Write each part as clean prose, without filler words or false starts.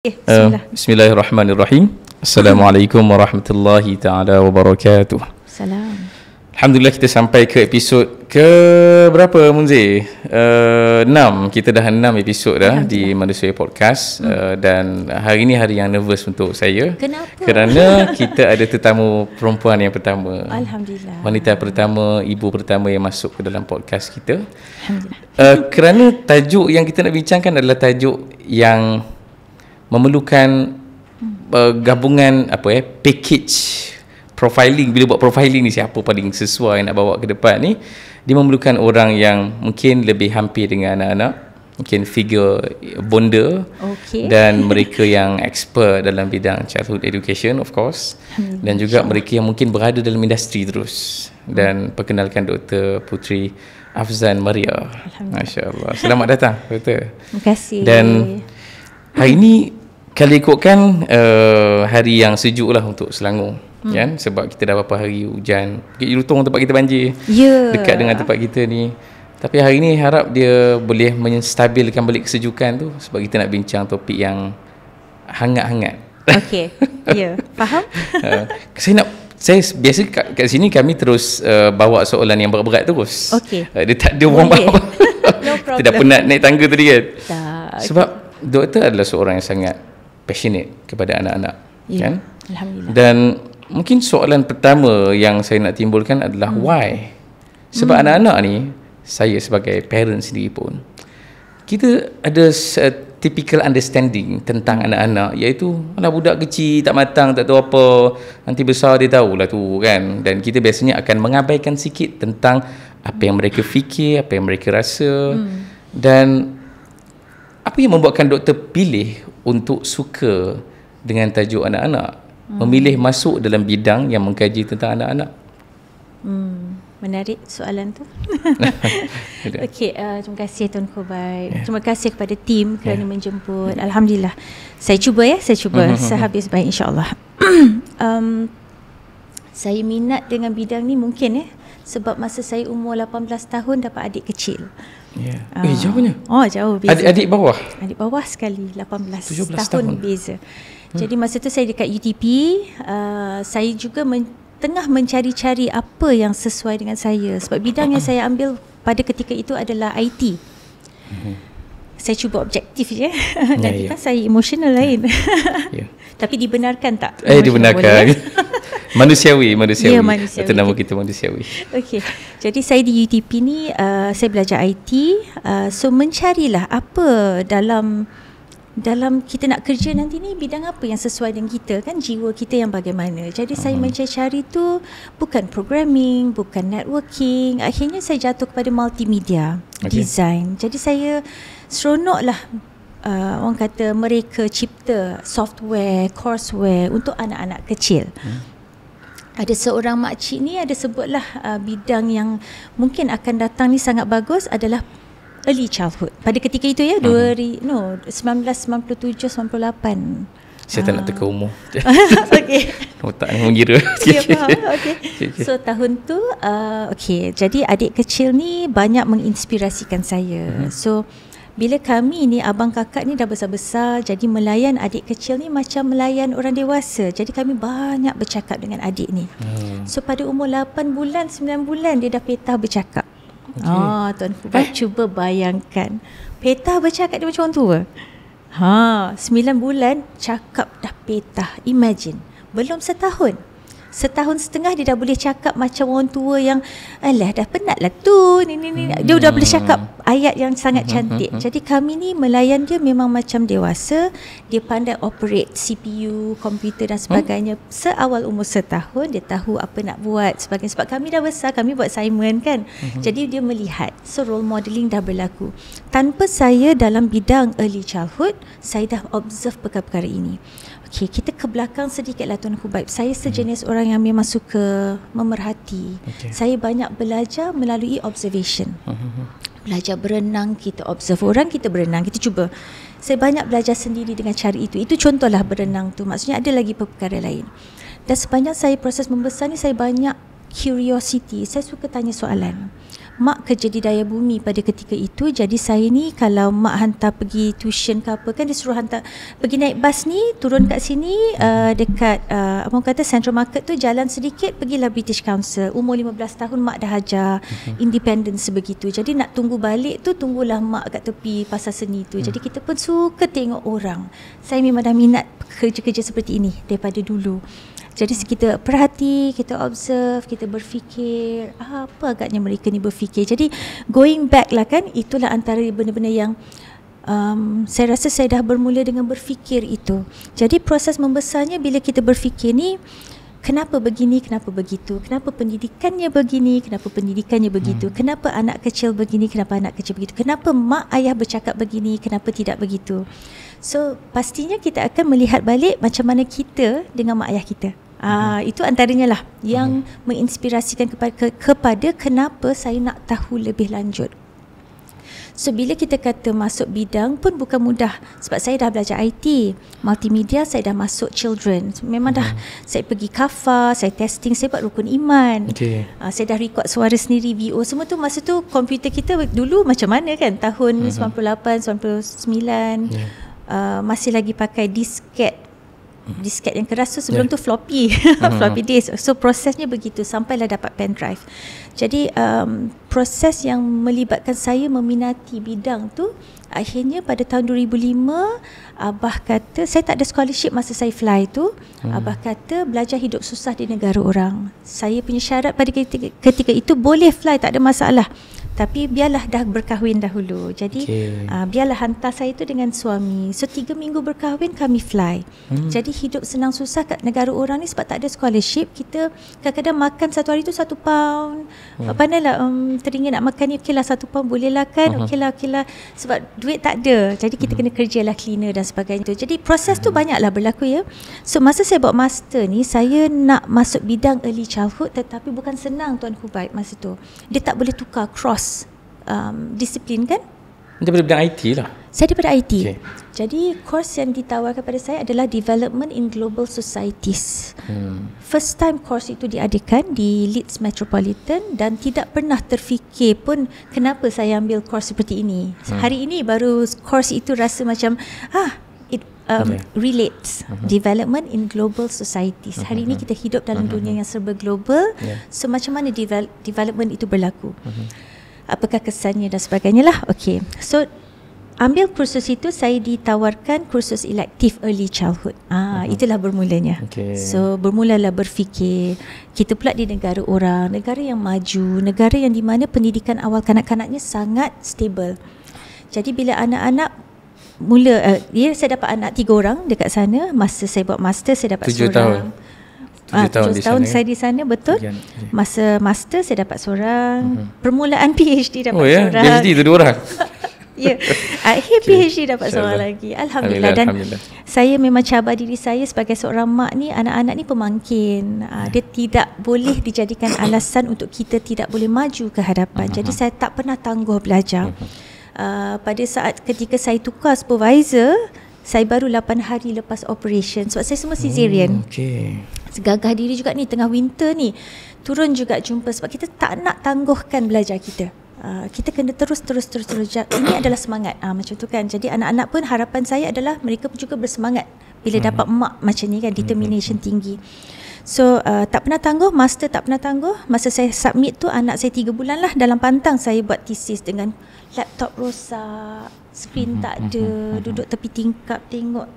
Bismillah. Bismillahirrahmanirrahim. Assalamualaikum warahmatullahi taala wabarakatuh. Salam. Alhamdulillah kita sampai ke episod ke berapa Munzir? 6. Kita dah 6 episod dah di Manusia Podcast. Dan hari ni hari yang nervous untuk saya. Kenapa? Kerana kita ada tetamu perempuan yang pertama. Alhamdulillah. Wanita pertama, ibu pertama yang masuk ke dalam podcast kita. Alhamdulillah. Kerana tajuk yang kita nak bincangkan adalah tajuk yang memerlukan gabungan package profiling. Bila buat profiling ni, siapa paling sesuai nak bawa ke depan ni, dia memerlukan orang yang mungkin lebih hampir dengan anak-anak, mungkin figure bonda, dan mereka yang expert dalam bidang childhood education of course, dan juga mereka yang mungkin berada dalam industri terus. Dan perkenalkan Dr. Puteri Afzan Maria. Masya-Allah. Selamat datang Dr. Terima kasih. Dan hari ni kalau ikutkan hari yang sejuk lah untuk Selangor, kan? Sebab kita dah berapa hari hujan, Bukit Jelutong tempat kita banjir, dekat dengan tempat kita ni. Tapi hari ni harap dia boleh menstabilkan balik kesejukan tu, sebab kita nak bincang topik yang hangat-hangat. Okey. Ya, faham? Saya biasa kat sini kami terus bawa soalan yang berat-berat terus. Okey. Dia tak ada warm up. No problem. Kita dah penat naik tangga tadi kan. Tak. Sebab doktor adalah seorang yang sangat passionate kepada anak-anak, kan? Alhamdulillah. Dan mungkin soalan pertama yang saya nak timbulkan adalah why? Sebab anak-anak ni, saya sebagai parent sendiri pun, kita ada typical understanding tentang anak-anak, iaitu alah budak kecil tak matang, tak tahu apa, nanti besar dia tahulah tu, kan? Dan kita biasanya akan mengabaikan sikit tentang apa yang mereka fikir, apa yang mereka rasa. Dan apa yang membuatkan doktor pilih untuk suka dengan tajuk anak-anak, memilih masuk dalam bidang yang mengkaji tentang anak-anak? Menarik soalan tu. Okey, terima kasih Tuan Kubai. Terima kasih kepada tim kerana menjemput. Alhamdulillah. Saya cuba sehabis baik insya-Allah. Saya minat dengan bidang ni mungkin sebab masa saya umur 18 tahun dapat adik kecil. Jauhnya. Jauh beza. Adik bawah? Adik bawah sekali, 17 tahun beza. Jadi masa tu saya dekat UTP, saya juga tengah mencari-cari apa yang sesuai dengan saya, sebab bidang yang saya ambil pada ketika itu adalah IT. Saya cuba objektif je. Nanti kan saya emosional lain. Tapi dibenarkan tak? Dibenarkan. Manusiawi. Ya, manusiawi. Itu nama kita, manusiawi. Okey. Jadi saya di UTP ni saya belajar IT. So mencarilah apa dalam kita nak kerja nanti ni, bidang apa yang sesuai dengan kita, kan, jiwa kita yang bagaimana. Jadi saya mencari tu bukan programming, bukan networking. Akhirnya saya jatuh kepada multimedia, design. Jadi saya seronoklah orang kata mereka cipta software, courseware untuk anak-anak kecil. Ada seorang makcik ni ada sebutlah bidang yang mungkin akan datang ni sangat bagus adalah early childhood. Pada ketika itu 1997, 98. Saya tak nak teka umur. Okey. Otak ni mengira. Ya, faham. Okey. So tahun tu jadi adik kecil ni banyak menginspirasikan saya. So bila kami ni, abang kakak ni dah besar-besar, jadi melayan adik kecil ni macam melayan orang dewasa. Jadi kami banyak bercakap dengan adik ni. So pada umur 8 bulan, 9 bulan dia dah petah bercakap. Tuan Kubai cuba bayangkan, petah bercakap dia macam orang tua. 9 bulan cakap dah petah. Imagine, belum setahun. Setahun setengah dia dah boleh cakap macam orang tua yang alah dah penat lah tu ni. Dia dah boleh cakap ayat yang sangat cantik. Jadi kami ni melayan dia memang macam dewasa. Dia pandai operate CPU, komputer dan sebagainya. Seawal umur setahun dia tahu apa nak buat sebagainya. Sebab kami dah besar, kami buat assignment kan. Jadi dia melihat. So role modeling dah berlaku. Tanpa saya dalam bidang early childhood, saya dah observe perkara-perkara ini. Okey, kita ke belakang sedikitlah Tuan Kubaib. Saya sejenis orang yang memang suka memerhati. Saya banyak belajar melalui observation. Belajar berenang, kita observe orang, kita berenang, kita cuba. Saya banyak belajar sendiri dengan cara itu. Itu contohlah berenang tu. Maksudnya ada lagi perkara lain. Dan sepanjang saya proses membesar ni, saya banyak curiosity. Saya suka tanya soalan. mak kerja di Daya Bumi pada ketika itu. Jadi saya ni kalau mak hantar pergi tuition ke apa kan, dia suruh hantar pergi naik bas ni, turun kat sini dekat abang kata Central Market tu, jalan sedikit pergilah British Council. Umur 15 tahun mak dah ajar independent sebegitu. Jadi nak tunggu balik tu, tunggulah mak kat tepi pasar seni tu. Jadi kita pun suka tengok orang. Saya memang dah minat kerja-kerja seperti ini daripada dulu. Jadi kita perhati, kita observe, kita berfikir apa agaknya mereka ni berfikir. Jadi going back lah kan, itulah antara benda-benda yang saya rasa saya dah bermula dengan berfikir itu. Jadi proses membesarnya bila kita berfikir ni, kenapa begini, kenapa begitu, kenapa pendidikannya begini, kenapa pendidikannya begitu, kenapa anak kecil begini, kenapa anak kecil begitu, kenapa mak ayah bercakap begini, kenapa tidak begitu. So pastinya kita akan melihat balik macam mana kita dengan mak ayah kita. Itu antaranya lah yang menginspirasikan kepada kenapa saya nak tahu lebih lanjut. So bila kita kata masuk bidang pun bukan mudah, sebab saya dah belajar IT, multimedia, saya dah masuk children. Memang dah saya pergi kafa, saya testing, saya buat rukun iman. Saya dah record suara sendiri, VO, semua tu. Masa tu komputer kita dulu macam mana kan, tahun 98, 99, masih lagi pakai disket yang keras tu. Sebelum tu floppy floppy disk. So prosesnya begitu sampailah dapat pen drive. Jadi proses yang melibatkan saya meminati bidang tu, akhirnya pada tahun 2005 abah kata, saya tak ada scholarship masa saya fly tu. Abah kata belajar hidup susah di negara orang. Saya punya syarat pada ketika itu boleh fly, tak ada masalah, tapi biarlah dah berkahwin dahulu. Jadi biarlah hantar saya tu dengan suami. So 3 minggu berkahwin kami fly. Jadi hidup senang susah kat negara orang ni sebab tak ada scholarship. Kita kadang-kadang makan satu hari tu 1 pound. Pandailah teringin nak makan ni, okeylah 1 pound boleh lah kan. Okeylah sebab duit tak ada. Jadi kita kena kerjalah cleaner dan sebagainya tu. Jadi proses tu banyaklah berlaku ya. So masa saya buat master ni, saya nak masuk bidang early childhood, tetapi bukan senang Tuan Khubaib masa tu. Dia tak boleh tukar cross disiplin kan. Daripada bidang IT lah. Saya daripada IT. Jadi course yang ditawarkan pada saya adalah Development in Global Societies. First time course itu diadakan di Leeds Metropolitan, dan tidak pernah terfikir pun kenapa saya ambil course seperti ini. Hari ini baru course itu rasa macam it relates. Development in Global Societies. Hari ini kita hidup dalam dunia yang serba global. So macam mana development itu berlaku, apakah kesannya dan sebagainya lah. Okay, so ambil kursus itu, saya ditawarkan kursus elektif early childhood. Itulah bermulanya. So bermulalah berfikir, kita pula di negara orang, negara yang maju, negara yang di mana pendidikan awal kanak-kanaknya sangat stable. Jadi bila anak-anak mula, saya dapat anak 3 orang dekat sana. Masa saya buat master, saya dapat 7 tahun. 7 tahun saya di sana, betul. Masa master saya dapat seorang. Permulaan PhD dapat seorang. PhD tu 2 orang. Akhir PhD dapat seorang lagi. Alhamdulillah. Dan saya memang cabar diri saya sebagai seorang mak ni, anak-anak ni pemangkin. Dia tidak boleh dijadikan alasan untuk kita tidak boleh maju ke hadapan. Jadi saya tak pernah tangguh belajar. Pada saat ketika saya tukar supervisor, saya baru 8 hari lepas operation, sebab saya semua cesarean. Segagah diri juga ni, tengah winter ni turun juga jumpa, sebab kita tak nak tangguhkan belajar kita. Kita kena terus. Ini adalah semangat macam tu kan. Jadi anak-anak pun harapan saya adalah mereka juga bersemangat bila dapat mak macam ni kan, determination tinggi. So tak pernah tangguh, master tak pernah tangguh. Masa saya submit tu, anak saya 3 bulan lah dalam pantang saya buat thesis dengan laptop rosak, skrin tak ada, duduk tepi tingkap tengok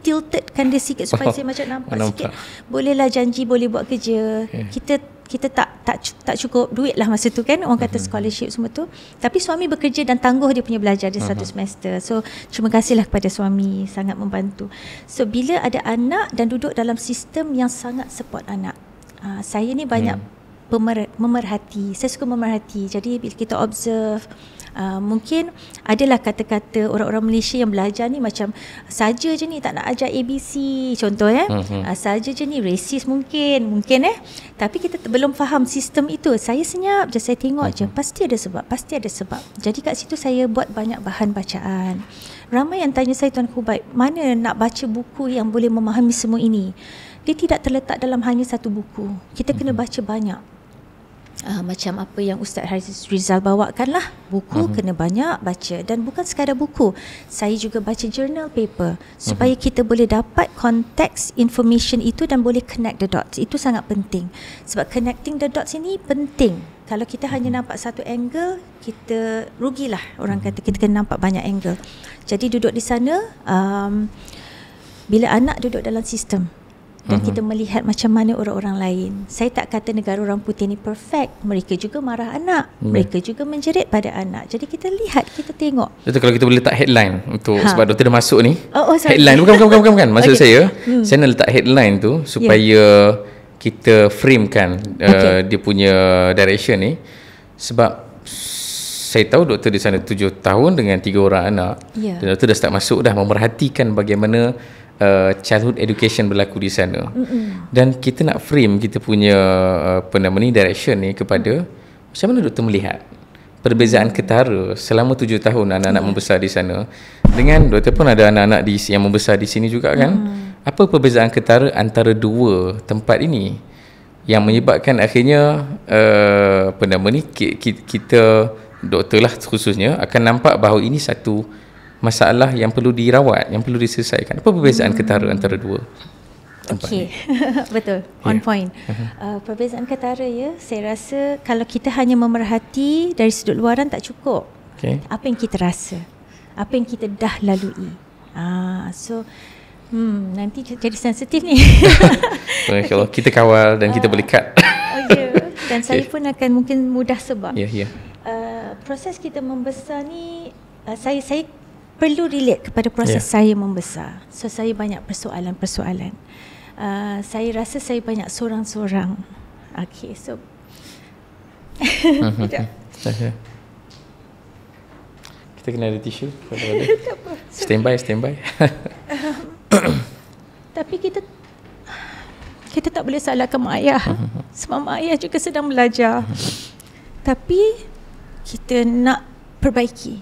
tilted kan dia sikit supaya saya macam nampak sikit. Bolehlah janji boleh buat kerja. Kita tak cukup duit lah masa tu kan, orang kata scholarship semua tu. Tapi suami bekerja dan tangguh dia punya belajar dia 1 semester. So terima kasihlah kepada suami, sangat membantu. So bila ada anak dan duduk dalam sistem yang sangat support anak, saya ni banyak memerhati. Saya suka memerhati. Jadi bila kita observe, mungkin adalah kata-kata orang-orang Malaysia yang belajar ni macam saja je ni, tak nak ajar ABC contoh saja je ni, racist mungkin tapi kita belum faham sistem itu. Saya senyap je, saya tengok je, pasti ada sebab. Jadi kat situ saya buat banyak bahan bacaan. Ramai yang tanya saya, Tuan Khubaib, mana nak baca buku yang boleh memahami semua ini? Dia tidak terletak dalam hanya satu buku. Kita kena baca banyak. macam apa yang Ustaz Haris Rizal bawakan lah, buku kena banyak baca, dan bukan sekadar buku, saya juga baca journal paper supaya kita boleh dapat konteks information itu dan boleh connect the dots. Itu sangat penting, sebab connecting the dots ini penting. Kalau kita hanya nampak satu angle, kita rugilah, orang kata kita kena nampak banyak angle. Jadi duduk di sana, bila anak duduk dalam sistem dan kita melihat macam mana orang-orang lain. Saya tak kata negara orang putih ni perfect. Mereka juga marah anak. Mereka juga menjerit pada anak. Jadi kita lihat, kita tengok. Doktor, kalau kita boleh letak headline untuk sebab doktor dah masuk ni. Sorry. Headline bukan. Maksud saya nak letak headline tu supaya kita framekan dia punya direction ni. Sebab saya tahu doktor di sana 7 tahun dengan 3 orang anak. Dan doktor dah start masuk dah memerhatikan bagaimana childhood education berlaku di sana. Dan kita nak frame kita punya direction ni kepada macam mana doktor melihat perbezaan ketara selama 7 tahun anak-anak membesar di sana, dengan doktor pun ada anak-anak yang membesar di sini juga kan. Apa perbezaan ketara antara dua tempat ini yang menyebabkan akhirnya kita doktor lah khususnya akan nampak bahawa ini satu masalah yang perlu dirawat, yang perlu diselesaikan. Apa perbezaan ketara antara dua tempat ni? Betul, on point. Perbezaan ketara saya rasa kalau kita hanya memerhati dari sudut luaran tak cukup. Apa yang kita rasa, apa yang kita dah lalui. Nanti jadi sensitif ni. Kalau kita kawal dan kita boleh cut. Dan saya pun akan mungkin mudah sebab proses kita membesar ni, saya perlu relate kepada proses saya membesar. So saya banyak persoalan-persoalan. Saya rasa saya banyak sorang-sorang. So kita kena ada tisu. Standby. Tapi kita tak boleh salahkan mak ayah. Sebab mak ayah juga sedang belajar. Tapi kita nak perbaiki.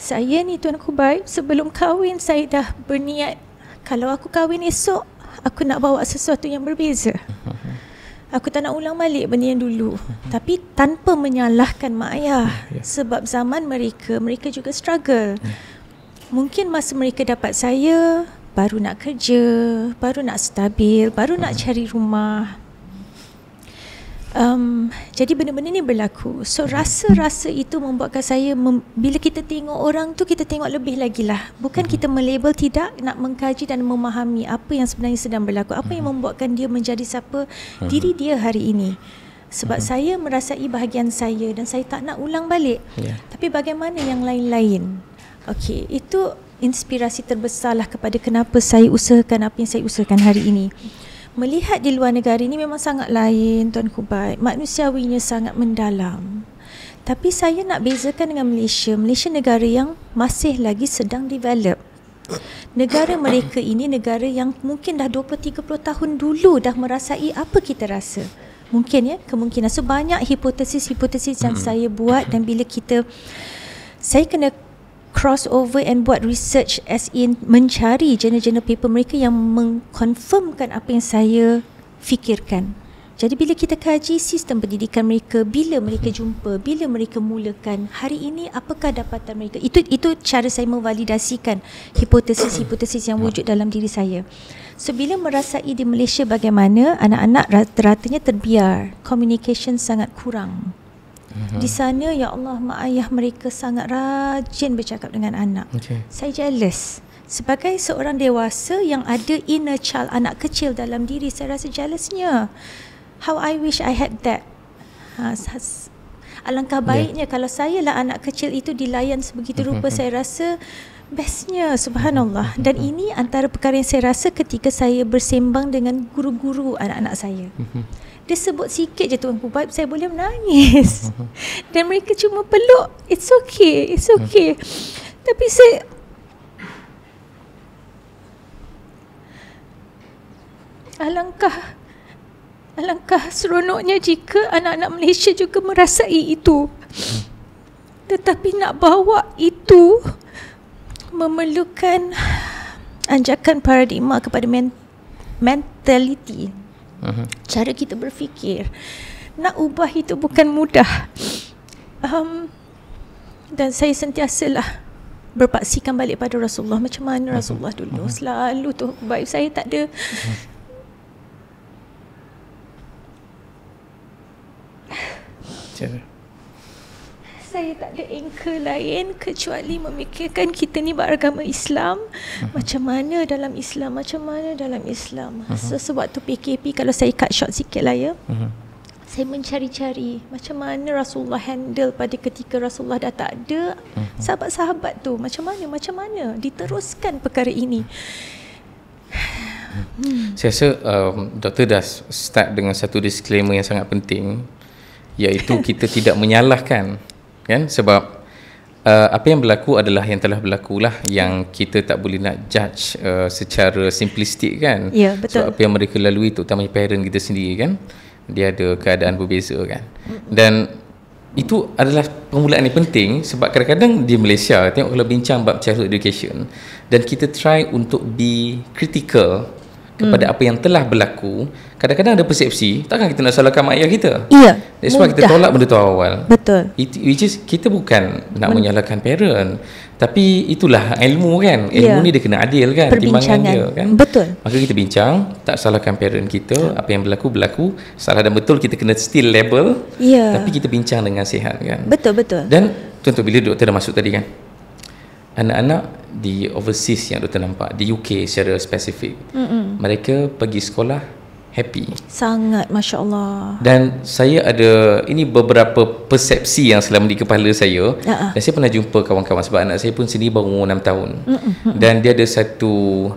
Saya ni Tuan Kubaib, sebelum kahwin saya dah berniat, kalau aku kahwin esok, aku nak bawa sesuatu yang berbeza. Aku tak nak ulang balik benda yang dulu. Tapi tanpa menyalahkan mak ayah. Sebab zaman mereka juga struggle. Mungkin masa mereka dapat saya, baru nak kerja, baru nak stabil, baru nak cari rumah. Jadi benda-benda ni berlaku. So rasa-rasa itu membuatkan saya bila kita tengok orang tu, kita tengok lebih lagi lah. Bukan kita melabel, tidak, nak mengkaji dan memahami apa yang sebenarnya sedang berlaku, apa yang membuatkan dia menjadi siapa diri dia hari ini. Sebab saya merasai bahagian saya dan saya tak nak ulang balik. Tapi bagaimana yang lain-lain? Itu inspirasi terbesarlah kepada kenapa saya usahakan apa yang saya usahakan hari ini. Melihat di luar negara ini memang sangat lain Tuan Kubaib, manusiawinya sangat mendalam. Tapi saya nak bezakan dengan Malaysia. Malaysia negara yang masih lagi sedang develop. Negara mereka ini negara yang mungkin dah 20-30 tahun dulu dah merasai apa kita rasa. Mungkin kemungkinan. So banyak hipotesis-hipotesis yang saya buat, dan bila saya kena crossover and buat research, as in mencari journal-journal paper mereka yang mengkonfirmkan apa yang saya fikirkan. Jadi bila kita kaji sistem pendidikan mereka, bila mereka jumpa, bila mereka mulakan, hari ini apakah dapatan mereka, itu cara saya memvalidasikan hipotesis-hipotesis yang wujud dalam diri saya. So bila merasai di Malaysia bagaimana anak-anak rata-ratanya terbiar, communication sangat kurang. Di sana, ya Allah, mak ayah mereka sangat rajin bercakap dengan anak. Saya jealous. Sebagai seorang dewasa yang ada inner child, anak kecil dalam diri, saya rasa jealousnya. How I wish I had that. Alangkah baiknya kalau saya lah anak kecil itu dilayan sebegitu rupa. Saya rasa bestnya, subhanallah. Dan ini antara perkara yang saya rasa ketika saya bersembang dengan guru-guru anak-anak saya. Dia sebut sikit je Tuan Kubaib, saya boleh menangis. Dan mereka cuma peluk, it's okay. Tapi alangkah seronoknya jika anak-anak Malaysia juga merasai itu. Tetapi nak bawa itu memerlukan anjakan paradigma kepada mentality, cara kita berfikir. Nak ubah itu bukan mudah. Dan saya sentiasalah berpaksikan balik pada Rasulullah. Macam mana Rasulullah dulu, selalu tu baik. Saya tak ada saya tak ada anchor lain kecuali memikirkan kita ni beragama Islam. Macam mana dalam Islam, macam mana dalam Islam. So sewaktu PKP, kalau saya cut short sikit lah ya, saya mencari-cari macam mana Rasulullah handle pada ketika Rasulullah dah tak ada. Sahabat-sahabat tu macam mana diteruskan perkara ini. Saya rasa doktor dah start dengan satu disclaimer yang sangat penting, iaitu kita tidak menyalahkan, kan? Sebab apa yang berlaku adalah yang telah berlaku lah, yang kita tak boleh nak judge secara simplistik, kan? Ya, betul. So apa yang mereka lalui, terutama parent kita sendiri, kan, dia ada keadaan berbeza, kan? Dan itu adalah permulaan yang penting, sebab kadang-kadang di Malaysia tengok kalau bincang bab childhood education dan kita try untuk be critical kepada apa yang telah berlaku, kadang-kadang ada persepsi takkan kita nak salahkan mak ayah kita. Ya, that's why kita tolak benda tu awal. Betul. Which is kita bukan nak menyalahkan parent, tapi itulah ilmu, kan? Ilmu ni dia kena adil, kan? Timbangan dia, kan? Betul. Maka kita bincang, tak salahkan parent kita, apa yang berlaku, salah dan betul kita kena still label, tapi kita bincang dengan sihat, kan? Betul. Dan contoh bila doktor dah masuk tadi, kan, anak-anak di overseas yang doktor nampak, di UK secara spesifik, mereka pergi sekolah happy sangat, Masya Allah. Dan saya ada ini beberapa persepsi yang selama di kepala saya, dan saya pernah jumpa kawan-kawan, sebab anak saya pun sendiri baru umur 6 tahun, dan dia ada satu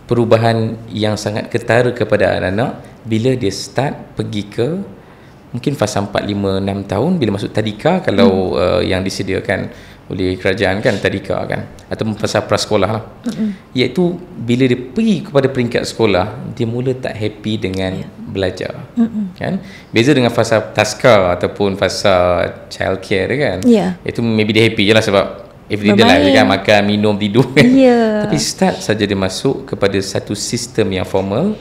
perubahan yang sangat ketara kepada anak-anak bila dia start pergi ke mungkin fasa 4, 5, 6 tahun, bila masuk tadika, kalau yang disediakan oleh kerajaan, kan, tadika, kan, ataupun fasa prasekolah lah, iaitu bila dia pergi kepada peringkat sekolah, dia mula tak happy dengan belajar, kan, beza dengan fasa taska ataupun fasa childcare, kan, iaitu maybe dia happy je lah sebab everyday life, kan, makan, minum, tidur, kan. Tapi start saja dia masuk kepada satu sistem yang formal,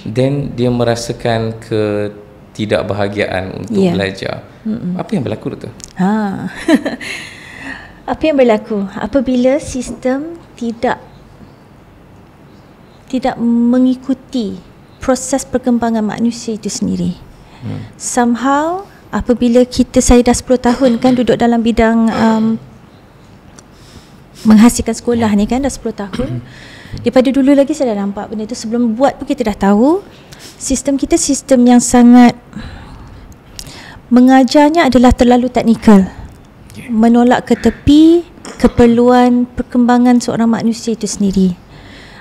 then dia merasakan ketidakbahagiaan untuk belajar. Apa yang berlaku, doktor? Apa yang berlaku apabila sistem tidak mengikuti proses perkembangan manusia itu sendiri. Somehow apabila saya dah 10 tahun, kan, duduk dalam bidang menghasilkan sekolah ni, kan, dah 10 tahun. Daripada dulu lagi saya dah nampak benda tu. Sebelum buat pun kita dah tahu sistem kita sistem yang sangat mengajarnya adalah terlalu teknikal, menolak ke tepi keperluan perkembangan seorang manusia itu sendiri.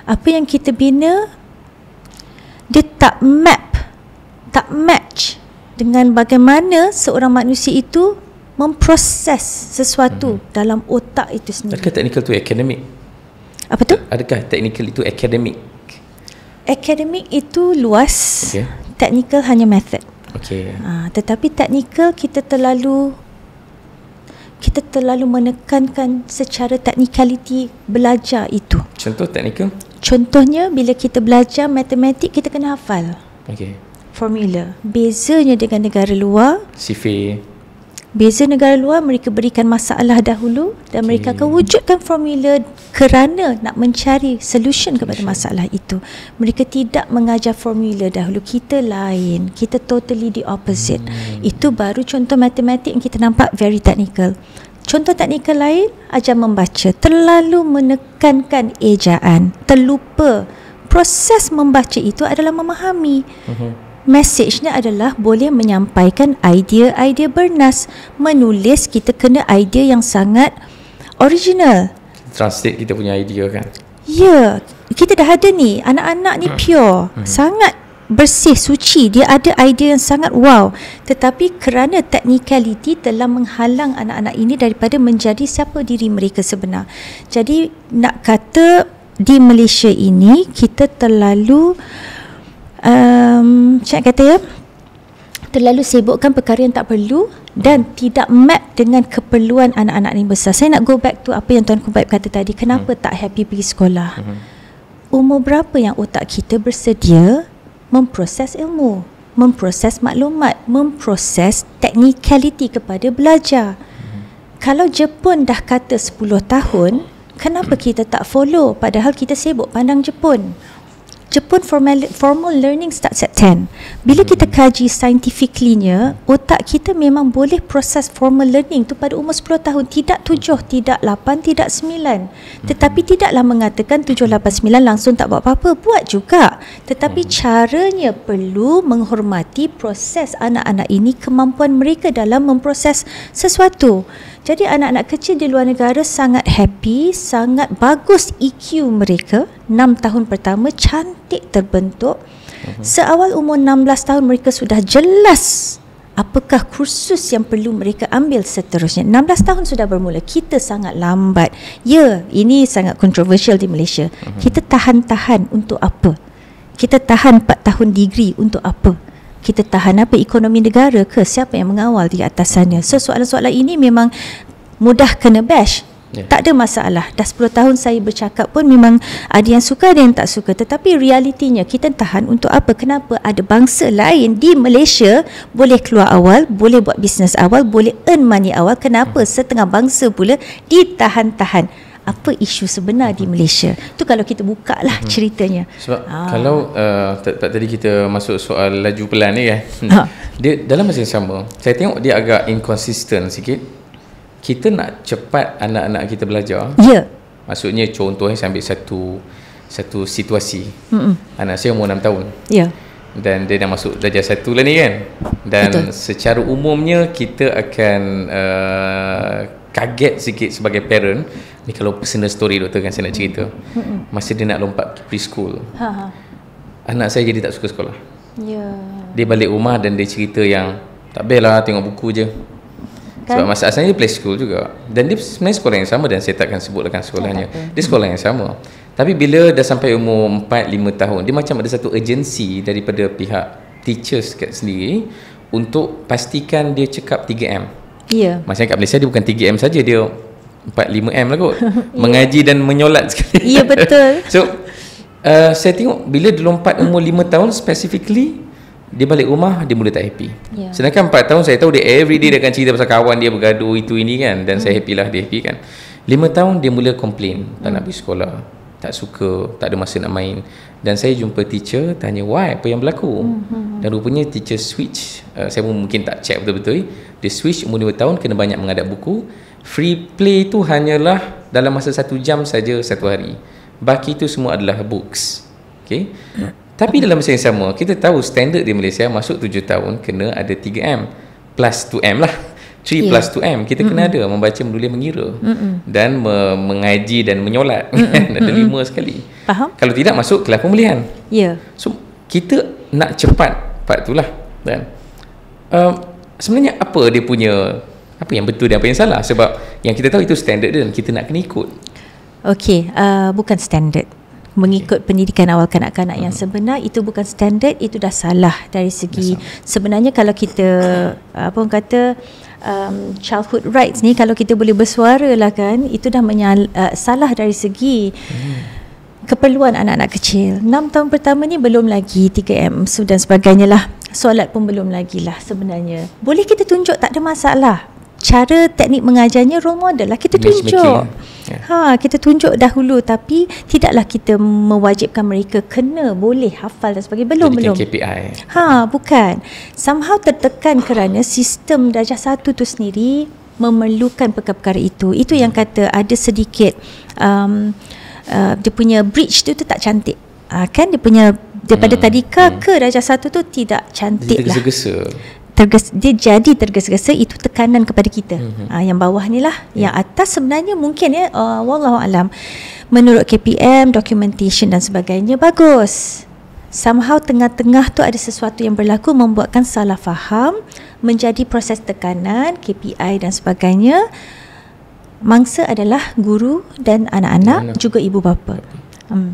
Apa yang kita bina, dia tak match dengan bagaimana seorang manusia itu memproses sesuatu dalam otak itu sendiri. Adakah teknikal itu akademik? Apa tu? Adakah teknikal itu akademik? Akademik itu luas, teknikal hanya method. Tetapi teknikal kita terlalu menekankan secara teknikaliti belajar itu. Contoh teknikal? Contohnya bila kita belajar matematik, kita kena hafal formula. Bezanya dengan negara luar, beza negara luar, mereka berikan masalah dahulu dan mereka akan wujudkan formula kerana nak mencari solution kepada masalah itu. Mereka tidak mengajar formula dahulu. Kita lain, kita totally the opposite. Itu baru contoh matematik yang kita nampak very technical. Contoh teknikal lain, ajar membaca, terlalu menekankan ejaan, terlupa proses membaca itu adalah memahami. Mesejnya adalah boleh menyampaikan idea-idea bernas. Menulis, kita kena idea yang sangat original. Translate kita punya idea, kan? Ya, kita dah ada ni, anak-anak ni pure, sangat bersih, suci. Dia ada idea yang sangat wow. Tetapi kerana technicality telah menghalang anak-anak ini daripada menjadi siapa diri mereka sebenar. Jadi nak kata di Malaysia ini kita terlalu saya kata ya, terlalu sibukkan perkara yang tak perlu dan tidak map dengan keperluan anak-anak ini besar. Saya nak go back to apa yang Tuan Kubaib kata tadi. Kenapa tak happy pergi sekolah? Umur berapa yang otak kita bersedia memproses ilmu? memproses maklumat, memproses technicality kepada belajar. Kalau Jepun dah kata 10 tahun, kenapa kita tak follow padahal kita sibuk pandang Jepun? Jepun formal learning starts at 10. Bila kita kaji scientifically-nya, otak kita memang boleh proses formal learning tu pada umur 10 tahun. Tidak 7, tidak 8, tidak 9. Tetapi tidaklah mengatakan 7, 8, 9 langsung tak buat apa-apa. Buat juga. Tetapi caranya perlu menghormati proses anak-anak ini, kemampuan mereka dalam memproses sesuatu. Jadi anak-anak kecil di luar negara sangat happy, sangat bagus EQ mereka. 6 tahun pertama cantik terbentuk. Seawal umur 16 tahun mereka sudah jelas apakah kursus yang perlu mereka ambil seterusnya. 16 tahun sudah bermula. Kita sangat lambat. Ya, ini sangat kontroversial di Malaysia. Kita tahan-tahan untuk apa? Kita tahan 4 tahun degree untuk apa? Kita tahan apa? Ekonomi negara ke? Siapa yang mengawal di atas sana? So soalan-soalan ini memang mudah kena bash. Tak ada masalah. Dah 10 tahun saya bercakap pun memang ada yang suka, ada yang tak suka. Tetapi realitinya kita tahan untuk apa? Kenapa? Ada bangsa lain di Malaysia boleh keluar awal, boleh buat bisnes awal, boleh earn money awal. Kenapa setengah bangsa pula ditahan-tahan? Apa isu sebenar di Malaysia? Tu kalau kita buka lah ceritanya. Sebab kalau tadi kita masuk soal laju pelan ni kan, dia dalam masa yang sama, saya tengok dia agak inconsistent sikit. Kita nak cepat anak-anak kita belajar. Ya. Maksudnya contohnya saya ambil satu situasi. Anak saya umur 6 tahun. Ya. Dan dia dah masuk darjah 1 lah ni kan. Dan betul. Secara umumnya kita akan kaget sikit sebagai parent. Ni kalau personal story doktor kan saya nak cerita. Masa dia nak lompat preschool, anak saya jadi tak suka sekolah. Ya. Dia balik rumah dan dia cerita yang tak best lah, tengok buku je. Sebab masa asalnya dia play school juga. Dan dia sebenarnya sekolah yang sama, dan saya takkan sebutkan sekolahnya. Dia sekolah yang sama. Tapi bila dah sampai umur 4-5 tahun, dia macam ada satu urgency daripada pihak teachers sendiri untuk pastikan dia cakap 3M. Ya. Maksudnya kat Malaysia dia bukan 3M saja, dia 4-5M lah kot. Mengaji dan menyolat sekali. Ya, betul. So saya tengok bila dia lompat umur 5 tahun specifically, dia balik rumah dia mula tak happy. Sedangkan 4 tahun saya tahu dia everyday dia akan cerita pasal kawan dia bergaduh itu ini kan, dan saya happy lah dia happy kan. 5 tahun dia mula complain, tak nak pergi sekolah, tak suka, tak ada masa nak main. Dan saya jumpa teacher, tanya why, apa yang berlaku. Dan rupanya teacher switch, saya pun mungkin tak check betul-betul, dia switch umur 5 tahun kena banyak menghadap buku. Free play tu hanyalah dalam masa 1 jam saja satu hari, baki tu semua adalah books. Okay. Tapi dalam masa yang sama, kita tahu standard di Malaysia masuk 7 tahun kena ada 3M plus 2M lah. 3 plus 2M. Kita kena ada membaca, menulis, mengira dan mengaji dan menyolat. Ada 5 sekali. Faham? Kalau tidak masuk kelas pemulihan. Ya. So kita nak cepat part tu lah. Dan sebenarnya apa dia punya, apa yang betul dan apa yang salah? Sebab yang kita tahu itu standard dia dan kita nak kena ikut. Okey, bukan standard. Mengikut pendidikan awal kanak-kanak yang sebenar, itu bukan standard, itu dah salah dari segi sebenarnya. Kalau kita apa orang kata childhood rights ni, kalau kita boleh bersuara lah kan, itu dah salah dari segi keperluan anak-anak kecil. 6 tahun pertama ni belum lagi 3M dan sebagainya lah, solat pun belum lagi lah sebenarnya. Boleh kita tunjuk, tak ada masalah. Cara teknik mengajarnya role model lah kita tunjuk. Kita tunjuk dahulu, tapi tidaklah kita mewajibkan mereka kena boleh hafal dan sebagainya. Belum. KPI. Bukan. Somehow tertekan kerana sistem darjah 1 tu sendiri memerlukan perkara-perkara itu. Itu yang kata ada sedikit dia punya bridge tu tak cantik. Kan dia punya daripada tadika ke darjah 1 tu tidak cantik lah. Dia jadi tergesa-gesa. Itu tekanan kepada kita. Yang bawah ni lah. Yang atas sebenarnya mungkin wallahualam, menurut KPM, documentation dan sebagainya bagus. Somehow tengah-tengah tu ada sesuatu yang berlaku membuatkan salah faham, menjadi proses tekanan, KPI dan sebagainya. Mangsa adalah guru dan anak-anak, juga ibu bapa.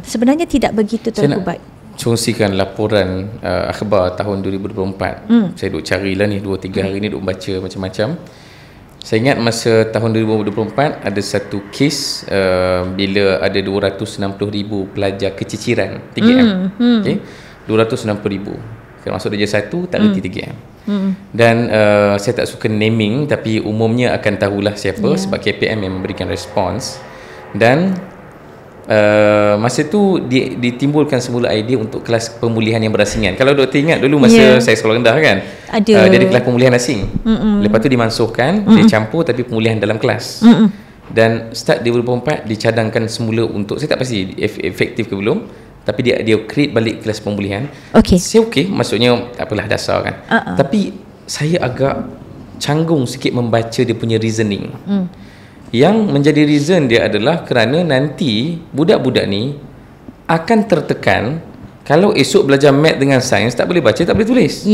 Sebenarnya tidak begitu terkubat. Kongsikan laporan akhbar tahun 2024. Saya duk carilah ni 2-3 hari ni, duk baca macam-macam. Saya ingat masa tahun 2024 ada satu kes bila ada 260,000 pelajar keciciran 3M. Okay? 260,000. Masuk darjah 1 tak reti 3M. Dan saya tak suka naming, tapi umumnya akan tahulah siapa, sebab KPM yang memberikan respons. Dan masa tu ditimbulkan semula idea untuk kelas pemulihan yang berasingan. Kalau doktor ingat dulu masa saya sekolah rendah kan, dia ada kelas pemulihan asing. Lepas tu dimansuhkan, dia campur tapi pemulihan dalam kelas. Dan start 2004 dicadangkan semula untuk, saya tak pasti efektif ke belum, tapi dia create balik kelas pemulihan. Saya maksudnya tak apalah, dasar kan. Tapi saya agak canggung sikit membaca dia punya reasoning. Yang menjadi reason dia adalah kerana nanti budak-budak ni akan tertekan kalau esok belajar math dengan sains tak boleh baca, tak boleh tulis.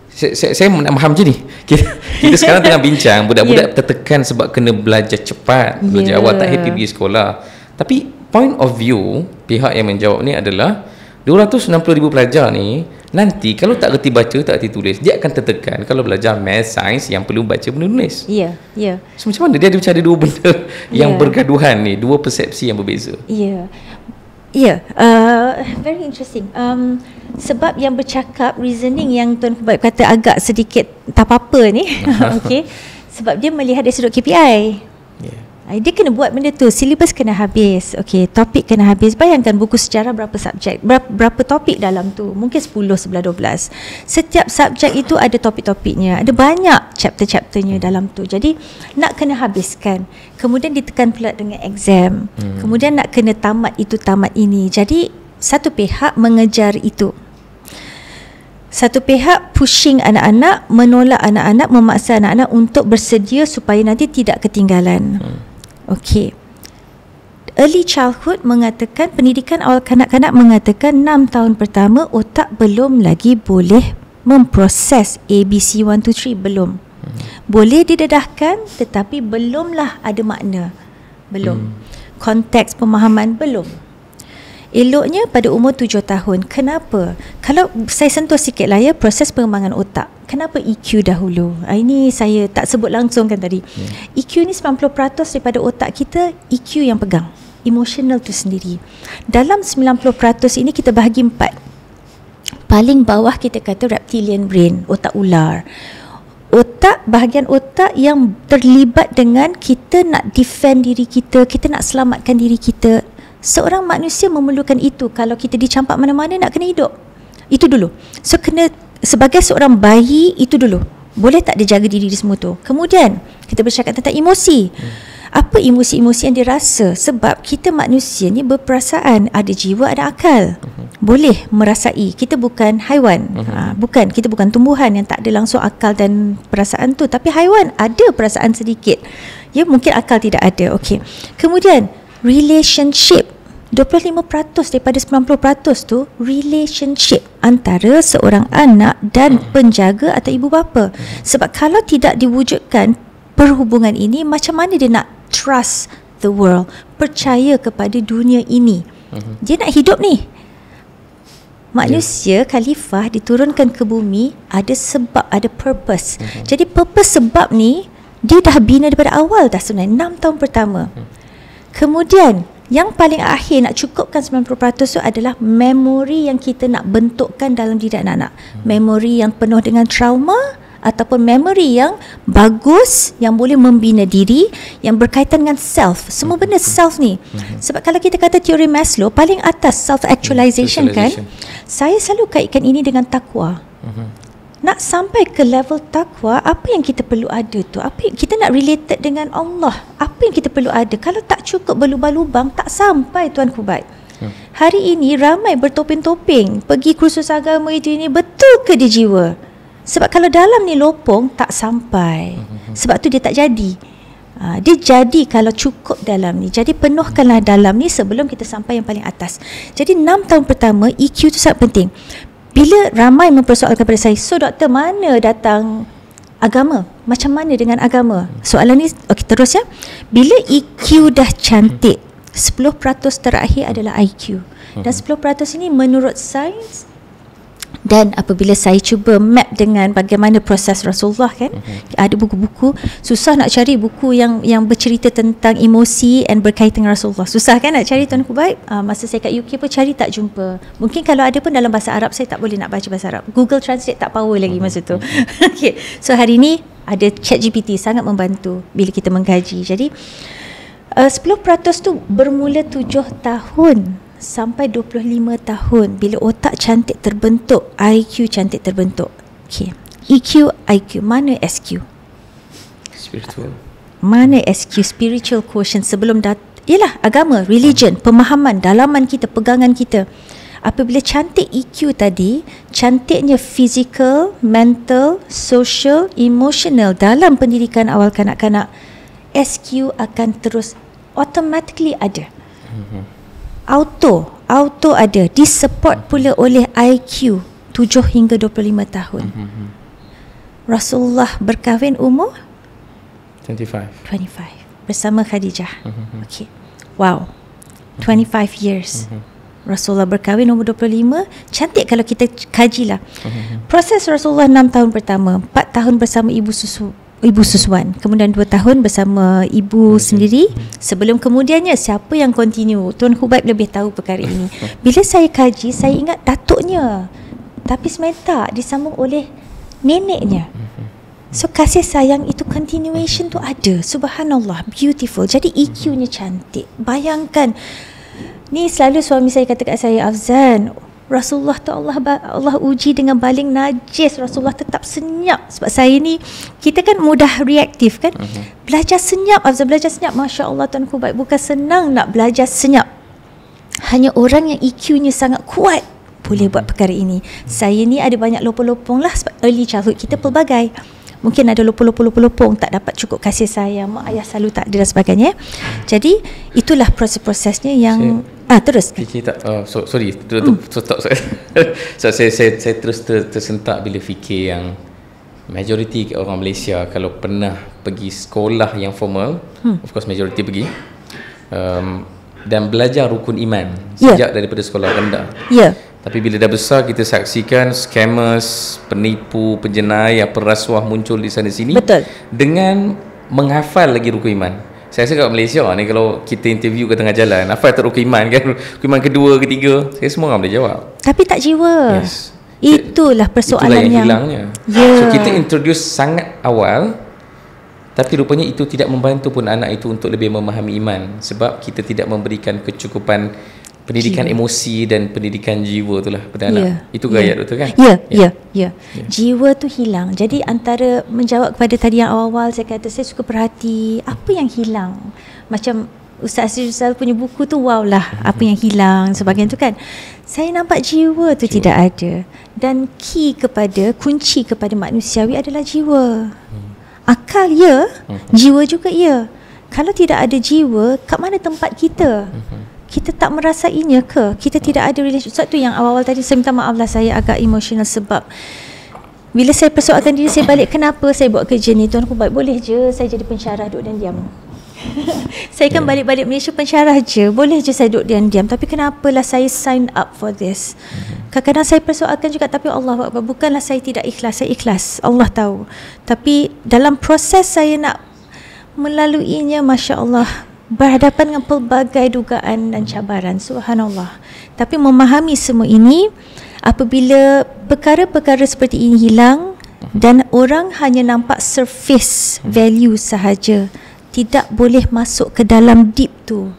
Saya nak faham je ni. Kita sekarang tengah bincang budak-budak tertekan sebab kena belajar cepat, belajar awal, tak happy pergi sekolah. Tapi point of view pihak yang menjawab ni adalah 260,000 pelajar ni nanti kalau tak reti baca, tak reti tulis, dia akan tertekan kalau belajar math, sains yang perlu baca, perlu tulis. So macam mana dia ada macam ada dua benda yang bergaduhan ni, dua persepsi yang berbeza. Very interesting. Sebab yang bercakap reasoning yang Tuan Kubaib kata agak sedikit tak apa-apa ni. Sebab dia melihat dari sudut KPI. Dia kena buat benda tu, silibus kena habis, topik kena habis. Bayangkan buku sejarah berapa subjek, berapa topik dalam tu, mungkin 10, 11, 12. Setiap subjek itu ada topik-topiknya, ada banyak chapter-chapternya dalam tu. Jadi nak kena habiskan, kemudian ditekan pula dengan exam, kemudian nak kena tamat itu, tamat ini. Jadi satu pihak mengejar itu, satu pihak pushing anak-anak, menolak anak-anak, memaksa anak-anak untuk bersedia supaya nanti tidak ketinggalan. Early childhood mengatakan, pendidikan awal kanak-kanak mengatakan 6 tahun pertama otak belum lagi boleh memproses ABC 1, 2, 3, belum. Boleh didedahkan tetapi belumlah ada makna. Belum. Konteks pemahaman belum. Eloknya pada umur 7 tahun. Kenapa? Kalau saya sentuh sikit lah proses pengembangan otak. Kenapa EQ dahulu? Ini saya tak sebut langsung kan tadi. EQ ni 90% daripada otak kita, EQ yang pegang. Emotional tu sendiri. Dalam 90% ini kita bahagi 4. Paling bawah kita kata reptilian brain, otak ular. Bahagian otak yang terlibat dengan kita nak defend diri kita, kita nak selamatkan diri kita. Seorang manusia memerlukan itu. Kalau kita dicampak mana-mana nak kena hidup, itu dulu. So kena, sebagai seorang bayi, itu dulu. Boleh tak dia jaga diri di semua tu. Kemudian kita bercakap tentang emosi. Apa emosi-emosi yang dia rasa? Sebab kita manusia ni berperasaan, ada jiwa, ada akal. Boleh merasai. Kita bukan haiwan. Kita bukan tumbuhan yang tak ada langsung akal dan perasaan tu. Tapi haiwan ada perasaan sedikit. Mungkin akal tidak ada. Kemudian relationship, 25% daripada 90% tu relationship antara seorang anak dan penjaga atau ibu bapa. Sebab kalau tidak diwujudkan perhubungan ini, macam mana dia nak trust the world, percaya kepada dunia ini? Dia nak hidup ni. Manusia khalifah diturunkan ke bumi ada sebab, ada purpose. Jadi purpose sebab ni dia dah bina daripada awal dah sebenarnya 6 tahun pertama. Kemudian yang paling akhir nak cukupkan 90% tu adalah memori yang kita nak bentukkan dalam diri anak-anak. Memori yang penuh dengan trauma ataupun memori yang bagus, yang boleh membina diri, yang berkaitan dengan self. Semua benda self ni. Sebab kalau kita kata teori Maslow, paling atas self-actualization kan, saya selalu kaitkan ini dengan takwa. Nak sampai ke level takwa, apa yang kita perlu ada tu? Apa yang kita nak related dengan Allah? Apa yang kita perlu ada? Kalau tak cukup berlubang-lubang, tak sampai Tuan Kubaib. Hari ini ramai bertopeng-topeng pergi kursus agama itu ini, betul ke dia jiwa? Sebab kalau dalam ni lopong, tak sampai. Sebab tu dia tak jadi. Dia jadi kalau cukup dalam ni. Jadi penuhkanlah dalam ni sebelum kita sampai yang paling atas. Jadi 6 tahun pertama EQ tu sangat penting. Bila ramai mempersoalkan kepada saya, so doktor, mana datang agama? Macam mana dengan agama? Soalan ni, terus ya. Bila EQ dah cantik, 10% terakhir adalah IQ. Dan 10% ini menurut sains Dan apabila saya cuba map dengan bagaimana proses Rasulullah kan, ada buku-buku, susah nak cari buku yang bercerita tentang emosi and berkaitan dengan Rasulullah. Susah kan nak cari, Tuan Kubaik? Masa saya kat UK pun cari tak jumpa. Mungkin kalau ada pun dalam bahasa Arab, saya tak boleh nak baca bahasa Arab. Google Translate tak power lagi masa tu. Okay. So hari ni ada ChatGPT, sangat membantu bila kita mengkaji. Jadi 10% tu bermula 7 tahun sampai 25 tahun bila otak cantik terbentuk, IQ cantik terbentuk. Okay. EQ, IQ, mana SQ? Spiritual. Mana SQ? Spiritual quotient sebelum ialah agama, religion, pemahaman, dalaman kita, pegangan kita. Apabila cantik EQ tadi, cantiknya physical, mental, social, emotional dalam pendidikan awal kanak-kanak, SQ akan terus automatically ada. Auto ada, disupport pula oleh IQ 7 hingga 25 tahun. Rasulullah berkahwin umur 25 bersama Khadijah. Okay. Wow. 25 years. Rasulullah berkahwin umur 25. Cantik kalau kita kajilah. Proses Rasulullah 6 tahun pertama, 4 tahun bersama ibu susuan, kemudian 2 tahun bersama ibu sendiri. Sebelum kemudiannya siapa yang continue? Tuan Kubaik lebih tahu perkara ini. Bila saya kaji, saya ingat datuknya, tapi sebenarnya tak, disambung oleh neneknya. So kasih sayang itu, continuation tu ada. Subhanallah, beautiful. Jadi EQ-nya cantik. Bayangkan, ni selalu suami saya kata kat saya, Afzan, Rasulullah tu Allah uji dengan baling najis, Rasulullah tetap senyap. Sebab saya ni, kita kan mudah reaktif kan. Belajar senyap, Afzal, belajar senyap. Masya Allah, Tuan Kubaik, bukan senang nak belajar senyap. Hanya orang yang EQ-nya sangat kuat boleh buat perkara ini. Saya ni ada banyak lopong-lopong lah, sebab early childhood kita pelbagai. Mungkin ada lopong, tak dapat cukup kasih sayang, mak ayah selalu tak ada dan sebagainya. Jadi itulah proses-prosesnya yang terus. Fikir tak, sorry, stop. So, saya terus tersentak bila fikir yang majoriti orang Malaysia kalau pernah pergi sekolah yang formal, of course majoriti pergi, dan belajar rukun iman sejak daripada sekolah rendah. Tapi bila dah besar, kita saksikan scammers, penipu, penjenayah, perasuah muncul di sana sini. Betul. Dengan menghafal lagi rukun iman. Saya rasa kat Malaysia ni, kalau kita interview ke tengah jalan, hafal tak rukun iman kan? Rukun iman kedua, ketiga, saya semua orang boleh jawab. Tapi tak jiwa. Yes. Itulah persoalan itulah yang hilangnya. So kita introduce sangat awal, tapi rupanya itu tidak membantu pun anak itu untuk lebih memahami iman, sebab kita tidak memberikan kecukupan pendidikan emosi dan pendidikan jiwa itulah pada anak. Itu gaya doktor kan? Ya. Jiwa tu hilang. Jadi antara menjawab kepada tadi yang awal-awal, saya kata saya suka perhati apa yang hilang. Macam Ustaz Azizul punya buku tu, wow lah, apa yang hilang sebagainya tu kan. Saya nampak jiwa tu tidak ada. Dan kunci kepada manusiawi adalah jiwa. Akal ya, jiwa juga ya. Kalau tidak ada jiwa, kat mana tempat kita? Kita tak merasainya ke? Kita tidak ada relationship. Sebab tu yang awal-awal tadi, saya minta maaf lah, saya agak emosional sebab bila saya persoalkan diri saya balik, kenapa saya buat kerja ni? Tuan Kubaik, boleh je saya jadi pensyarah duduk dan diam. Saya kan balik-balik Malaysia pensyarah je, boleh je saya duduk dan diam. Tapi kenapalah saya sign up for this? Kadang-kadang saya persoalkan juga, tapi Allah Akbar, bukanlah saya tidak ikhlas, saya ikhlas, Allah tahu. Tapi dalam proses saya nak melaluinya, Masya Allah, berhadapan dengan pelbagai dugaan dan cabaran, subhanallah. Tapi memahami semua ini, apabila perkara-perkara seperti ini hilang dan orang hanya nampak surface value sahaja, tidak boleh masuk ke dalam deep tu.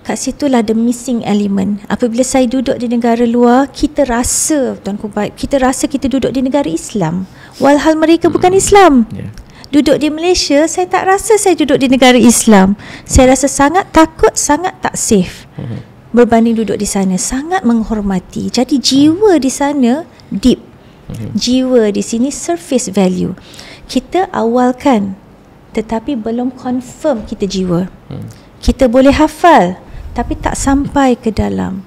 Kat situlah the missing element. Apabila saya duduk di negara luar, kita rasa, Tuan Kubaik, kita rasa kita duduk di negara Islam, walhal mereka bukan Islam. Duduk di Malaysia, saya tak rasa saya duduk di negara Islam. Saya rasa sangat takut, sangat tak safe berbanding duduk di sana. Sangat menghormati. Jadi jiwa di sana deep, jiwa di sini surface value. Kita awalkan, tetapi belum confirm kita jiwa. Kita boleh hafal, tapi tak sampai ke dalam.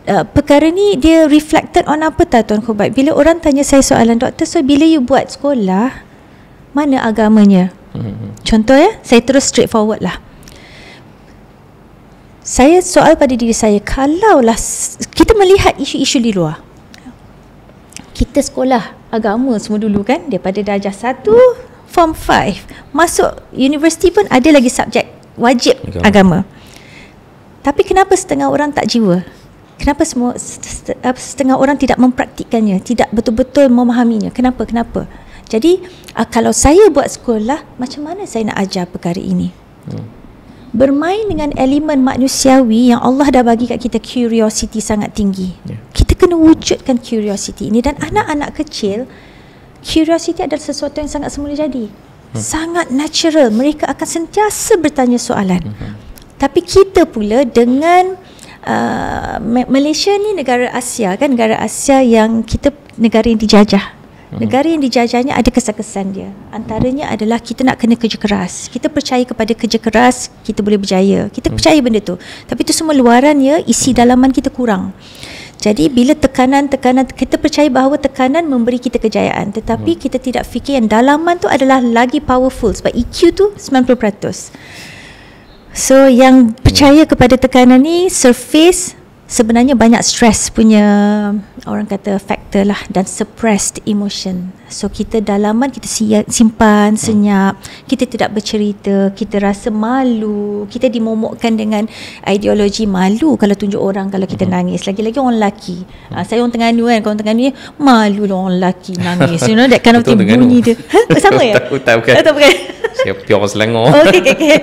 Perkara ni dia reflected on apa tak, Tuan Kubaik? Bila orang tanya saya soalan, doktor, so bila you buat sekolah, mana agamanya? Contoh saya terus straightforward lah. Saya soal pada diri saya, kalaulah kita melihat isu-isu di luar, kita sekolah agama semua dulu kan, daripada darjah 1 form 5 masuk universiti pun ada lagi subjek wajib agama. Tapi kenapa setengah orang tak jiwa? Kenapa setengah orang tidak mempraktikkannya, tidak betul-betul memahaminya? Kenapa? Jadi kalau saya buat sekolah, macam mana saya nak ajar perkara ini? Bermain dengan elemen manusiawi yang Allah dah bagi kat kita, curiosity sangat tinggi. Kita kena wujudkan curiosity ini. Dan anak-anak kecil, curiosity adalah sesuatu yang sangat semula jadi. Sangat natural. Mereka akan sentiasa bertanya soalan. Tapi kita pula dengan Malaysia ni negara Asia kan, negara Asia yang kita negara yang dijajah. Negara yang dijajahnya ada kesan-kesan dia. Antaranya adalah kita nak kena kerja keras. Kita percaya kepada kerja keras kita boleh berjaya. Kita percaya benda tu. Tapi itu semua luarannya, isi dalaman kita kurang. Jadi bila tekanan, kita percaya bahawa tekanan memberi kita kejayaan, tetapi kita tidak fikir yang dalaman tu adalah lagi powerful, sebab EQ tu 90%. So yang percaya kepada tekanan ni, surface sebenarnya banyak stress punya, orang kata factor lah, dan suppressed emotion. So kita dalaman kita simpan senyap, kita tidak bercerita, kita rasa malu, kita dimomokkan dengan ideologi malu kalau tunjuk orang kalau kita nangis, lagi-lagi orang lelaki. Saya orang Terengganu kan, kalau orang Terengganu ni malu lah orang lelaki nangis, you know that kind of thing, bunyi dia. Sama ya? Bukan. Saya pure Selangor. Okay.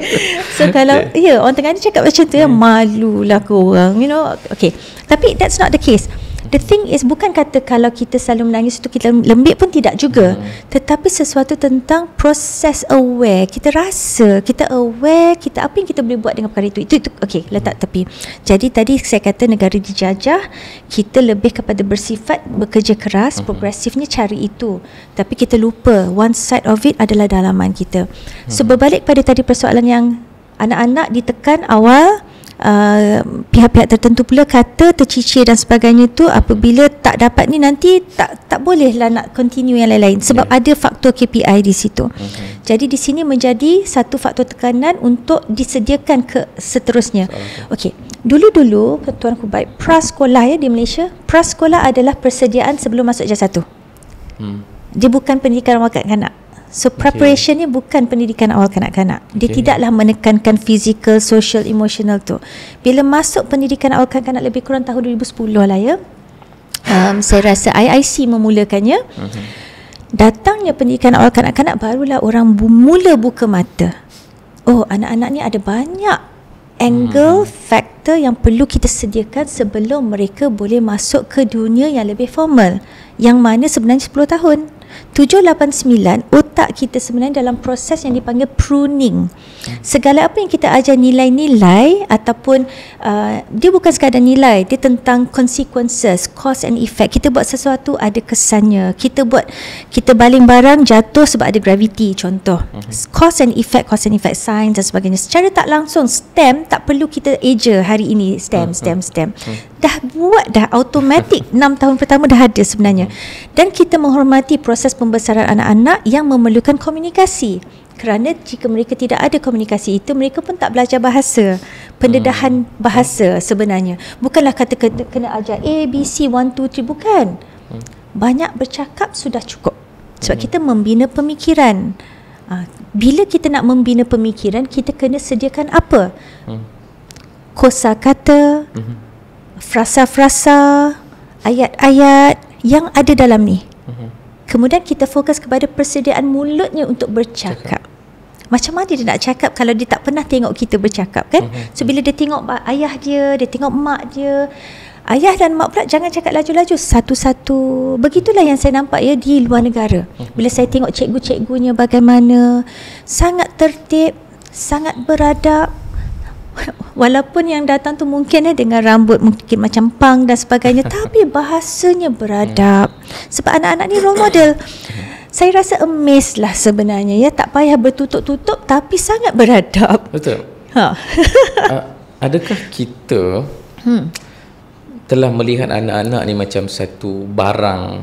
So kalau orang Terengganu cakap macam tu, malulah korang, you know. Okay, tapi that's not the case. The thing is, bukan kata kalau kita selalu menangis itu kita lembik, pun tidak juga. Tetapi sesuatu tentang proses aware. Kita rasa, kita aware, kita apa yang kita boleh buat dengan perkara itu. Itu okay, letak tepi. Jadi tadi saya kata negara dijajah, kita lebih kepada bersifat bekerja keras, progresifnya cari itu. Tapi kita lupa one side of it adalah dalaman kita. So berbalik pada tadi persoalan yang anak-anak ditekan awal, pihak-pihak tertentu pula kata tercicir dan sebagainya tu, apabila tak dapat ni nanti tak bolehlah nak continue yang lain-lain, sebab ada faktor KPI di situ. Jadi di sini menjadi satu faktor tekanan untuk disediakan ke seterusnya. Okey, dulu-dulu tuanku baik, prasekolah di Malaysia, prasekolah adalah persediaan sebelum masuk darjah 1. Dia bukan pendidikan awal kanak-kanak. So preparation ni bukan pendidikan awal kanak-kanak. Dia tidaklah menekankan physical, social, emotional tu. Bila masuk pendidikan awal kanak-kanak lebih kurang tahun 2010 lah ya. Saya rasa IIC memulakannya. Datangnya pendidikan awal kanak-kanak, barulah orang mula buka mata. Oh, anak-anak ni ada banyak angle, faktor yang perlu kita sediakan sebelum mereka boleh masuk ke dunia yang lebih formal, yang mana sebenarnya 10 tahun. 7, 8, 9, otak kita sebenarnya dalam proses yang dipanggil pruning. Segala apa yang kita ajar nilai-nilai ataupun dia bukan sekadar nilai, dia tentang consequences, cause and effect. Kita buat sesuatu ada kesannya. Kita baling barang jatuh sebab ada gravity, contoh. Cause and effect, science dan sebagainya. Secara tak langsung, STEM tak perlu kita eja hari ini, STEM. Dah automatic 6 tahun pertama dah ada sebenarnya. Dan kita menghormati proses pembesaran anak-anak yang memerlukan komunikasi. Kerana jika mereka tidak ada komunikasi itu, mereka pun tak belajar bahasa. Pendedahan bahasa sebenarnya. Bukanlah kata kena ajar A, B, C, 1, 2, 3, bukan. Banyak bercakap sudah cukup. Sebab kita membina pemikiran. Bila kita nak membina pemikiran, kita kena sediakan apa? Kosakata, frasa-frasa, ayat-ayat yang ada dalam ni. Kemudian kita fokus kepada persediaan mulutnya untuk bercakap. Macam mana dia nak cakap kalau dia tak pernah tengok kita bercakap kan? So bila dia tengok ayah dia tengok mak dia, ayah dan mak pula jangan cakap laju-laju, satu-satu. Begitulah yang saya nampak ya di luar negara. Bila saya tengok cikgu-cikgunya bagaimana, sangat tertib, sangat beradab. Walaupun yang datang tu mungkin dengan rambut mungkin macam pang dan sebagainya, tapi bahasanya beradab. Sebab anak-anak ni role model. Saya rasa amazed lah sebenarnya ya, tak payah bertutup-tutup tapi sangat beradab. Betul. Adakah kita telah melihat anak-anak ni macam satu barang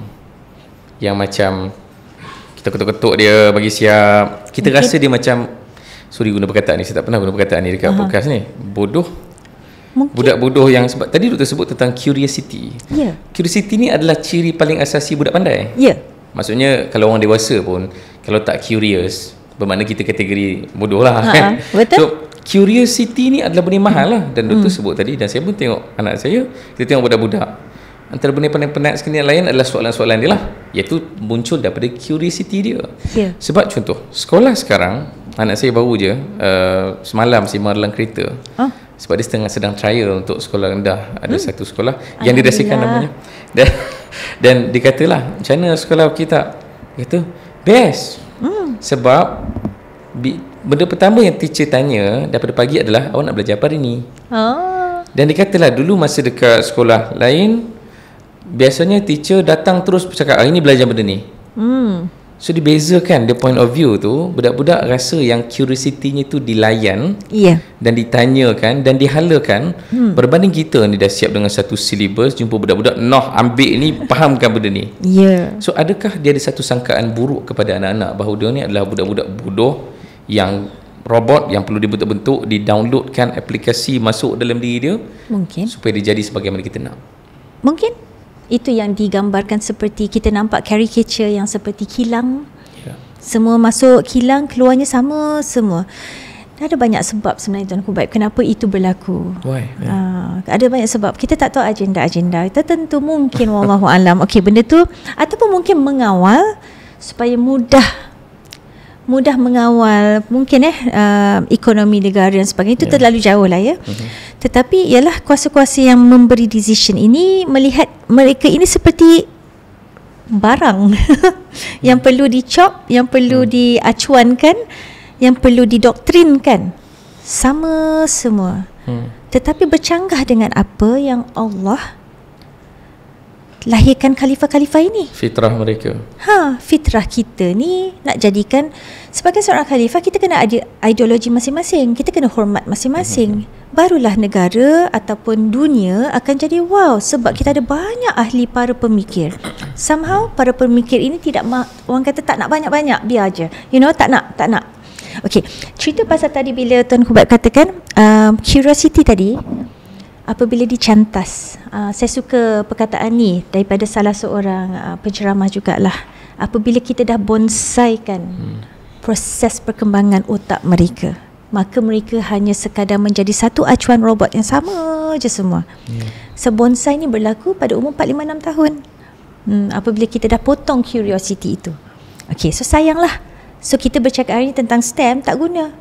yang macam kita ketuk-ketuk dia bagi siap, kita rasa dia macam, sorry guna perkataan ni, saya tak pernah guna perkataan ni dekat podcast ni, bodoh. Mungkin. Budak bodoh yang, sebab tadi doktor sebut tentang curiosity. Ya. Curiosity ni adalah ciri paling asasi budak pandai. Ya. Maksudnya kalau orang dewasa pun kalau tak curious, bermakna kita kategori bodoh lah kan. Betul. So curiosity ni adalah benda mahal lah. Dan doktor sebut tadi, dan saya pun tengok anak saya, kita tengok budak-budak, antara benda paling penat sekali yang lain adalah soalan-soalan dia lah, iaitu muncul daripada curiosity dia. Sebab contoh, sekolah sekarang, anak saya baru je semalam sembang dalam kereta, sebab dia sedang trial untuk sekolah rendah. Ada satu sekolah yang dirasakan namanya, dan dia katalah, macam mana sekolah kita? Dia kata best. Sebab benda pertama yang teacher tanya daripada pagi adalah, awak nak belajar apa hari ni? Dan dia katalah, dulu masa dekat sekolah lain, biasanya teacher datang terus bercakap, hari ni belajar benda ni. So dibezakan the point of view tu, budak-budak rasa yang curiosity-nya tu dilayan, dan ditanyakan dan dihalakan, berbanding kita ni dah siap dengan satu syllabus, jumpa budak-budak ambil ni, fahamkan benda ni. So adakah dia ada satu sangkaan buruk kepada anak-anak bahawa dia ni adalah budak-budak bodoh yang robot yang perlu dibentuk-bentuk, di-downloadkan aplikasi masuk dalam diri dia, mungkin, supaya dia jadi sebagaimana kita nak? Mungkin itu yang digambarkan seperti kita nampak caricature yang seperti kilang. Semua masuk kilang, keluarnya sama semua. Ada banyak sebab sebenarnya Tuan Kubaib kenapa itu berlaku. Ada banyak sebab. Kita tak tahu agenda-agenda. Tertentu mungkin wallahu alam. Okey, benda tu, ataupun mungkin mengawal supaya mudah mengawal mungkin ekonomi negara dan sebagainya. Itu terlalu jauh lah ya. Tetapi ialah kuasa-kuasa yang memberi decision ini melihat mereka ini seperti barang yang perlu dicop, yang perlu diacuankan, yang perlu didoktrinkan, sama semua. Tetapi bercanggah dengan apa yang Allah lahirkan khalifah-khalifah ini. Fitrah mereka. Fitrah kita ni nak jadikan, sebagai seorang khalifah kita kena ada ideologi masing-masing, kita kena hormat masing-masing. Barulah negara ataupun dunia akan jadi wow, sebab kita ada banyak ahli para pemikir. Somehow para pemikir ini tidak orang kata tak nak banyak-banyak, biar aja. Tak nak. Okey, cerita pasal tadi bila Tuan Kubaib katakan curiosity tadi, apabila dicantas, saya suka perkataan ni daripada salah seorang penceramah jugalah. Apabila kita dah bonsaikan proses perkembangan otak mereka, maka mereka hanya sekadar menjadi satu acuan robot yang sama je semua. Sebonsai ni berlaku pada umur 4, 5, 6 tahun. Apabila kita dah potong curiosity itu. Okey, so sayanglah. So kita bercakap hari ni tentang STEM tak guna.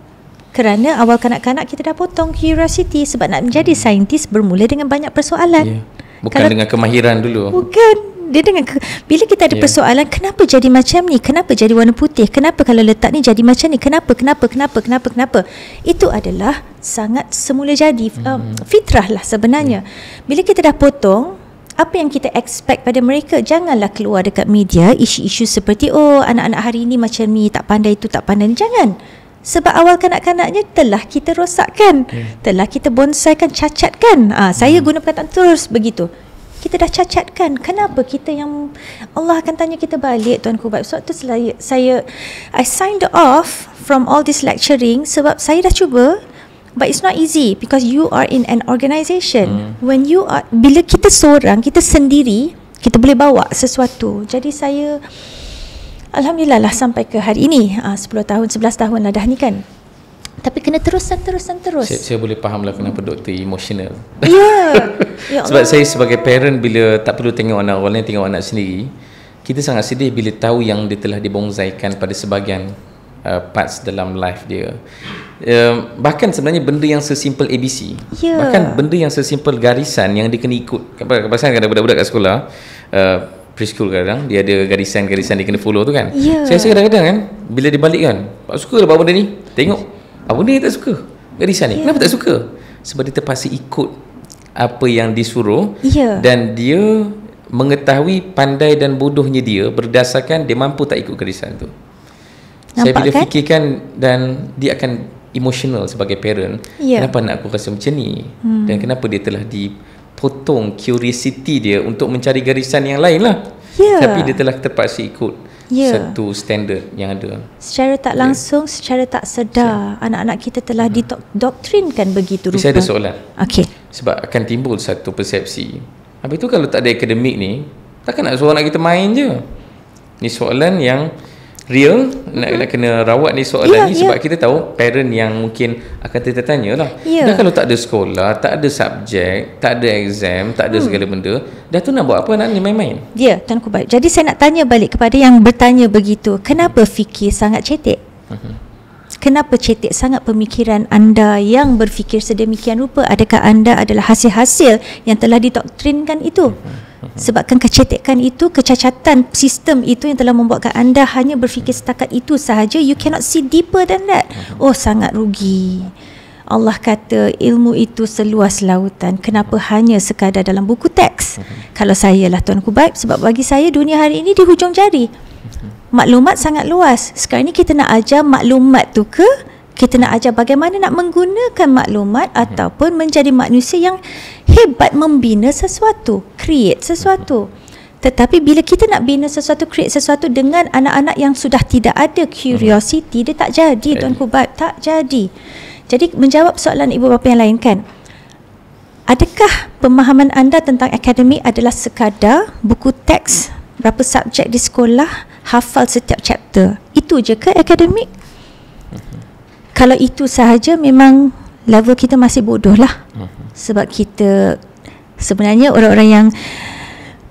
Kerana awal kanak-kanak kita dah potong curiosity, sebab nak menjadi saintis bermula dengan banyak persoalan. Bukan dengan kemahiran dulu. Bukan. Dia dengan bila kita ada persoalan, kenapa jadi macam ni? Kenapa jadi warna putih? Kenapa kalau letak ni jadi macam ni? Kenapa? Itu adalah sangat semula jadi. Fitrah lah sebenarnya. Bila kita dah potong, apa yang kita expect pada mereka? Janganlah keluar dekat media isu-isu seperti anak-anak hari ni macam ni, tak pandai tu, tak pandai ni. Jangan. Sebab awal kanak-kanaknya telah kita rosakkan, telah kita bonsaikan, cacatkan. Saya guna perkataan terus begitu. Kita dah cacatkan. Kenapa kita yang Allah akan tanya kita balik, Tuan Kubaib? Sebab tu I signed off from all this lecturing sebab saya dah cuba, but it's not easy because you are in an organisation. When you are, bila kita seorang, kita sendiri, kita boleh bawa sesuatu. Jadi saya alhamdulillah lah sampai ke hari ini, 10 tahun, 11 tahun lah dah ni kan. Tapi kena terus. Saya boleh faham lah kenapa doktor emotional. Ya Sebab saya sebagai parent, bila tak perlu tengok anak orang lain, tengok anak sendiri, kita sangat sedih bila tahu yang dia telah dibonsaikan pada sebahagian parts dalam life dia. Bahkan sebenarnya benda yang sesimpel ABC, bahkan benda yang sesimpel garisan yang dia kena ikut. Pasal kadang budak-budak kat sekolah preschool, kadang dia ada garisan-garisan dia kena follow tu kan. Saya rasa kadang-kadang kan, bila dia balik kan, tak suka lah buat benda ni, tengok apa dia tak suka garisan ni. Kenapa tak suka? Sebab dia terpaksa ikut apa yang disuruh, dan dia mengetahui pandai dan bodohnya dia berdasarkan dia mampu tak ikut garisan tu. Saya bila fikirkan, dan dia akan emotional sebagai parent, kenapa anak aku rasa macam ni, dan kenapa dia telah dipotong curiosity dia untuk mencari garisan yang lain lah, tapi dia telah terpaksa ikut satu standard yang ada. Secara tak langsung, secara tak sedar, anak-anak kita telah didoktrinkan begitu rupa. Saya ada soalan. Okey. Sebab akan timbul satu persepsi. Habis tu kalau tak ada akademik ni, takkan nak suruh anak kita main je. Ni soalan yang real, nak kena rawat ni soalan ni sebab kita tahu parent yang mungkin akan tertanya lah. Dah kalau tak ada sekolah, tak ada subjek, tak ada exam, tak ada segala benda, dah tu nak buat apa anak ni main-main? Tuan Ku Baik. Jadi saya nak tanya balik kepada yang bertanya begitu. Kenapa fikir sangat cetek? Kenapa cetek sangat pemikiran anda yang berfikir sedemikian rupa? Adakah anda adalah hasil-hasil yang telah didoktrinkan itu? Sebabkan kecetekan itu, kecacatan sistem itu yang telah membuatkan anda hanya berfikir setakat itu sahaja. You cannot see deeper than that. Oh, sangat rugi. Allah kata ilmu itu seluas lautan. Kenapa hanya sekadar dalam buku teks? Kalau saya lah Tuan Ku Baik, sebab bagi saya dunia hari ini di hujung jari. Maklumat sangat luas. Sekarang ni kita nak ajar maklumat tu ke? Kita nak ajar bagaimana nak menggunakan maklumat ataupun menjadi manusia yang hebat membina sesuatu, create sesuatu. Tetapi bila kita nak bina sesuatu, create sesuatu dengan anak-anak yang sudah tidak ada curiosity, dia tak jadi Tuan Ku Baik, tak jadi. Jadi menjawab soalan ibu bapa yang lain kan, adakah pemahaman anda tentang akademik adalah sekadar buku teks, berapa subjek di sekolah, hafal setiap chapter, itu je ke akademik? Kalau itu sahaja memang level kita masih bodoh lah. Sebab kita sebenarnya orang-orang yang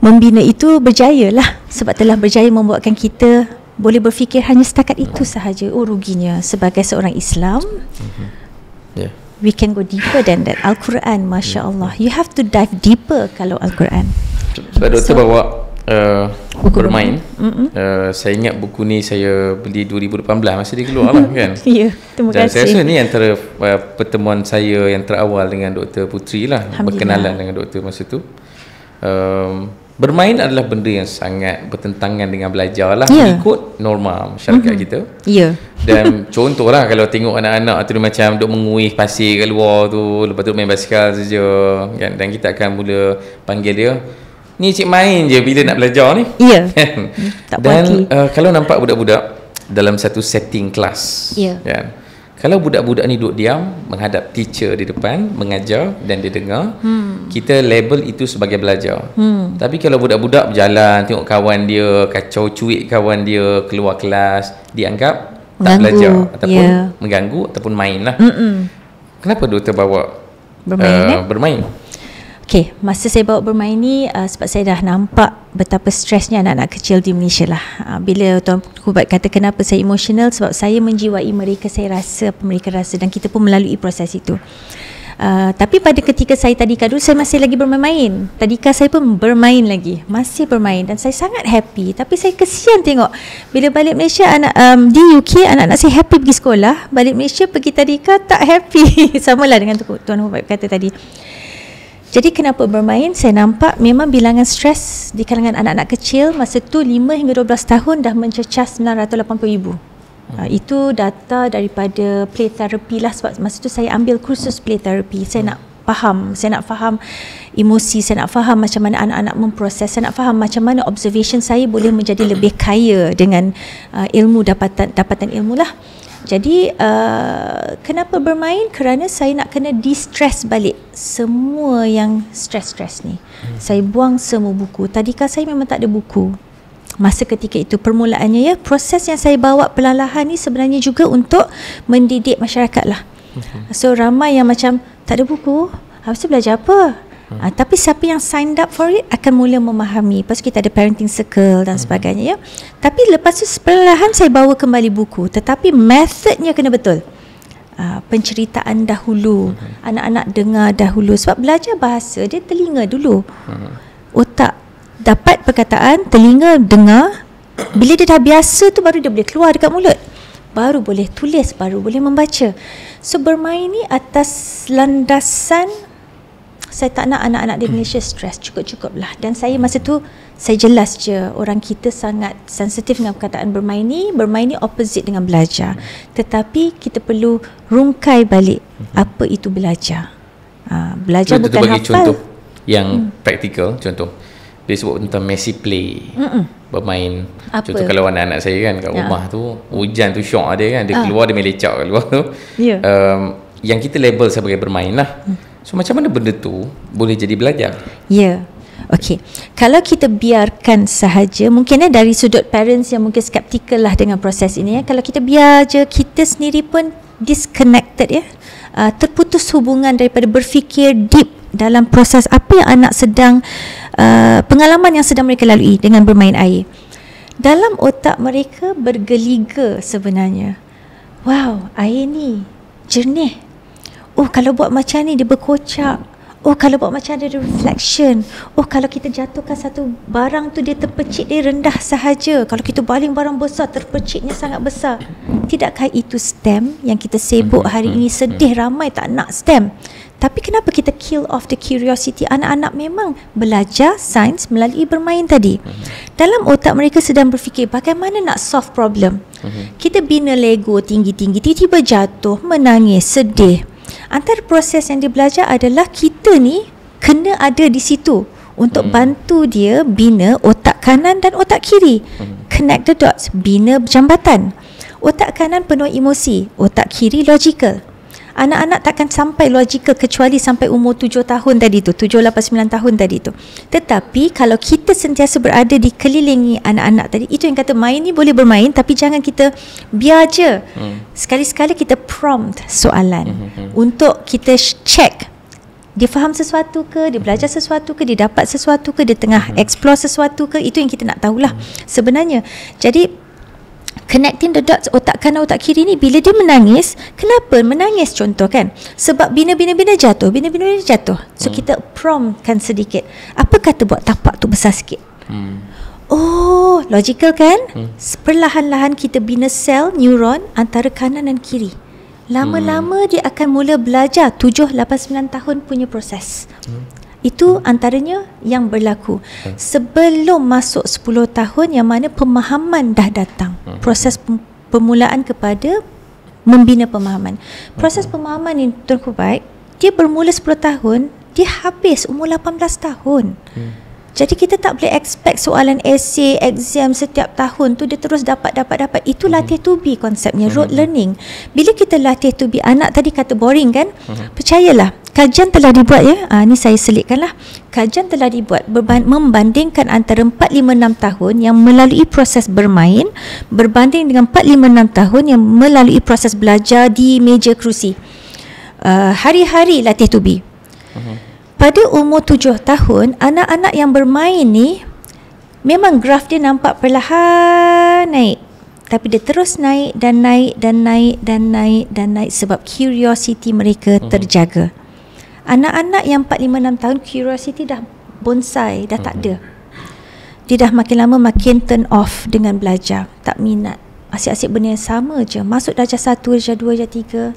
membina itu berjaya lah. Sebab telah berjaya membuatkan kita boleh berfikir hanya setakat itu sahaja. Oh ruginya sebagai seorang Islam. We can go deeper than that. Al-Quran, Masya Allah. You have to dive deeper kalau Al-Quran. Sebab doktor bawa bermain. Saya ingat buku ni saya beli 2018 masa dia keluar lah kan. Terima kasih. Dan saya rasa ni antara pertemuan saya yang terawal dengan Dr. Putri lah, berkenalan dengan doktor masa tu. Bermain adalah benda yang sangat bertentangan dengan belajar lah, ikut norma masyarakat kita. Dan contohlah kalau tengok anak-anak tu dia macam duk menguih pasir kat luar tu, lepas tu main basikal saja kan? Dan kita akan mula panggil dia, ni cik main je bila nak belajar ni. Tak dan kalau nampak budak-budak dalam satu setting kelas, kan? Kalau budak-budak ni duduk diam menghadap teacher di depan mengajar dan dia dengar, kita label itu sebagai belajar. Tapi kalau budak-budak berjalan tengok kawan dia kacau cuik kawan dia keluar kelas, dianggap tak belajar ataupun mengganggu ataupun main lah. Kenapa doktor bawa bermain? Okay, masa saya bawa bermain ni sebab saya dah nampak betapa stresnya anak-anak kecil di Malaysia lah. Bila Tuan Ku Baik kata kenapa saya emosional, sebab saya menjiwai mereka, saya rasa apa mereka rasa dan kita pun melalui proses itu. Tapi pada ketika saya tadika dulu, saya masih lagi bermain-main. Tadika saya pun bermain lagi, masih bermain dan saya sangat happy. Tapi saya kesian tengok bila balik Malaysia di UK anak-anak saya happy pergi sekolah, balik Malaysia pergi tadika tak happy. Samalah dengan Tuan Ku Baik kata tadi. Jadi kenapa bermain? Saya nampak memang bilangan stres di kalangan anak-anak kecil masa tu 5 hingga 12 tahun dah mencecah 980,000. Itu data daripada play therapy lah, sebab masa tu saya ambil kursus play therapy. Saya nak faham emosi, saya nak faham macam mana anak-anak memproses, saya nak faham macam mana observation saya boleh menjadi lebih kaya dengan ilmu, dapatan ilmu lah. Jadi kenapa bermain? Kerana saya nak kena de-stress balik semua yang stres-stres ni. Saya buang semua buku. Tadika saya memang tak ada buku masa ketika itu. Permulaannya proses yang saya bawa perlahan-lahan ni sebenarnya juga untuk mendidik masyarakat lah. So ramai yang macam tak ada buku, habis tu belajar apa? Tapi siapa yang signed up for it akan mula memahami. Lepas tu kita ada parenting circle dan sebagainya Tapi lepas tu perlahan saya bawa kembali buku, tetapi methodnya kena betul. Penceritaan dahulu, anak-anak dengar dahulu. Sebab belajar bahasa dia telinga dulu, otak dapat perkataan, telinga dengar. Bila dia dah biasa tu baru dia boleh keluar dekat mulut, baru boleh tulis, baru boleh membaca. So bermain ni atas landasan saya tak nak anak-anak di Malaysia stres, cukup-cukup lah. Dan saya masa tu saya jelas je, orang kita sangat sensitif dengan perkataan bermain ni. Bermain ni opposite dengan belajar. Tetapi kita perlu rungkai balik apa itu belajar. Belajar bukan hafal. Bagi contoh yang praktikal, contoh dia sebut tentang messy play. Bermain. Apa? Contoh kalau anak-anak saya kan kat rumah tu, hujan tu syok dia kan, dia keluar, dia main lecak kat luar tu. Yang kita label sebagai bermain lah. So macam mana benda tu boleh jadi belajar? Okey. Kalau kita biarkan sahaja, mungkin dari sudut parents yang mungkin skeptikal lah dengan proses ini, kalau kita biar je, kita sendiri pun disconnected, terputus hubungan daripada berfikir deep dalam proses apa yang anak sedang pengalaman yang sedang mereka lalui dengan bermain air. Dalam otak mereka bergeliga sebenarnya. Wow, air ni jernih. Oh, kalau buat macam ni dia berkocak. Oh, kalau buat macam ada reflection. Oh, kalau kita jatuhkan satu barang tu, dia terpecik, dia rendah sahaja. Kalau kita baling barang besar, terpeciknya sangat besar. Tidakkah itu STEM yang kita sibuk hari ini? Sedih ramai tak nak STEM. Tapi kenapa kita kill off the curiosity? Anak-anak memang belajar sains melalui bermain tadi. Dalam otak mereka sedang berfikir bagaimana nak solve problem. Kita bina Lego tinggi-tinggi, tiba-tiba jatuh, menangis, sedih. Antara proses yang dia belajar adalah kita ni kena ada di situ untuk bantu dia bina otak kanan dan otak kiri. Connect the dots, bina jambatan. Otak kanan penuh emosi, otak kiri logical. Anak-anak takkan sampai logical kecuali sampai umur 7 tahun tadi tu, 7, 8, 9 tahun tadi tu. Tetapi kalau kita sentiasa berada di kelilingi anak-anak tadi, itu yang kata main ni boleh bermain, tapi jangan kita biar je. Sekali-sekala kita prompt soalan untuk kita check dia faham sesuatu ke, dia belajar sesuatu ke, dia dapat sesuatu ke, dia tengah explore sesuatu ke. Itu yang kita nak tahulah sebenarnya. Jadi connecting the dots, otak kanan, otak kiri ni, bila dia menangis, kenapa menangis contoh kan? Sebab bina-bina jatuh, bina-bina jatuh. So kita promptkan sedikit. Apa kata buat tapak tu besar sikit? Oh, logical kan? Perlahan-lahan kita bina sel neuron antara kanan dan kiri. Lama-lama dia akan mula belajar 7, 8, 9 tahun punya proses. Itu antaranya yang berlaku. Sebelum masuk 10 tahun yang mana pemahaman dah datang. Proses permulaan kepada membina pemahaman. Proses pemahaman ni Tuanku baik, dia bermula 10 tahun, dia habis umur 18 tahun. Jadi kita tak boleh expect soalan essay, exam setiap tahun tu dia terus dapat. Itu latih to be konsepnya, rote learning. Bila kita latih to be, anak tadi kata boring kan? Percayalah, kajian telah dibuat ni saya selitkanlah. Kajian telah dibuat membandingkan antara 4-5-6 tahun yang melalui proses bermain berbanding dengan 4-5-6 tahun yang melalui proses belajar di meja kerusi. Hari-hari latih to be. Pada umur 7 tahun, anak-anak yang bermain ni memang graf dia nampak perlahan naik. Tapi dia terus naik dan naik dan naik dan naik dan naik sebab curiosity mereka terjaga. Anak-anak yang 4-5-6 tahun, curiosity dah bonsai, dah tak ada. Dia dah makin lama makin turn off dengan belajar. Tak minat. Asyik-asyik benda yang sama je. Masuk darjah 1, darjah 2, darjah 3.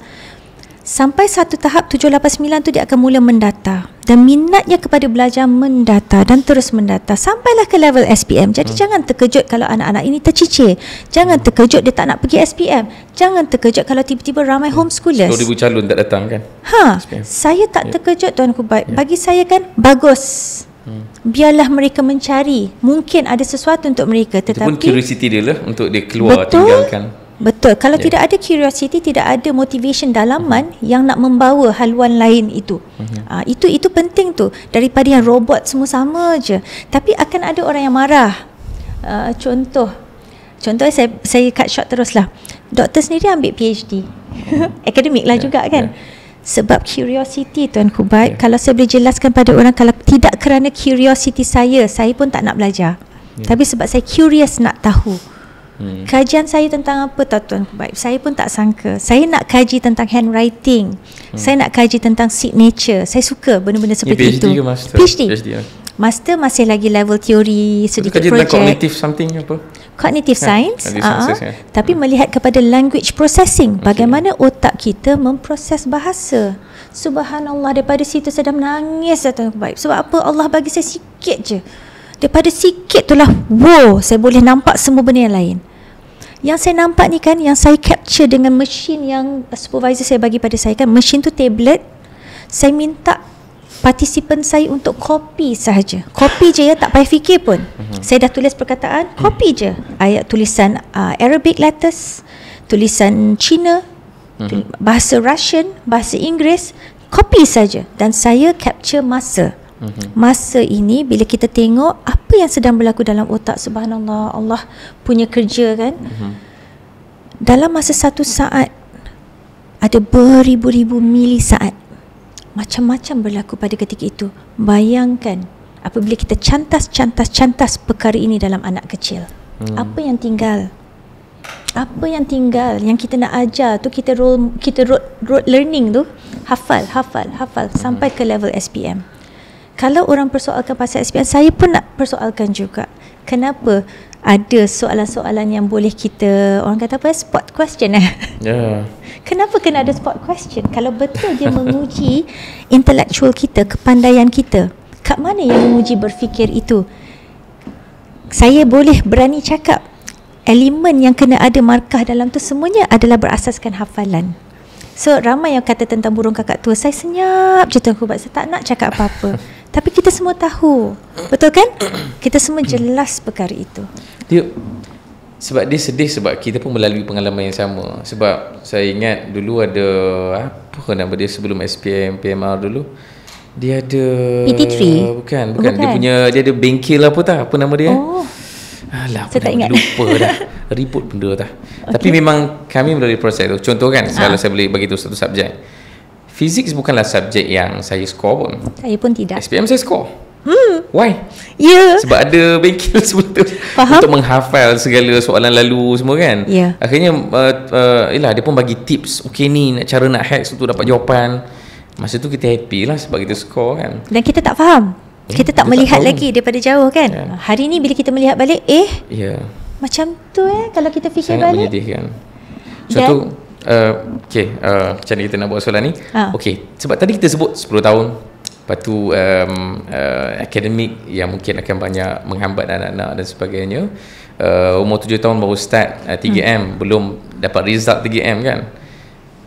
Sampai satu tahap 7, 8, 9 tu dia akan mula mendata. Dan minatnya kepada belajar mendata dan terus mendata. Sampailah ke level SPM. Jadi jangan terkejut kalau anak-anak ini tercicir. Jangan terkejut dia tak nak pergi SPM. Jangan terkejut kalau tiba-tiba ramai homeschoolers. 10,000 calon tak datang kan? Saya tak terkejut Tuanku baik. Bagi saya kan bagus. Biarlah mereka mencari. Mungkin ada sesuatu untuk mereka. Tetapi itu pun curiosity dia lah untuk dia keluar, tinggalkan. Betul. Kalau tidak ada curiosity, tidak ada motivation dalaman yang nak membawa haluan lain itu. Itu penting tu. Daripada yang robot semua sama je. Tapi akan ada orang yang marah. Contoh saya cut short teruslah. Doktor sendiri ambil PhD. Akademik lah juga kan. Sebab curiosity Tuanku baik. Kalau saya boleh jelaskan pada orang, kalau tidak kerana curiosity saya pun tak nak belajar. Tapi sebab saya curious nak tahu. Kajian saya tentang apa Tuanku baik, saya pun tak sangka. Saya nak kaji tentang handwriting. Saya nak kaji tentang signature. Saya suka benda-benda seperti itu. PhD ke master? PhD. Master masih lagi level teori, sedikit kaji projek. Cognitive something apa? Cognitive science. Tapi melihat kepada language processing. Bagaimana otak kita memproses bahasa. Subhanallah, daripada situ saya dah menangis Tuanku baik. Sebab apa? Allah bagi saya sikit je. Daripada sikit tu lah, wow, saya boleh nampak semua benda yang lain. Yang saya nampak ni kan, yang saya capture dengan mesin yang supervisor saya bagi pada saya kan, mesin tu tablet. Saya minta partisipan saya untuk copy sahaja. Copy je ya, tak payah fikir pun. Saya dah tulis perkataan, copy je. Ayat tulisan Arabic letters, tulisan Cina, bahasa Russian, bahasa Inggeris, copy saja. Dan saya capture masa. Masa ini bila kita tengok apa yang sedang berlaku dalam otak, subhanallah, Allah punya kerja kan. Dalam masa 1 saat ada beribu-ribu milisaat. Macam-macam berlaku pada ketika itu. Bayangkan apabila kita cantas perkara ini dalam anak kecil. Apa yang tinggal? Apa yang tinggal yang kita nak ajar tu, kita rote learning tu, hafal sampai ke level SPM. Kalau orang persoalkan pasal SPM, saya pun nak persoalkan juga. Kenapa ada soalan-soalan yang boleh kita, orang kata apa, spot question Kenapa kena ada spot question? Kalau betul dia menguji intellectual kita, kepandaian kita, kat mana yang menguji berfikir itu? Saya boleh berani cakap elemen yang kena ada markah dalam tu semuanya adalah berasaskan hafalan. So ramai yang kata tentang burung kakak tua, saya senyap je Tuan Kubat, saya tak nak cakap apa-apa. Tapi kita semua tahu, betul kan? Kita semua jelas perkara itu. Sebab dia sedih sebab kita pun melalui pengalaman yang sama. Sebab saya ingat dulu ada, apa nama dia sebelum SPM, PMR dulu, dia ada PT3? Bukan. Dia ada bengkel apa nama dia? Alah, saya tak ingat. Lupa dah. Ribut benda dah. Tapi memang kami melalui proses tu. Contoh kan, kalau saya boleh bagi tu satu subjek. Fizik bukanlah subjek yang saya skor pun. Saya pun tidak. SPM saya skor. Why? Sebab ada bengkel sebelum tu. Faham? Untuk menghafal segala soalan lalu semua kan. Akhirnya dia pun bagi tips. Okay ni cara nak hack tu dapat jawapan. Masa tu kita happy lah sebab kita skor kan. Dan kita tak faham. Kita tak melihat lagi daripada jauh kan. Hari ni bila kita melihat balik, macam tu kalau kita fikir sangat balik. Menyedihkan. Contoh macam mana kita nak buat soalan ni? Sebab tadi kita sebut 10 tahun. Lepas tu akademik yang mungkin akan banyak menghambat anak-anak dan sebagainya. Umur 7 tahun baru start 3M, belum dapat result 3M kan.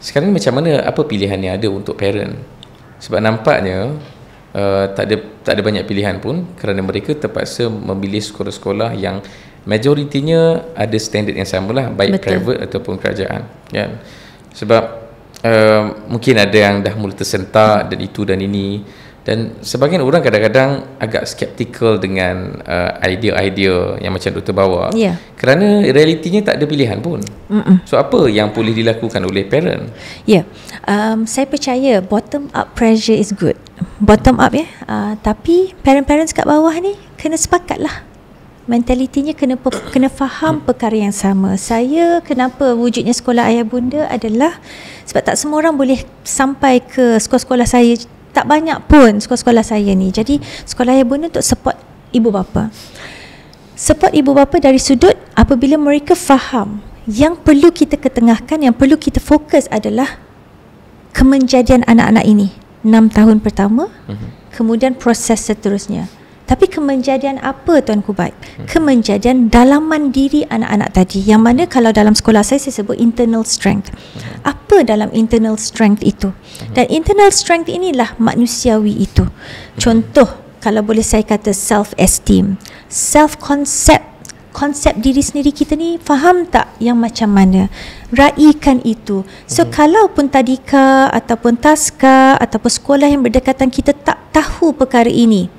Sekarang ni macam mana, apa pilihan yang ada untuk parent? Sebab nampaknya tak ada banyak pilihan pun kerana mereka terpaksa memilih sekolah-sekolah yang majoritinya ada standard yang sama lah, baik private ataupun kerajaan kan. Sebab mungkin ada yang dah mula tersentak dan itu dan ini, dan sebahagian orang kadang-kadang agak skeptikal dengan idea-idea yang macam Dr. bawa kerana realitinya tak ada pilihan pun. So apa yang boleh dilakukan oleh parent? Saya percaya bottom up pressure is good, bottom up tapi parents kat bawah ni kena sepakat lah. Mentalitinya kena faham perkara yang sama. Saya kenapa wujudnya sekolah ayah bunda adalah sebab tak semua orang boleh sampai ke sekolah-sekolah saya. Tak banyak pun sekolah-sekolah saya ni. Jadi sekolah ayah bunda untuk support ibu bapa. Support ibu bapa dari sudut apabila mereka faham yang perlu kita ketengahkan, yang perlu kita fokus adalah kemenjadian anak-anak ini 6 tahun pertama, kemudian proses seterusnya. Tapi kemenjadian apa Tuan Kubat? Kemenjadian dalaman diri anak-anak tadi, yang mana kalau dalam sekolah saya sebut internal strength. Apa dalam internal strength itu? Dan internal strength inilah manusiawi itu. Contoh, kalau boleh saya kata self-esteem, self-concept, konsep diri sendiri kita ni faham tak yang macam mana? Raikan itu. So kalaupun tadika ataupun taska ataupun sekolah yang berdekatan kita tak tahu perkara ini,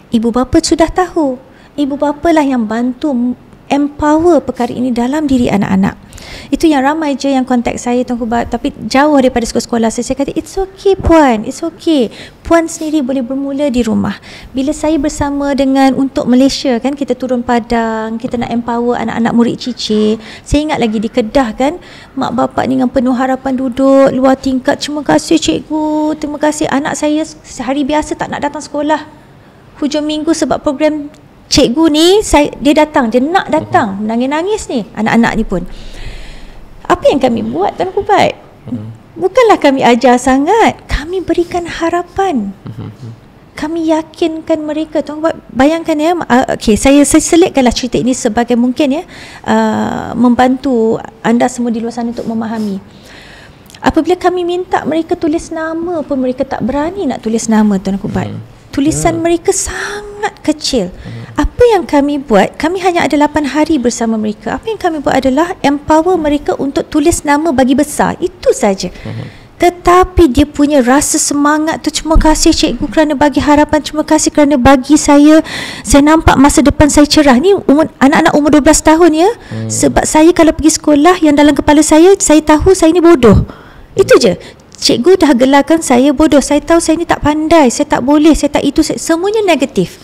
ibu bapa sudah tahu. Ibu bapa lah yang bantu empower perkara ini dalam diri anak-anak. Itu yang ramai je yang kontak saya Tuan Kubat, tapi jauh daripada sekolah-sekolah saya. Saya kata it's okay Puan, it's okay. Puan sendiri boleh bermula di rumah. Bila saya bersama dengan Untuk Malaysia kan, kita turun padang, kita nak empower anak-anak murid Cici. Saya ingat lagi di Kedah kan, mak bapak ni dengan penuh harapan duduk luar tingkap. Terima kasih cikgu, terima kasih. Anak saya hari biasa tak nak datang sekolah. Hujung minggu sebab program cikgu ni, dia datang, dia nak datang, menangis-nangis ni anak-anak ni pun. Apa yang kami buat Tuan Kubat? Bukanlah kami ajar sangat, kami berikan harapan. Kami yakinkan mereka. Tuan Kubat, bayangkan ya, saya selitkanlah cerita ini sebagai mungkin membantu anda semua di luar sana untuk memahami. Apabila kami minta mereka tulis nama pun mereka tak berani nak tulis nama, Tuan Kubat. Tulisan mereka sangat kecil. Apa yang kami buat, kami hanya ada 8 hari bersama mereka. Apa yang kami buat adalah empower mereka untuk tulis nama bagi besar. Itu saja. Tetapi dia punya rasa semangat tu, terima kasih cikgu kerana bagi harapan, terima kasih kerana bagi saya nampak masa depan saya cerah. Ni anak-anak umur 12 tahun ya. Sebab saya kalau pergi sekolah, yang dalam kepala saya tahu saya ni bodoh. Itu je. Cikgu dah gelarkan saya bodoh. Saya tahu saya ni tak pandai, saya tak boleh, saya tak itu, semuanya negatif.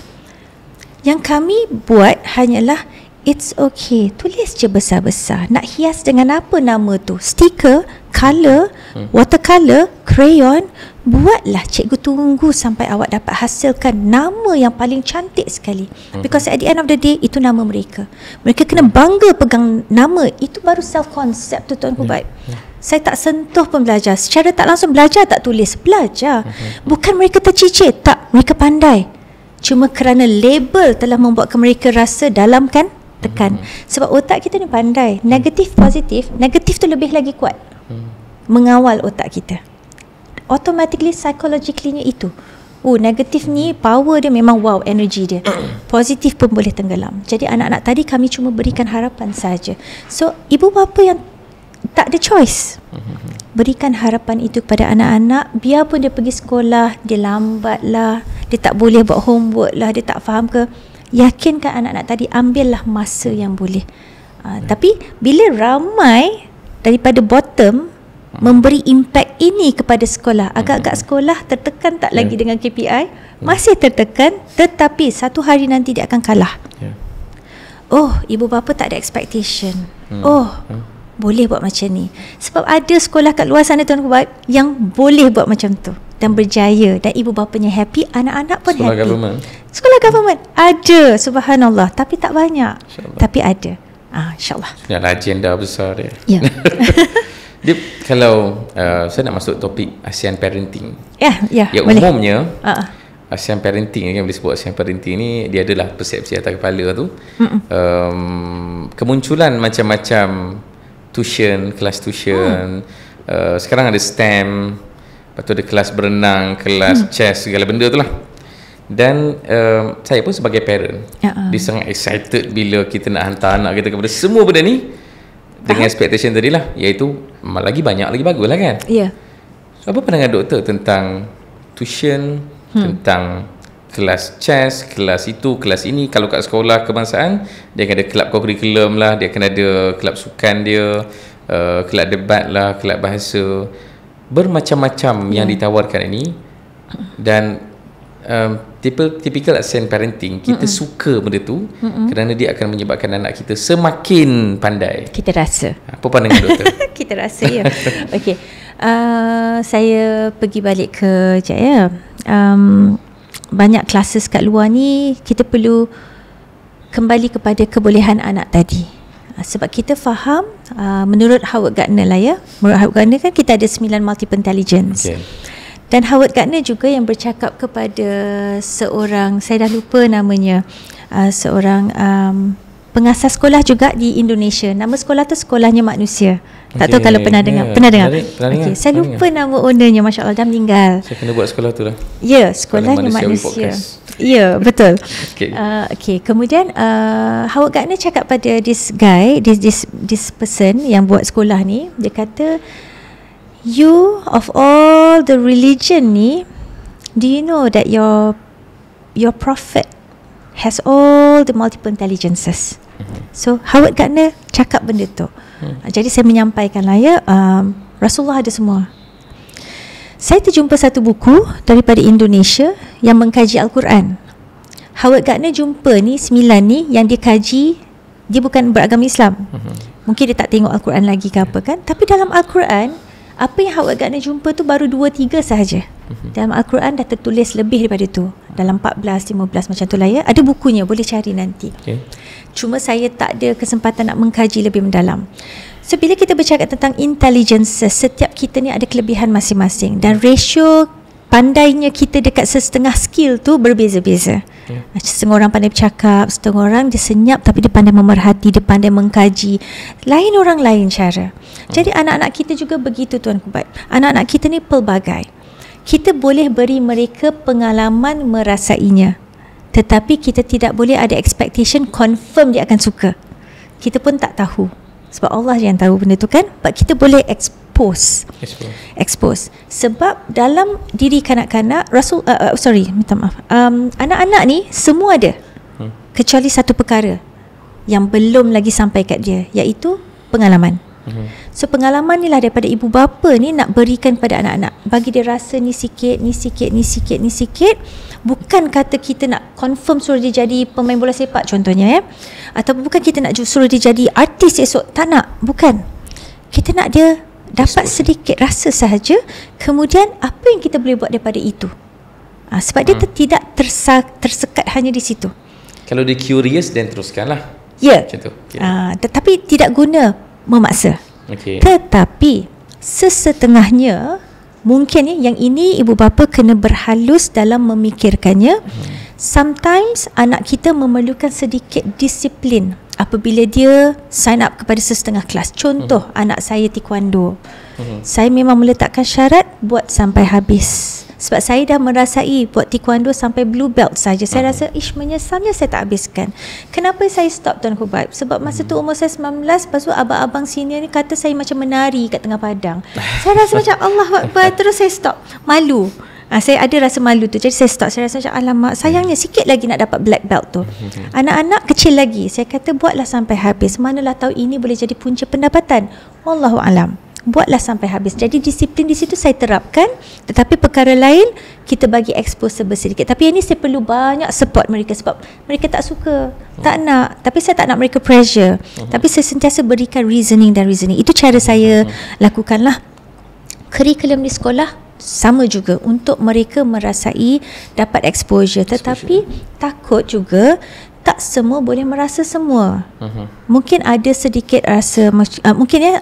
Yang kami buat hanyalah it's okay, tulis je besar-besar. Nak hias dengan apa nama tu? Stiker, color, watercolor, crayon. Buatlah, cikgu tunggu sampai awak dapat hasilkan nama yang paling cantik sekali. Because at the end of the day, itu nama mereka. Mereka kena bangga pegang nama. Itu baru self-concept tu, Tuan Kubat. Saya tak sentuh pun belajar. Secara tak langsung belajar tak tulis. Belajar. Bukan mereka tercicir. Tak, mereka pandai. Cuma kerana label telah membuatkan mereka rasa dalam kan, tekan. Sebab otak kita ni pandai. Negatif, positif. Negatif tu lebih lagi kuat. Mengawal otak kita. Automatically, psychologically itu. Negatif ni power dia memang wow, energi dia. Positif pun boleh tenggelam. Jadi anak-anak tadi kami cuma berikan harapan saja. So, ibu bapa yang tak ada choice, berikan harapan itu kepada anak-anak. Biarpun dia pergi sekolah, dia lambat lah, dia tak boleh buat homework lah, dia tak faham ke, yakinkan anak-anak tadi, ambillah masa yang boleh. Tapi bila ramai daripada bottom memberi impact ini kepada sekolah, agak-agak sekolah tertekan tak lagi dengan KPI, masih tertekan, tetapi satu hari nanti dia akan kalah. Ibu bapa tak ada expectation. Boleh buat macam ni. Sebab ada sekolah kat luar sana, Tuan Kubat, yang boleh buat macam tu dan berjaya, dan ibu bapanya happy, anak-anak pun sekolah happy. Sekolah government ada, subhanallah, tapi tak banyak. Tapi ada. InsyaAllah. Yalah, agenda besar dia. Ya. Dia, kalau saya nak masuk topik ASEAN Parenting. Ya, boleh. Umumnya ASEAN Parenting yang disebut ASEAN Parenting ni, dia adalah persepsi atas kepala tu. Kemunculan macam-macam tuition, kelas tuition. Sekarang ada STEM, lepas tu ada kelas berenang, kelas chess, segala benda tu lah. Dan saya pun sebagai parent, dia sangat excited bila kita nak hantar anak kita kepada semua benda ni dengan expectation tadi lah, iaitu lagi banyak, lagi bagus lah kan. So, apa pandangan doktor tentang tuition, tentang kelas chess, kelas itu, kelas ini? Kalau kat sekolah kebangsaan, dia akan ada kelab kurikulum lah, dia akan ada kelab sukan dia, kelab debat lah, kelab bahasa, bermacam-macam yang ditawarkan ini. Dan typical ASEAN Parenting, kita suka benda tu kerana dia akan menyebabkan anak kita semakin pandai. Kita rasa. Apa pandangan doktor? Kita rasa, ya. Okey, saya pergi balik ke Jaya. Banyak classes kat luar ni, kita perlu kembali kepada kebolehan anak tadi. Sebab kita faham, menurut Howard Gardner lah ya, menurut Howard Gardner kan kita ada 9 multiple intelligence. Dan Howard Gardner juga yang bercakap kepada seorang, saya dah lupa namanya, seorang pengasas sekolah juga di Indonesia. Nama sekolah tu Sekolahnya Manusia. Tak tahu kalau pernah dengar. Pernah dengar? Saya lupa nama ownernya, Masya Allah, dah meninggal. Saya kena buat sekolah tu lah. Ya, Sekolahnya Manusia. Ya, betul. Kemudian Howard Gardner cakap pada this guy, this person yang buat sekolah ni, dia kata, you of all the religion ni, do you know that your prophet has all the multiple intelligences? So Howard Gardner cakap benda tu. Jadi saya menyampaikan lah ya, Rasulullah ada semua. Saya terjumpa satu buku daripada Indonesia yang mengkaji Al-Quran. Howard Gardner jumpa ni 9 ni yang dia kaji, dia bukan beragama Islam. Mungkin dia tak tengok Al-Quran lagi ke apa kan. Tapi dalam Al-Quran, apa yang Howard Gardner jumpa tu baru 2-3 sahaja. Dalam Al-Quran dah tertulis lebih daripada tu, dalam 14-15 macam tu lah ya. Ada bukunya, boleh cari nanti. Cuma saya tak ada kesempatan nak mengkaji lebih mendalam. So bila kita bercakap tentang intelligence, setiap kita ni ada kelebihan masing-masing, dan ratio pandainya kita dekat setengah skill tu berbeza-beza. Setengah orang pandai bercakap, setengah orang dia senyap tapi dia pandai memerhati, dia pandai mengkaji. Lain orang lain cara. Jadi anak-anak kita juga begitu Tuan Kubat. Anak-anak kita ni pelbagai. Kita boleh beri mereka pengalaman merasainya, tetapi kita tidak boleh ada expectation confirm dia akan suka. Kita pun tak tahu. Sebab Allah yang tahu benda tu kan. But kita boleh expose. Sebab dalam diri kanak-kanak minta maaf, anak-anak ni semua ada, kecuali satu perkara yang belum lagi sampai kat dia, iaitu pengalaman. So pengalaman ni lah daripada ibu bapa ni nak berikan pada anak-anak, bagi dia rasa ni sikit. Bukan kata kita nak confirm suruh dia jadi pemain bola sepak contohnya, atau bukan kita nak suruh dia jadi artis esok, tak nak, bukan. Kita nak dia dapat sedikit rasa sahaja, kemudian apa yang kita boleh buat daripada itu. Sebab dia tidak tersekat hanya di situ. Kalau dia curious, then teruskanlah. Ya. Macam tu. Tetapi tidak guna memaksa. Tetapi sesetengahnya mungkin yang ini ibu bapa kena berhalus dalam memikirkannya. Sometimes anak kita memerlukan sedikit disiplin apabila dia sign up kepada sesetengah kelas. Contoh, anak saya taekwondo. Saya memang meletakkan syarat buat sampai habis. Sebab saya dah merasai buat taekwondo sampai blue belt saja. Saya rasa menyesalnya saya tak habiskan. Kenapa saya stop Tuan Kubat? Sebab masa tu umur saya 19, lepas tu abang-abang senior ni kata saya macam menari kat tengah padang. Saya rasa macam Allah Akbar, terus saya stop. Malu. Saya ada rasa malu tu. Jadi saya stop. Saya rasa macam alamak, sayangnya sikit lagi nak dapat black belt tu. Anak-anak kecil lagi. Saya kata buatlah sampai habis. Manalah tahu ini boleh jadi punca pendapatan. Wallahu alam. Buatlah sampai habis. Jadi disiplin di situ saya terapkan, tetapi perkara lain kita bagi expose sedikit. Tapi ini saya perlu banyak support mereka sebab mereka tak suka, tak nak. Tapi saya tak nak mereka pressure. Tapi saya sentiasa berikan reasoning. Itu cara saya lakukanlah. Kurikulum di sekolah sama juga untuk mereka merasai, dapat exposure. Tetapi takut juga tak semua boleh merasa semua. Mungkin ada sedikit rasa mungkin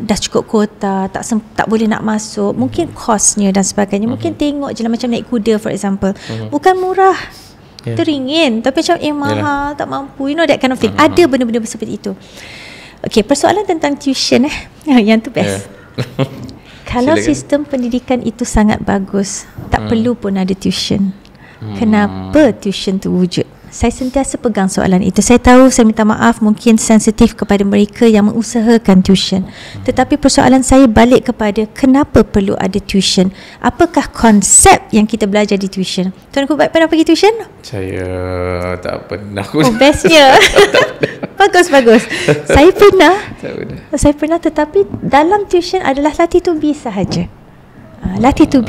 dah cukup kuota, tak boleh nak masuk, mungkin kosnya dan sebagainya. Mungkin tengok je lah macam naik kuda for example. Bukan murah, teringin, tapi macam mahal, tak mampu, that kind of thing. Ada benda-benda seperti itu. Okay, persoalan tentang tuition yang tu best. Kalau sistem pendidikan itu sangat bagus, tak perlu pun ada tuition. Kenapa tuition tu wujud? Saya sentiasa pegang soalan itu. Saya tahu, saya minta maaf, mungkin sensitif kepada mereka yang mengusahakan tuition. Tetapi persoalan saya balik kepada kenapa perlu ada tuition? Apakah konsep yang kita belajar di tuition? Tuan Kubat pernah pergi tuition? Saya tak pernah. Bestnya. Bagus. Saya pernah, tetapi dalam tuition adalah latih to be sahaja. Latih to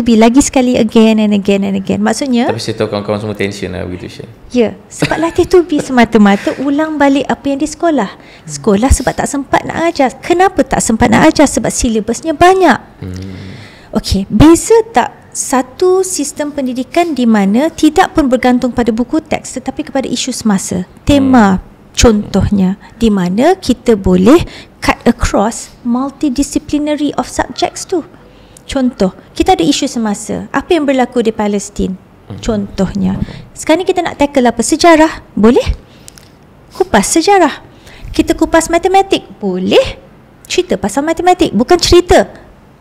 be lagi sekali, again and again. Maksudnya, tapi saya tahu kawan-kawan semua tension lah pergi tuition. Ya, sebab latih to be semata-mata ulang balik apa yang di sekolah. Sekolah sebab tak sempat nak ajar. Kenapa tak sempat nak ajar? Sebab silibusnya banyak. Okey, beza tak satu sistem pendidikan di mana tidak pun bergantung pada buku teks tetapi kepada isu semasa, tema contohnya, di mana kita boleh cut across multidisciplinary of subjects tu. Contoh, kita ada isu semasa. Apa yang berlaku di Palestin? Contohnya. Sekarang ni kita nak tackle apa? Sejarah? Boleh. Kupas sejarah. Kita kupas matematik? Boleh. Cerita pasal matematik. Bukan cerita.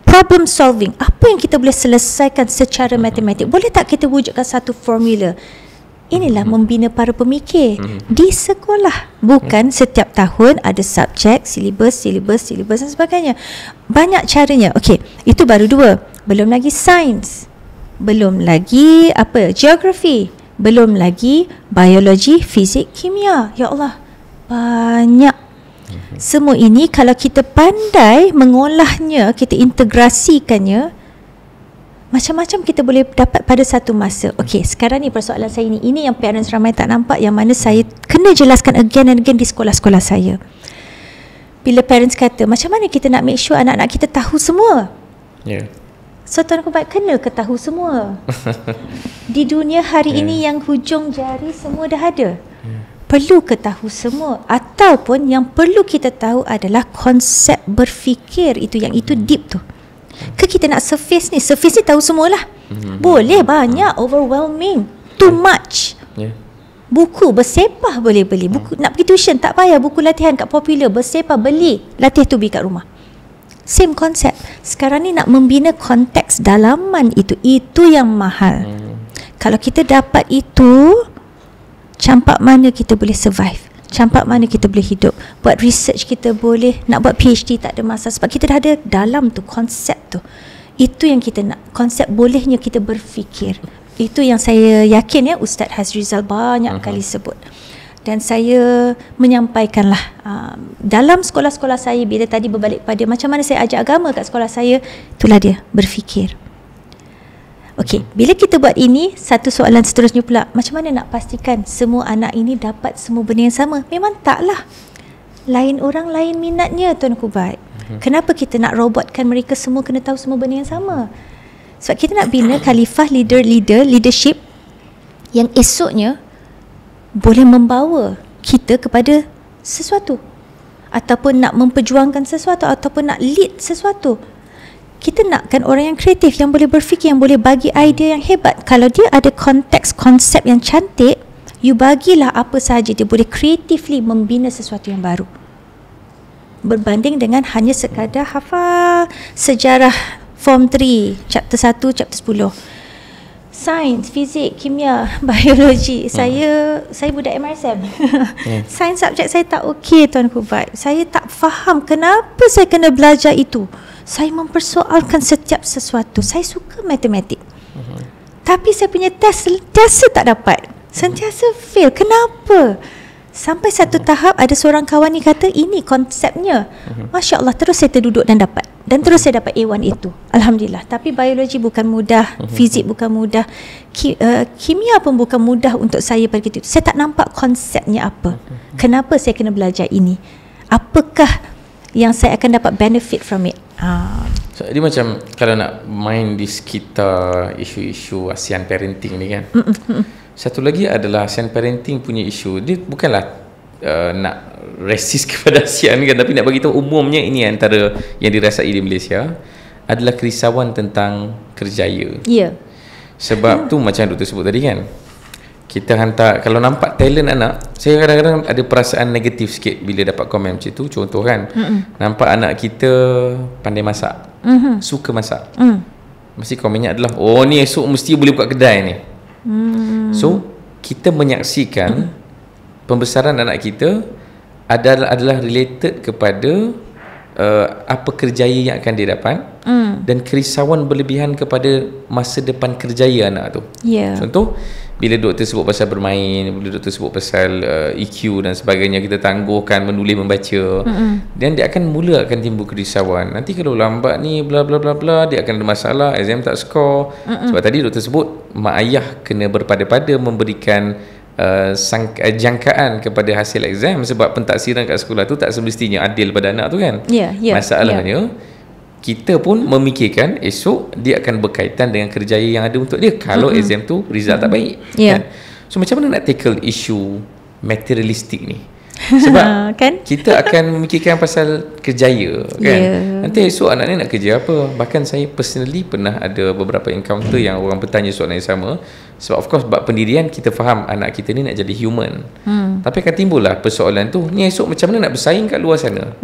Problem solving. Apa yang kita boleh selesaikan secara matematik? Boleh tak kita wujudkan satu formula? Inilah membina para pemikir di sekolah. Bukan setiap tahun ada subjek, silibus dan sebagainya. Banyak caranya. Okey, itu baru 2. Belum lagi sains. Belum lagi geografi. Belum lagi biologi, fizik, kimia. Ya Allah, banyak. Semua ini kalau kita pandai mengolahnya, kita integrasikannya, macam-macam kita boleh dapat pada satu masa. Okey, sekarang ni persoalan saya ini yang parents ramai tak nampak, yang mana saya kena jelaskan again and again di sekolah-sekolah saya. Bila parents kata, macam mana kita nak make sure anak-anak kita tahu semua? So Tuan Kubat kena ketahu semua. Di dunia hari ini yang hujung jari semua dah ada. Perlu ketahu semua. Ataupun yang perlu kita tahu adalah konsep berfikir itu, yang itu deep tu. Ke kita nak surface ni tahu semualah. Boleh banyak, overwhelming, too much. Buku bersepah boleh beli. Buku nak pergi tuition tak payah, buku latihan kat Popular bersepah beli, latih tu beli kat rumah. Same konsep. Sekarang ni nak membina konteks dalaman itu yang mahal. Kalau kita dapat itu, campak mana kita boleh survive, campak mana kita boleh hidup. Buat research kita boleh, nak buat PhD tak ada masalah, sebab kita dah ada dalam tu konsep tu. Itu yang kita nak, konsep bolehnya kita berfikir. Itu yang saya yakin Ustaz Hazrizal banyak kali sebut. Dan saya menyampaikanlah dalam sekolah-sekolah saya, bila tadi berbalik pada macam mana saya ajar agama kat sekolah saya, itulah dia, berfikir. Okey, bila kita buat ini, satu soalan seterusnya pula, macam mana nak pastikan semua anak ini dapat semua benda yang sama? Memang taklah. Lain orang, lain minatnya, Tuan Kubat. Kenapa kita nak robotkan mereka semua kena tahu semua benda yang sama? Sebab kita nak bina khalifah leadership yang esoknya boleh membawa kita kepada sesuatu, ataupun nak memperjuangkan sesuatu, ataupun nak lead sesuatu. Kita nakkan orang yang kreatif, yang boleh berfikir, yang boleh bagi idea yang hebat. Kalau dia ada konteks, konsep yang cantik, you bagilah apa sahaja, dia boleh creatively membina sesuatu yang baru. Berbanding dengan hanya sekadar hafal sejarah Form 3, chapter 1, chapter 10. Sains, fizik, kimia, biologi. Saya budak MRSM. Sains subjek saya tak okey, Tuan Kubat. Saya tak faham kenapa saya kena belajar itu. Saya mempersoalkan setiap sesuatu. Saya suka matematik. Tapi saya punya test sentiasa tak dapat. Sentiasa fail. Kenapa? Sampai satu tahap ada seorang kawan ni kata, ini konsepnya. Masya Allah, terus saya terduduk dan dapat. Dan terus saya dapat A1 itu. Alhamdulillah. Tapi biologi bukan mudah, fizik bukan mudah, kimia pun bukan mudah untuk saya pada ketika itu. Saya tak nampak konsepnya apa. Kenapa saya kena belajar ini? Apakah yang saya akan dapat benefit from it? So, dia macam kalau nak main di sekitar isu-isu ASEAN parenting ni kan. Satu lagi adalah ASEAN parenting punya isu. Dia bukanlah nak resist kepada ASEAN kan, tapi nak bagi tahu umumnya ini antara yang dirasai di Malaysia adalah kerisauan tentang kerjaya. Ya. Sebab tu macam doktor sebut tadi kan, kita hantar, kalau nampak talent anak, saya kadang-kadang ada perasaan negatif sikit bila dapat komen macam tu. Contoh kan, nampak anak kita pandai masak, suka masak, mesti komennya adalah, oh ni esok mesti boleh buka kedai ni. So kita menyaksikan pembesaran anak kita adalah related kepada apa kerjaya yang akan dia dapat, dan kerisauan berlebihan kepada masa depan kerjaya anak tu. Contoh, bila doktor sebut pasal bermain, bila doktor sebut pasal EQ dan sebagainya, kita tangguhkan menulis, membaca, dan dia akan timbul kerisauan. Nanti kalau lambat ni bla bla bla bla, dia akan ada masalah, exam tak skor. Sebab tadi doktor sebut mak ayah kena berpada-pada memberikan jangkaan kepada hasil exam, sebab pentaksiran kat sekolah tu tak semestinya adil pada anak tu kan. Masalahnya kita pun memikirkan esok dia akan berkaitan dengan kerjaya yang ada untuk dia kalau exam tu result tak baik kan? So macam mana nak tackle isu materialistik ni? Sebab kan? Kita akan memikirkan pasal kerjaya kan, nanti esok anak ni nak kerja apa. Bahkan saya personally pernah ada beberapa encounter yang orang bertanya soalan yang sama. Sebab of course bab pendirian kita faham anak kita ni nak jadi human, tapi akan timbul lah persoalan tu, ni esok macam mana nak bersaing kat luar sana.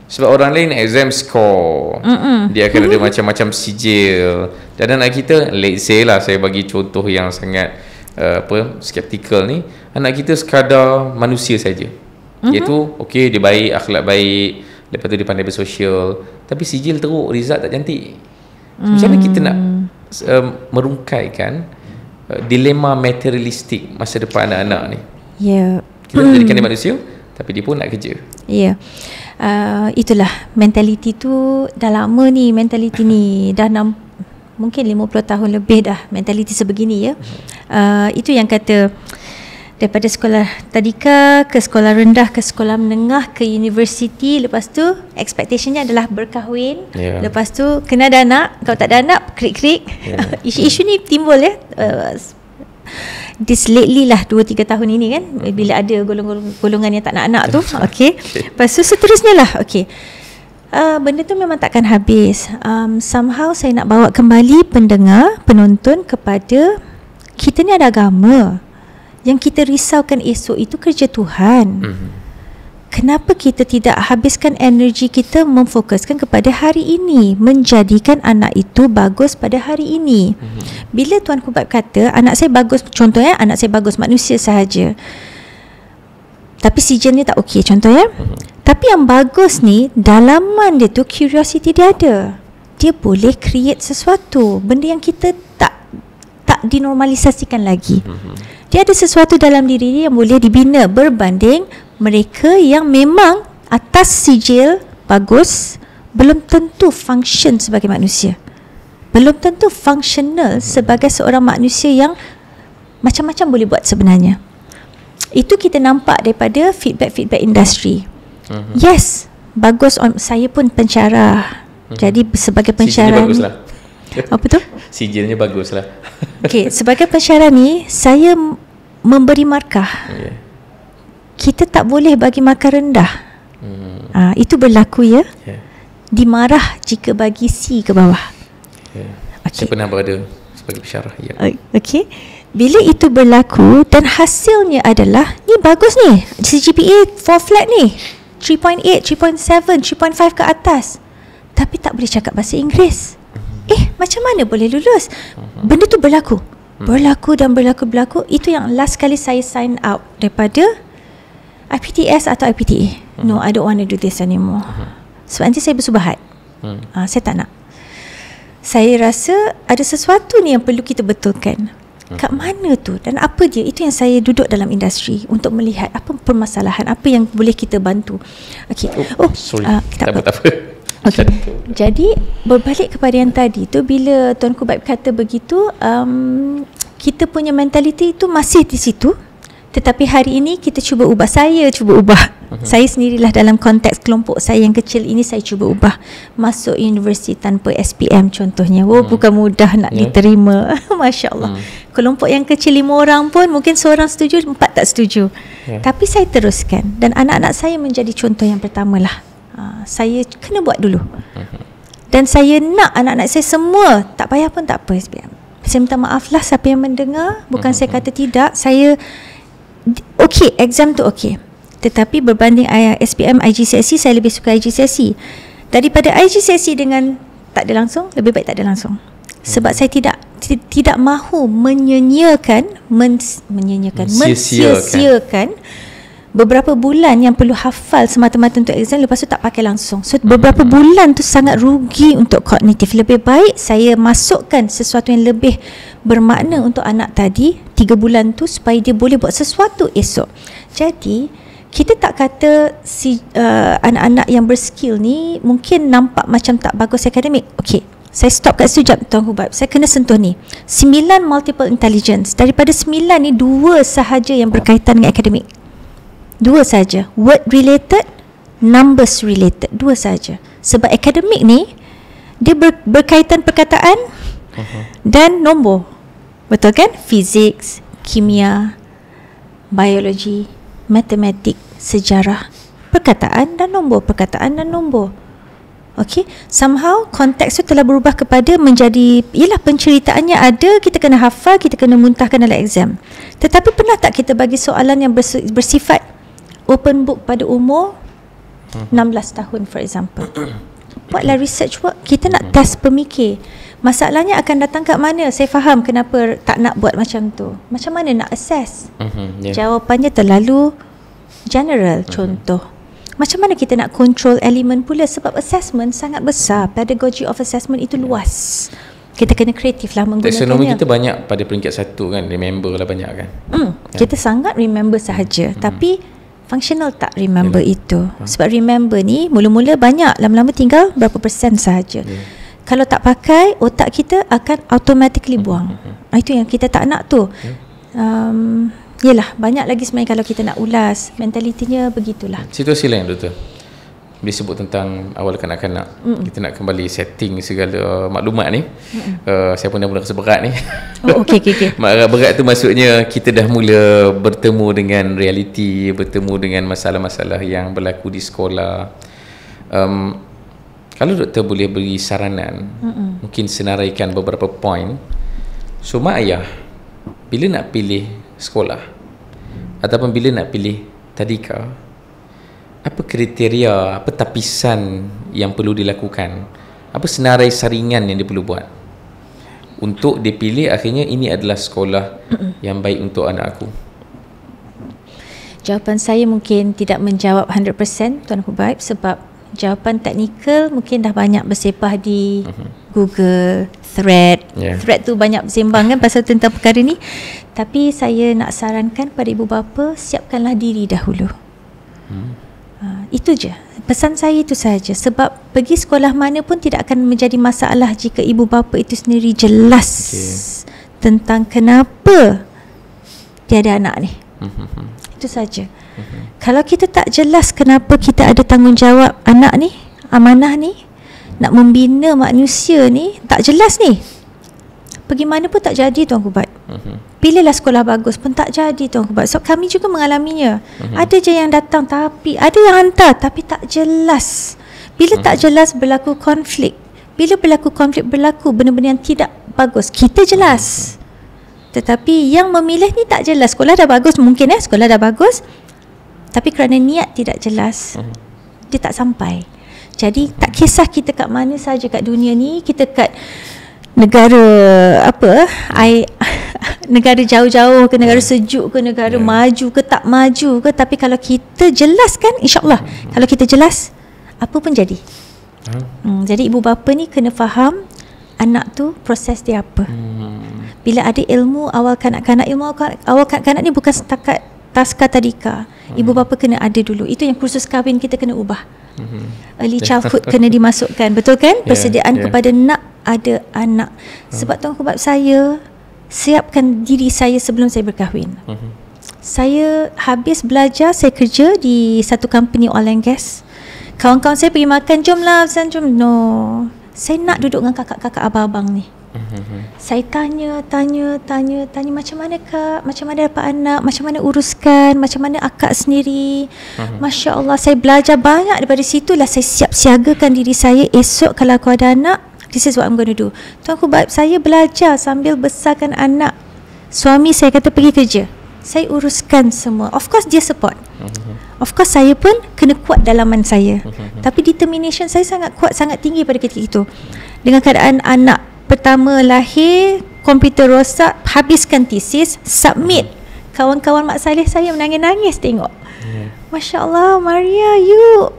Sebab orang lain exam score, dia akan ada macam-macam sijil, dan anak kita, let's say lah, saya bagi contoh yang sangat skeptikal ni, anak kita sekadar manusia saja, iaitu okey dia baik, akhlak baik, lepas tu dia pandai bersosial, tapi sijil teruk, result tak cantik. So, macam mana kita nak merungkaikan dilema materialistik masa depan anak-anak ni? Kita jadikan dia manusia, tapi dia pun nak kerja. Itulah mentaliti tu dah lama ni, mentaliti ni dah mungkin 50 tahun lebih dah mentaliti sebegini ya. Itu yang kata daripada sekolah tadika ke sekolah rendah ke sekolah menengah ke universiti, lepas tu expectationnya adalah berkahwin, lepas tu kena ada anak, kalau tak ada anak krik-krik. Isu-isu ni timbul ya this lately lah 2-3 tahun ini kan, bila ada golongan yang tak nak anak tu. Lepas tu seterusnya lah Benda tu memang takkan habis. Somehow saya nak bawa kembali pendengar, penonton kepada kita ni ada agama. Yang kita risaukan esok itu kerja Tuhan. Kenapa kita tidak habiskan energi kita memfokuskan kepada hari ini, menjadikan anak itu bagus pada hari ini. Bila Tuan Kubab kata anak saya bagus, contohnya anak saya bagus manusia sahaja, tapi sijilnya tak okey, contohnya. Tapi yang bagus ni, dalaman dia tu curiosity dia ada. Dia boleh create sesuatu, benda yang kita tak dinormalisasikan lagi. Dia ada sesuatu dalam diri dia yang boleh dibina berbanding mereka yang memang atas sijil bagus belum tentu function sebagai manusia. Belum tentu functional sebagai seorang manusia yang macam-macam boleh buat sebenarnya. Itu kita nampak daripada feedback industri. Yes, bagus. Saya pun pensyarah. Jadi sebagai pensyarah ni, apa tu? Sijilnya baguslah. Okey, sebagai pensyarah ni saya memberi markah. Kita tak boleh bagi markah rendah. Itu berlaku ya. Dimarah jika bagi C ke bawah. Saya pernah berada sebagai pensyarah. Okey. Bila itu berlaku dan hasilnya adalah ni bagus ni, CGPA 4 flat ni, 3.8, 3.7, 3.5 ke atas, tapi tak boleh cakap bahasa Inggeris. Macam mana boleh lulus? Benda tu berlaku. Berlaku. Itu yang last kali saya sign out daripada IPTS atau IPTA. No, I don't want to do this anymore. Sebab nanti saya bersubahat. Saya tak nak. Saya rasa ada sesuatu ni yang perlu kita betulkan. Kat mana tu dan apa dia? Itu yang saya duduk dalam industri untuk melihat apa permasalahan, apa yang boleh kita bantu. Okey. Tak apa. Okay. Jadi berbalik kepada yang tadi tu, bila Tuan Kubab kata begitu, kita punya mentaliti itu masih di situ. Tetapi hari ini kita cuba ubah. Saya cuba ubah. Saya sendirilah dalam konteks kelompok saya yang kecil ini, saya cuba ubah. Masuk universiti tanpa SPM contohnya. Bukan mudah nak diterima. Masya Allah. Kelompok yang kecil 5 orang pun mungkin seorang setuju, 4 tak setuju. Tapi saya teruskan. Dan anak-anak saya menjadi contoh yang pertamalah. Saya kena buat dulu. Dan saya nak anak-anak saya semua, tak payah pun tak apa SPM. Saya minta maaf lah siapa yang mendengar. Bukan saya kata tidak. Saya okey, exam tu okey. Tetapi berbanding SPM, IGCSE, saya lebih suka IGCSE. Daripada IGCSE dengan tak ada langsung, lebih baik tak ada langsung. Sebab saya tidak mahu mensia-siakan beberapa bulan yang perlu hafal semata-mata untuk exam, lepas tu tak pakai langsung. So beberapa bulan tu sangat rugi untuk kognitif. Lebih baik saya masukkan sesuatu yang lebih bermakna untuk anak tadi 3 bulan tu supaya dia boleh buat sesuatu esok. Jadi kita tak kata anak-anak yang berskill ni mungkin nampak macam tak bagus akademik. Okey, saya stop kat situ jap Tuan Kubab. Saya kena sentuh ni. 9 multiple intelligence. Daripada 9 ni 2 sahaja yang berkaitan dengan akademik. 2 saja. Word related, numbers related. 2 saja. Sebab akademik ni dia berkaitan perkataan dan nombor. Betul kan? Physics, kimia, biologi, matematik, sejarah, perkataan dan nombor. Okey, somehow konteks tu telah berubah kepada menjadi, ialah penceritaannya ada, kita kena hafal, kita kena muntahkan dalam exam. Tetapi pernah tak kita bagi soalan yang bersifat open book pada umur 16 tahun for example. Buatlah research work, kita nak test pemikir. Masalahnya akan datang kat mana? Saya faham kenapa tak nak buat macam tu. Macam mana nak assess? Jawapannya terlalu general. Contoh, macam mana kita nak control elemen pula? Sebab assessment sangat besar. Pedagogy of assessment itu luas. Kita kena kreatif lah menggunakannya. Taksonomi kita banyak pada peringkat 1 kan. Remember lah banyak kan. Kita sangat remember sahaja. Tapi functional tak remember itu. Sebab remember ni mula-mula banyak, lama-lama tinggal berapa persen sahaja. Kalau tak pakai, otak kita akan automatically buang. Itu yang kita tak nak tu. Yelah, banyak lagi sebenarnya kalau kita nak ulas. Mentalitinya begitulah. Situasi lain Doktor. Bila sebut tentang awal kanak-kanak, kita nak kembali setting segala maklumat ni. Saya pun dah mula rasa berat ni. Okey. Berat tu maksudnya kita dah mula bertemu dengan realiti, bertemu dengan masalah-masalah yang berlaku di sekolah. kalau doktor boleh beri saranan, mungkin senaraikan beberapa poin. So mak ayah bila nak pilih sekolah ataupun bila nak pilih tadika, apa kriteria, apa tapisan yang perlu dilakukan, apa senarai saringan yang dia perlu buat untuk dia pilih akhirnya ini adalah sekolah yang baik untuk anak aku? Jawapan saya mungkin tidak menjawab 100% Tuan Hubaib, sebab jawapan teknikal mungkin dah banyak bersepah di Google, Thread. Thread tu banyak bersembang kan pasal tentang perkara ni. Tapi saya nak sarankan pada ibu bapa, siapkanlah diri dahulu. Itu je. Pesan saya itu saja. Sebab pergi sekolah mana pun tidak akan menjadi masalah jika ibu bapa itu sendiri jelas tentang kenapa dia ada anak ni. Itu saja. Kalau kita tak jelas kenapa kita ada tanggungjawab anak ni, amanah ni, nak membina manusia ni, tak jelas ni, pergi mana pun tak jadi Tuan Hubaib. Pilihlah sekolah bagus pun tak jadi Tuan Hubaib. So kami juga mengalaminya. Ada je yang datang tapi ada yang hantar tapi tak jelas. Bila tak jelas berlaku konflik. Bila berlaku konflik, berlaku benda-benda yang tidak bagus. Kita jelas. Tetapi yang memilih ni tak jelas. Sekolah dah bagus mungkin sekolah dah bagus, tapi kerana niat tidak jelas, dia tak sampai. Jadi tak kisah kita kat mana saja kat dunia ni, kita kat negara negara jauh-jauh ke, negara sejuk ke, negara maju ke tak maju ke, tapi kalau kita jelas kan, insya-Allah kalau kita jelas, apa pun jadi. Jadi ibu bapa ni kena faham anak tu proses dia apa. Bila ada ilmu awal kanak-kanak, ilmu awal kanak-kanak ni bukan setakat taska tadika. Ibu bapa kena ada dulu. Itu yang kursus kahwin kita kena ubah. Early childhood kena dimasukkan. Betul kan? Persediaan kepada nak ada anak. Sebab Tuan Hubaib, saya siapkan diri saya sebelum saya berkahwin. Saya habis belajar, saya kerja di satu company oil and gas. Kawan-kawan saya pergi makan, jomlah Afzan, jom. No, saya nak duduk dengan kakak-kakak abang-abang ni. Saya tanya macam mana kak, macam mana dapat anak, macam mana uruskan, macam mana akak sendiri. Masya Allah, saya belajar banyak daripada situlah. Saya siap siagakan diri saya, esok kalau aku ada anak, this is what I'm going to do. Tuan Hubaib, saya belajar sambil besarkan anak. Suami saya kata pergi kerja, saya uruskan semua. Of course dia support. Of course saya pun kena kuat dalaman saya. Tapi determination saya sangat kuat, sangat tinggi pada ketika itu. Dengan keadaan anak pertama lahir, komputer rosak, habiskan tesis, submit. Kawan-kawan Mak Saleh saya menangis-nangis tengok. Masya Allah, Maria, you,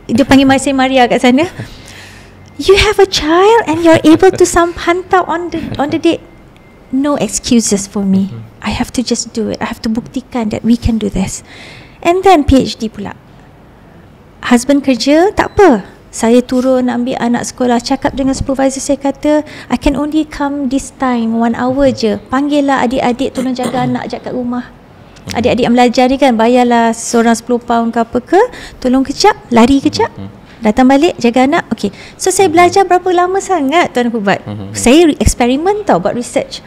dia panggil saya Maria kat sana. You have a child and you're able to hantar on the date. No excuses for me. I have to just do it. I have to buktikan that we can do this. And then PhD pula. Husband kerja, tak apa. Saya turun ambil anak sekolah, cakap dengan supervisor saya, kata I can only come this time 1 hour je. Panggillah adik-adik tolong jaga anak kat rumah. Adik-adik yang belajar ni kan, bayarlah seorang 10 pound ke apa ke, tolong kejap, lari kejap, datang balik jaga anak. Okay, so saya belajar berapa lama sangat Tuan Hubaib. Saya eksperimen tau, buat research.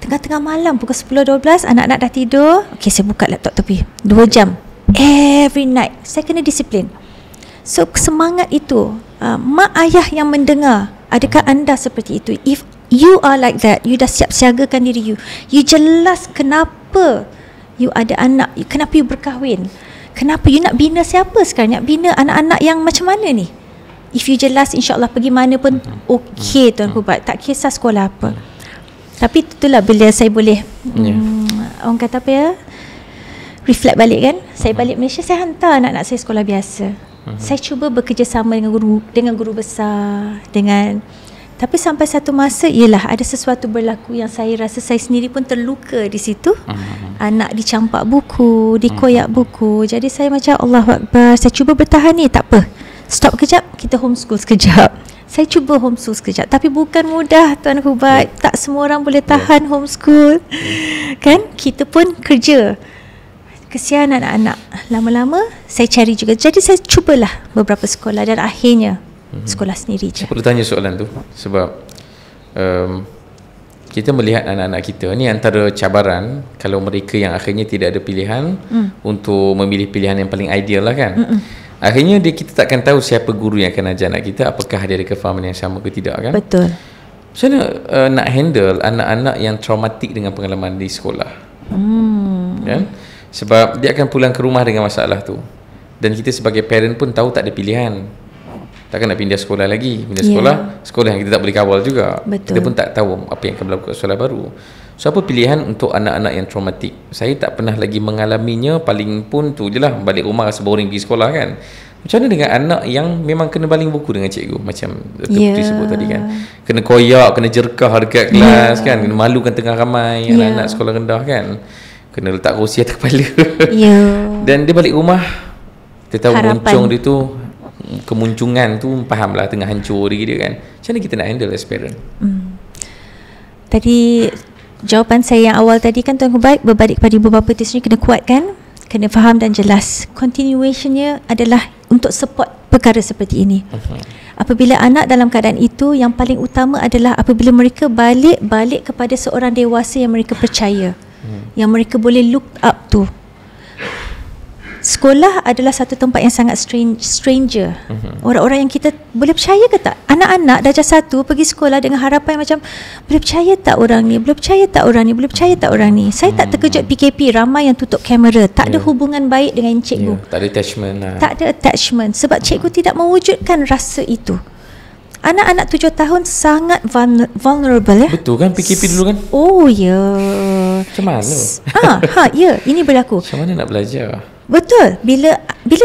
Tengah-tengah malam pukul 10-12 anak-anak dah tidur, okay, saya buka laptop tepi 2 jam every night. Saya kena disiplin. So semangat itu, mak ayah yang mendengar, adakah anda seperti itu? If you are like that, you dah siap siagakan diri you, you jelas kenapa you ada anak, kenapa you berkahwin, kenapa you nak bina siapa sekarang, nak bina anak-anak yang macam mana ni. If you jelas, insyaAllah pergi mana pun okey Tuan Hubaib, tak kisah sekolah apa. Tapi itulah bila saya boleh orang kata apa ya, reflect balik kan. Saya balik Malaysia, saya hantar anak-anak saya sekolah biasa. Saya cuba bekerjasama dengan guru besar, tapi sampai satu masa ialah ada sesuatu berlaku yang saya rasa saya sendiri pun terluka di situ. Anak dicampak buku, dikoyak buku. Jadi saya macam Allahu Akbar, saya cuba bertahan ni, tak apa. Stop kejap, kita homeschool sekejap. Saya cuba homeschool sekejap, tapi bukan mudah Tuan Hubaib. Tak semua orang boleh tahan homeschool. Kan? Kita pun kerja. Kesian anak-anak. Lama-lama saya cari juga. Jadi saya cubalah beberapa sekolah dan akhirnya sekolah sendiri je. Aku tanya soalan tu sebab kita melihat anak-anak kita ni antara cabaran kalau mereka yang akhirnya tidak ada pilihan untuk memilih pilihan yang paling ideal lah kan. Akhirnya kita takkan tahu siapa guru yang akan ajar anak kita, apakah dia ada kefahaman yang sama ke tidak kan. Betul. Macam mana nak handle anak-anak yang traumatik dengan pengalaman di sekolah? Kan? Sebab dia akan pulang ke rumah dengan masalah tu. Dan kita sebagai parent pun tahu tak ada pilihan. Takkan nak pindah sekolah lagi. Pindah sekolah yang kita tak boleh kawal juga. Betul. Kita pun tak tahu apa yang akan berlaku kat sekolah baru. So apa pilihan untuk anak-anak yang traumatik? Saya tak pernah lagi mengalaminya. Paling pun tu je lah, balik rumah rasa boring pergi sekolah kan. Macam mana dengan anak yang memang kena baling buku dengan cikgu, macam Dr. Putri sebut tadi kan, kena koyak, kena jerkah dekat kelas kan, kena malukan tengah ramai anak-anak sekolah rendah kan, kena letak kerusi atas kepala dan dia balik rumah, dia tahu muncung dia tu, kemunculan tu faham lah tengah hancur diri dia kan. Macam mana kita nak handle as parent? Tadi jawapan saya yang awal tadi kan Tuan Hubaib, berbalik kepada ibu bapa itu sendiri, kena kuat kan, kena faham dan jelas. Continuationnya adalah untuk support perkara seperti ini. Apabila anak dalam keadaan itu, yang paling utama adalah apabila mereka balik kepada seorang dewasa yang mereka percaya, yang mereka boleh look up to. Sekolah adalah satu tempat yang sangat stranger. Orang-orang yang kita boleh percaya ke tak? Anak-anak darjah 1 pergi sekolah dengan harapan macam, boleh percaya tak orang ni? Boleh percaya tak orang ni? Boleh percaya tak orang ni? Saya tak terkejut PKP ramai yang tutup kamera, tak ada hubungan baik dengan cikgu. Tak ada attachment lah. Tak ada attachment sebab cikgu tidak mewujudkan rasa itu. Anak-anak 7 tahun sangat vulnerable ya. Betul kan PKP dulu kan? Oh ya. Macam mana? Ya, ini berlaku. Macam mana nak belajar? Betul. Bila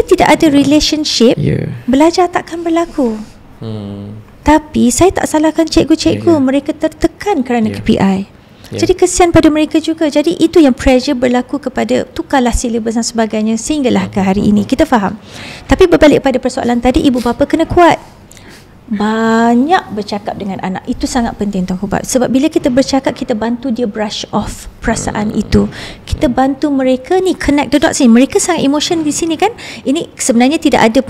tidak ada relationship, belajar takkan berlaku. Tapi saya tak salahkan cikgu-cikgu, mereka tertekan kerana KPI. Jadi kesian pada mereka juga. Jadi itu yang pressure berlaku kepada tukarlah silibus dan sebagainya sehinggalah ke hari ini. Kita faham. Tapi berbalik pada persoalan tadi, ibu bapa kena kuat. Banyak bercakap dengan anak, itu sangat penting Tuan Hubaib. Sebab bila kita bercakap, kita bantu dia brush off perasaan itu. Kita bantu mereka ni connect the dots ni. Mereka sangat emotion di sini kan. Ini sebenarnya tidak ada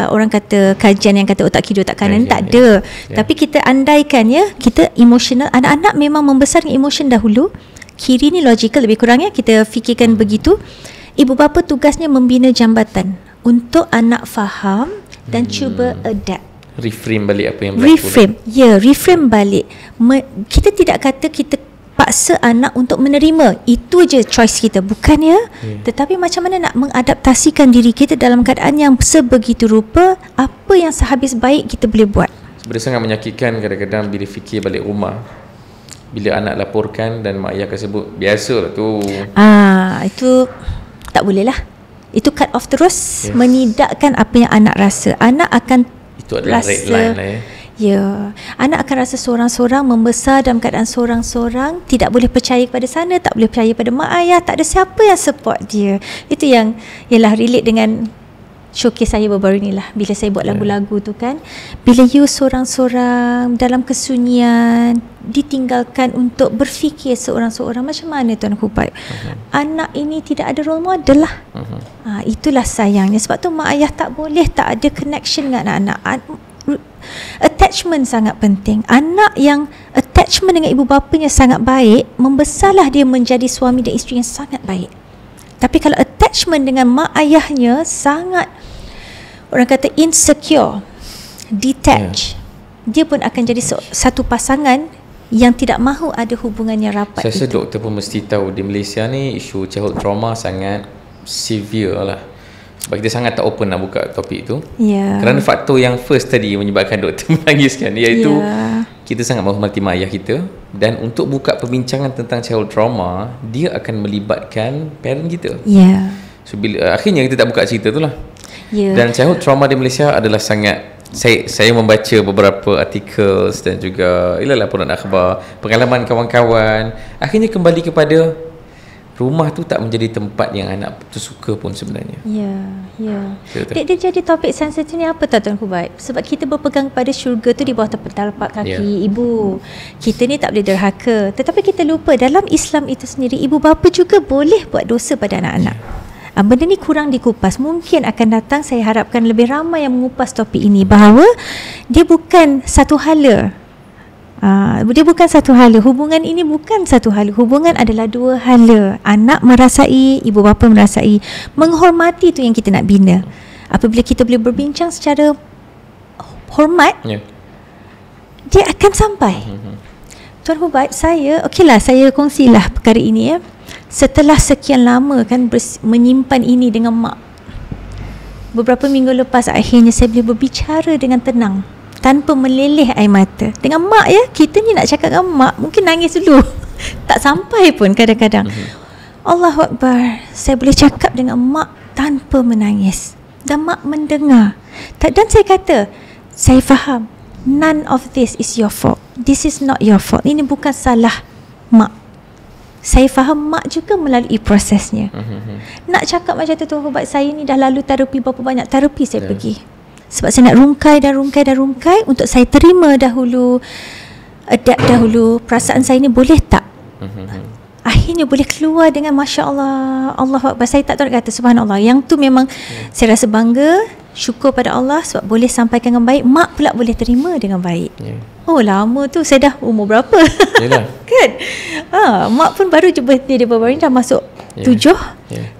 orang kata kajian yang kata otak kiri otak kanan, tak ada. Tapi kita andaikan ya, kita emotional. Anak-anak memang membesar dengan emotion dahulu. Kiri ni logical lebih kurang ya, kita fikirkan begitu. Ibu bapa tugasnya membina jambatan untuk anak faham dan cuba adapt. Reframe balik apa yang berlaku. Reframe balik. Kita tidak kata kita paksa anak untuk menerima. Itu je choice kita, bukan ya? Tetapi macam mana nak mengadaptasikan diri kita dalam keadaan yang sebegitu rupa, apa yang sehabis baik kita boleh buat. Sebenarnya sangat menyakitkan kadang-kadang bila fikir balik rumah, bila anak laporkan dan mak ayah akan sebut, biasalah tu. Itu tak boleh lah. Itu cut off terus, menidakkan apa yang anak rasa. Anak akan itu adalah red line lah ya. Anak akan rasa seorang-seorang, membesar dalam keadaan seorang-seorang, tidak boleh percaya kepada sana, tak boleh percaya pada mak ayah, tak ada siapa yang support dia. Itu yang ialah relate dengan showcase saya baru-baru ni lah, bila saya buat lagu-lagu tu kan. Bila you seorang-seorang dalam kesunyian, ditinggalkan untuk berfikir seorang-seorang, macam mana Tuan Hubaib? Anak ini tidak ada role model lah. Itulah sayangnya. Sebab tu mak ayah tak boleh tak ada connection dengan anak-anak. Attachment sangat penting. Anak yang attachment dengan ibu bapanya sangat baik, membesarlah dia menjadi suami dan isteri yang sangat baik. Tapi kalau attachment dengan mak ayahnya sangat, orang kata insecure, detached, dia pun akan jadi satu pasangan yang tidak mahu ada hubungan yang rapat. Saya rasa doktor pun mesti tahu di Malaysia ni isu childhood trauma sangat severe lah. Sebab kita sangat tak open nak buka topik tu. Kerana faktor yang first tadi menyebabkan doktor menangiskan, iaitu kita sangat menghormati mak ayah kita. Dan untuk buka perbincangan tentang childhood trauma, dia akan melibatkan parent kita. So bila akhirnya kita tak buka cerita tu lah. Dan childhood trauma di Malaysia adalah sangat, saya membaca beberapa artikel dan juga laporan akhbar, pengalaman kawan-kawan, akhirnya kembali kepada rumah tu tak menjadi tempat yang anak tu suka pun sebenarnya. Dia jadi topik sensitif ni apa Tuan Hubaib? Sebab kita berpegang pada syurga tu di bawah telapak kaki ibu. Kita ni tak boleh derhaka. Tetapi kita lupa dalam Islam itu sendiri, ibu bapa juga boleh buat dosa pada anak-anak. Benda ni kurang dikupas. Mungkin akan datang, saya harapkan lebih ramai yang mengupas topik ini, bahawa dia bukan satu hala. Dia bukan satu hala. Hubungan ini bukan satu hala. Hubungan adalah dua hala. Anak merasai, ibu bapa merasai. Menghormati tu yang kita nak bina. apabila kita boleh berbincang secara hormat, dia akan sampai. Tuan Hubaib, saya kongsilah perkara ini ya. Setelah sekian lama kan menyimpan ini dengan mak, beberapa minggu lepas akhirnya saya boleh berbicara dengan tenang tanpa meleleh air mata dengan mak ya. Kita ni nak cakap dengan mak mungkin nangis dulu tak sampai pun kadang-kadang. Allahu Akbar, saya boleh cakap dengan mak tanpa menangis dan mak mendengar. Dan saya kata, saya faham, none of this is your fault. This is not your fault. Ini bukan salah mak. Saya faham mak juga melalui prosesnya. Nak cakap macam tu, Tuan Hubaib, saya ni dah lalu terapi berapa banyak terapi saya pergi. Sebab saya nak rungkai untuk saya terima dahulu, adapt dahulu. Perasaan saya ni boleh tak? Akhirnya boleh keluar dengan Masya Allah, Allahu Akbar. Saya tak tahu nak kata, subhanallah. Yang tu memang saya rasa bangga, syukur pada Allah sebab boleh sampaikan dengan baik. Mak pula boleh terima dengan baik. Oh lama tu, saya dah umur berapa? Kan? Mak pun baru je birthday dia baru ni, dah masuk 7.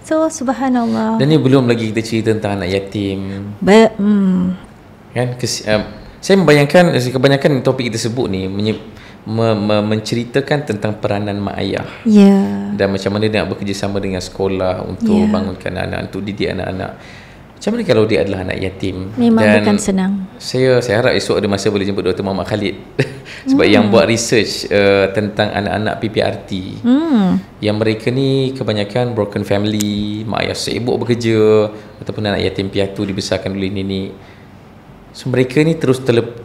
So subhanallah. Dan ni belum lagi kita cerita tentang anak yatim. Kan? Saya membayangkan kebanyakan topik kita sebut ni menceritakan tentang peranan mak ayah. Dan macam mana dia nak bekerjasama dengan sekolah untuk bangunkan anak-anak, untuk didik anak-anak. Macam mana kalau dia adalah anak yatim? Memang bukan senang. Saya harap esok ada masa boleh jemput Dr. Muhammad Khalid sebab yang buat research tentang anak-anak PPRT. Yang mereka ni kebanyakan broken family, mak ayah sibuk bekerja, ataupun anak yatim piatu dibesarkan oleh nenek. So mereka ni terus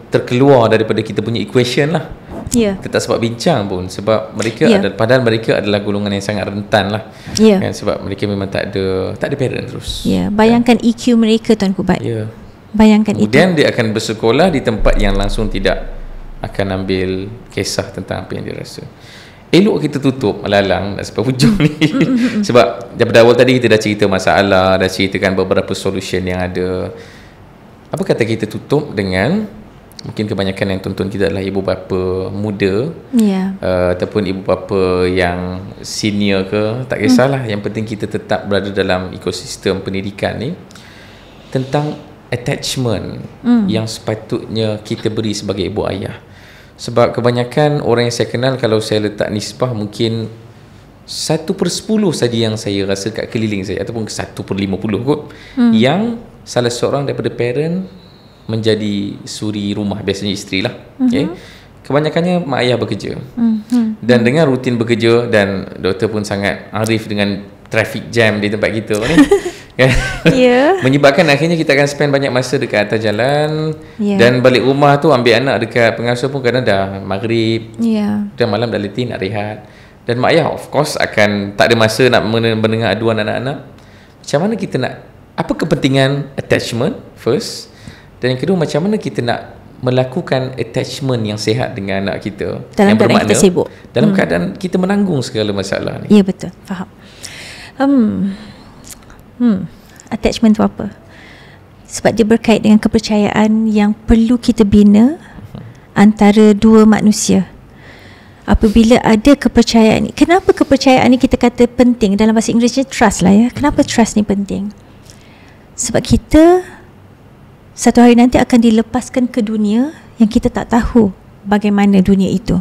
terkeluar daripada kita punya equation lah. Kita tak sempat bincang pun sebab mereka padahal mereka adalah golongan yang sangat rentan lah. Kan, sebab mereka memang tak ada parent terus. Bayangkan EQ mereka, Tuan Hubaib. Bayangkan kemudian dia akan bersekolah di tempat yang langsung tidak akan ambil kisah tentang apa yang dia rasa. Elok kita tutup melalang sampai hujung ni. Sebab daripada awal tadi kita dah cerita masalah, dah ceritakan beberapa solution yang ada. Apa kata kita tutup dengan, mungkin kebanyakan yang tonton kita adalah ibu bapa muda, ataupun ibu bapa yang senior ke, tak kisahlah. Yang penting kita tetap berada dalam ekosistem pendidikan ni, tentang attachment yang sepatutnya kita beri sebagai ibu ayah. Sebab kebanyakan orang yang saya kenal, kalau saya letak nisbah, mungkin 1/10 saja yang saya rasa kat keliling saya, ataupun 1/50 kot, yang salah seorang daripada parent menjadi suri rumah, biasanya isteri lah. Kebanyakannya mak ayah bekerja. Dan dengan rutin bekerja, dan doktor pun sangat arif dengan traffic jam di tempat kita ni. Menyebabkan akhirnya kita akan spend banyak masa dekat atas jalan. Dan balik rumah tu ambil anak dekat pengasuh pun kadang dah maghrib, dan malam dah letih nak rehat. Dan mak ayah of course akan tak ada masa nak mendengar aduan anak-anak. Macam mana kita nak, apa kepentingan attachment first, dan yang kedua macam mana kita nak melakukan attachment yang sihat dengan anak kita dalam yang keadaan kita sibuk, dalam keadaan kita menanggung segala masalah ni. Ya betul, faham. Attachment tu apa? Sebab dia berkait dengan kepercayaan yang perlu kita bina antara dua manusia. Apabila ada kepercayaan ni, kenapa kepercayaan ni kita kata penting? Dalam bahasa Inggerisnya trust lah ya. Kenapa trust ni penting? Sebab kita satu hari nanti akan dilepaskan ke dunia yang kita tak tahu bagaimana dunia itu.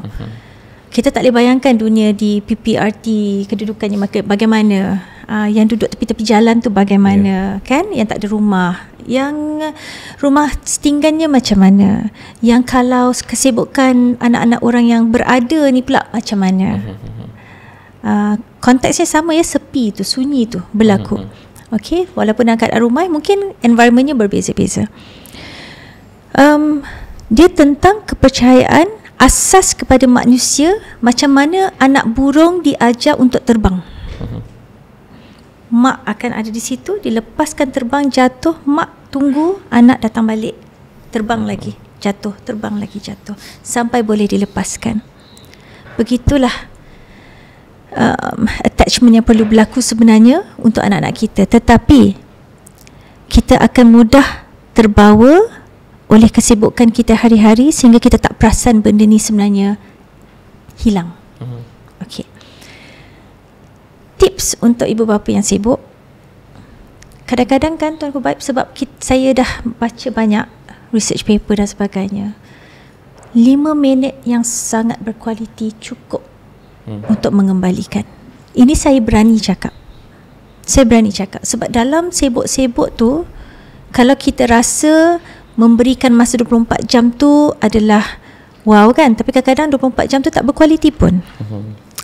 Kita tak boleh bayangkan dunia di PPRT, kedudukannya bagaimana, yang duduk tepi-tepi jalan tu bagaimana, kan? Yang tak ada rumah, yang rumah setinggannya macam mana, yang kalau kesibukan anak-anak orang yang berada ni pula macam mana. Konteksnya sama ya, sepi tu, sunyi tu berlaku. Okey, walaupun dalam keadaan rumah mungkin environmentnya berbeza-beza. Dia tentang kepercayaan asas kepada manusia, macam mana anak burung diajar untuk terbang. Mak akan ada di situ, dilepaskan terbang, jatuh, mak tunggu anak datang balik, terbang lagi, jatuh, terbang lagi, jatuh, sampai boleh dilepaskan. Begitulah attachment yang perlu berlaku sebenarnya untuk anak-anak kita. Tetapi kita akan mudah terbawa oleh kesibukan kita hari-hari sehingga kita tak perasan benda ni sebenarnya hilang. Okey. Tips untuk ibu bapa yang sibuk, kadang-kadang kan Tuan Guru Baik, sebab saya dah baca banyak research paper dan sebagainya, 5 minit yang sangat berkualiti cukup untuk mengembalikan. Ini saya berani cakap. Sebab dalam sibuk-sibuk tu, kalau kita rasa memberikan masa 24 jam tu adalah wow kan, tapi kadang-kadang 24 jam tu tak berkualiti pun.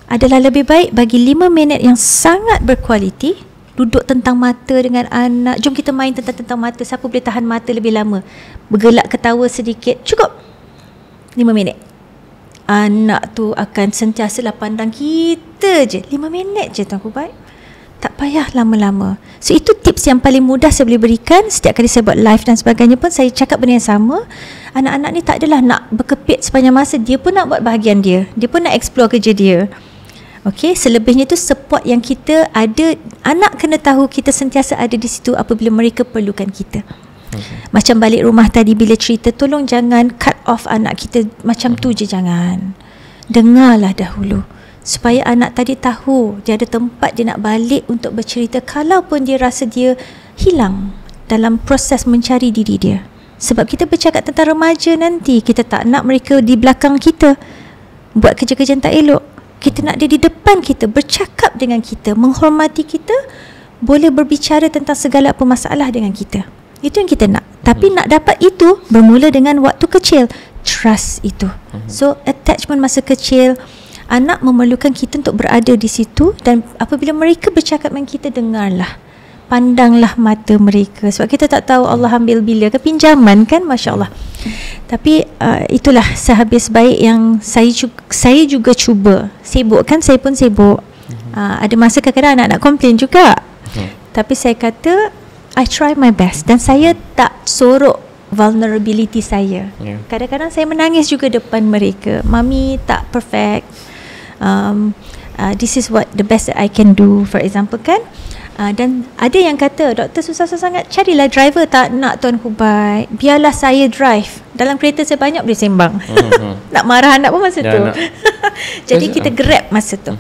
Adalah lebih baik bagi 5 minit yang sangat berkualiti, duduk tentang mata dengan anak, jom kita main tentang mata, siapa boleh tahan mata lebih lama, bergelak ketawa sedikit, cukup 5 minit. Anak tu akan sentiasalah pandang kita je, 5 minit je Tuan Guru Baik, tak payah lama-lama. So itu tips yang paling mudah saya boleh berikan. Setiap kali saya buat live dan sebagainya pun saya cakap benda yang sama. Anak-anak ni tak adalah nak berkepit sepanjang masa, dia pun nak buat bahagian dia pun nak explore kerja dia. Okey, selebihnya tu support yang kita ada. Anak kena tahu kita sentiasa ada di situ apabila mereka perlukan kita. Macam balik rumah tadi bila cerita, tolong jangan cut off anak kita macam tu je, jangan. Dengarlah dahulu supaya anak tadi tahu dia ada tempat dia nak balik untuk bercerita, kalaupun dia rasa dia hilang dalam proses mencari diri dia. Sebab kita bercakap tentang remaja nanti, kita tak nak mereka di belakang kita buat kerja-kerja yang tak elok. Kita nak dia di depan kita, bercakap dengan kita, menghormati kita, boleh berbicara tentang segala apa masalah dengan kita. Itu yang kita nak. Tapi nak dapat itu bermula dengan waktu kecil, trust itu. So attachment masa kecil, anak memerlukan kita untuk berada di situ, dan apabila mereka bercakap dengan kita, dengarlah, pandanglah mata mereka, sebab kita tak tahu Allah ambil bila ke, pinjaman kan, Masya Allah. Tapi itulah sehabis baik yang saya juga cuba. Sibuk kan, saya pun sibuk. Ada masa kadang-kadang anak-anak komplain juga. Tapi saya kata I try my best, dan saya tak sorok vulnerability saya. Kadang-kadang saya menangis juga depan mereka. Mami tak perfect, this is what the best that I can do, for example kan. Dan ada yang kata, doktor susah-susah sangat, carilah driver. Tak nak Tuan Guru Baik, biarlah saya drive. Dalam kereta saya banyak boleh sembang. Nak marah anak pun masa tu. Jadi kita grab masa tu.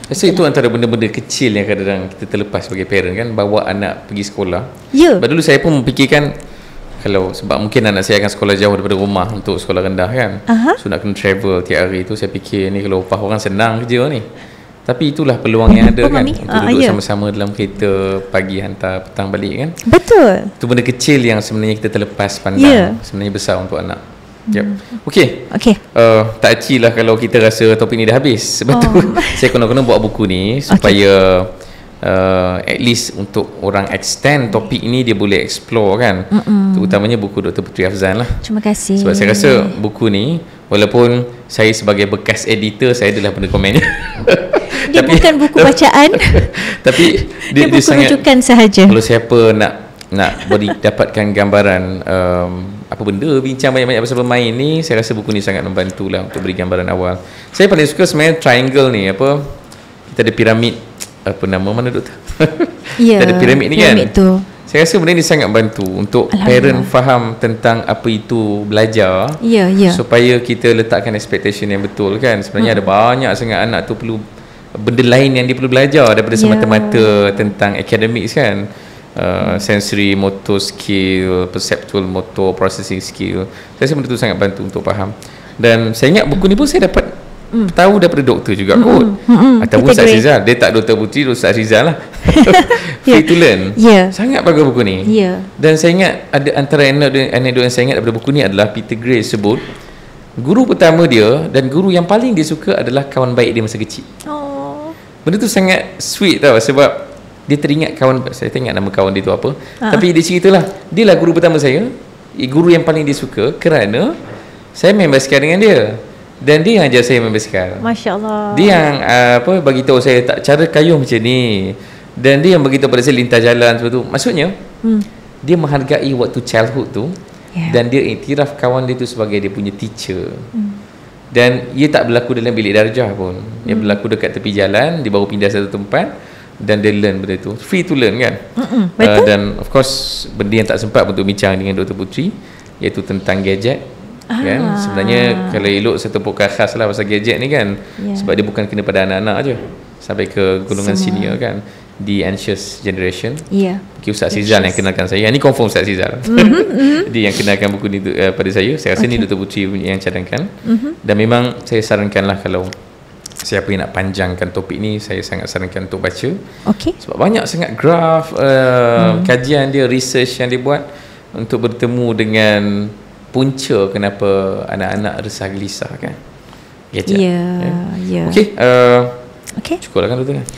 Rasa itu antara benda-benda kecil yang kadang-kadang kita terlepas sebagai parent kan, bawa anak pergi sekolah. Sebab dulu saya pun memfikirkan, sebab mungkin anak saya akan sekolah jauh daripada rumah untuk sekolah rendah kan. So nak kena travel tiap hari tu, saya fikir ni kalau upah orang senang kerja ni. Tapi itulah peluang yang ada kan, untuk duduk sama-sama dalam kereta, pagi hantar, petang balik kan. Betul. Itu benda kecil yang sebenarnya kita terlepas pandang, sebenarnya besar untuk anak. Okey. Tak aci lah kalau kita rasa topik ni dah habis. Sebab tu saya kena buat buku ni supaya at least untuk orang extend topik ini, dia boleh explore kan. Terutamanya buku Dr. Puteri Afzan lah. Terima kasih. Sebab saya rasa buku ni, walaupun saya sebagai bekas editor, saya adalah pernah komennya. Dia bukan buku bacaan. Tapi dia buku sangat rujukan sahaja. Kalau siapa nak dapatkan gambaran apa benda, bincang banyak-banyak pasal pemain ni, saya rasa buku ni sangat membantu lah untuk beri gambaran awal. Saya paling suka sebenarnya triangle ni, kita ada piramid, apa nama mana doktor? Kita ada piramid ni kan. Tu. Saya rasa benda ni sangat bantu untuk parent faham tentang apa itu belajar. Supaya kita letakkan expectation yang betul kan. Sebenarnya ada banyak sangat anak tu perlu benda lain yang dia perlu belajar daripada semata-mata tentang academics kan. Sensory motor skill, perceptual motor processing skill. Saya rasa benda tu sangat bantu untuk faham. Dan saya ingat buku ni pun saya dapat tahu daripada doktor juga kot. Ataupun Ustaz Rizal. Dia tak Dr. Puteri, Ustaz Rizal lah. Free to learn. Sangat bagus buku ni. Dan saya ingat ada antara anekdot yang saya ingat daripada buku ni adalah Peter Gray sebut guru pertama dia dan guru yang paling dia suka adalah kawan baik dia masa kecil. Benda tu sangat sweet tau, sebab dia teringat kawan, saya tak ingat nama kawan dia tu apa. Tapi dia ceritalah, dia lah guru pertama saya, guru yang paling dia suka kerana saya main basikal dengan dia. Dan dia yang ajar saya main basikal. Masya Allah. Dia yang bagi tahu saya cara kayuh macam ni. Dan dia yang bagi tahu pada saya lintas jalan sebab tu. Maksudnya dia menghargai waktu childhood tu. Dan dia iktiraf kawan dia tu sebagai dia punya teacher. Dan ia tak berlaku dalam bilik darjah pun. Dia berlaku dekat tepi jalan, dia baru pindah satu tempat dan dia learn benda tu. Free to learn kan. Dan of course benda yang tak sempat untuk bincang dengan Dr. Puteri, iaitu tentang gadget. Kan sebenarnya kalau elok satu podcast khas lah pasal gadget ni kan. Sebab dia bukan kena pada anak-anak je, sampai ke golongan senior kan. The Anxious Generation. Ya. Okay, Ustaz Sizal yang kenalkan saya. Yang ni confirm Ustaz Sizal. Dia yang kenalkan buku ni pada saya. Saya rasa ni Dr. Putri yang cadangkan. Dan memang saya sarankanlah kalau siapa yang nak panjangkan topik ni, saya sangat sarankan untuk baca. Sebab banyak sangat graf, kajian dia, research yang dia buat untuk bertemu dengan punca kenapa anak-anak resah gelisah kan. Okey, cukuplah kan doktor kan.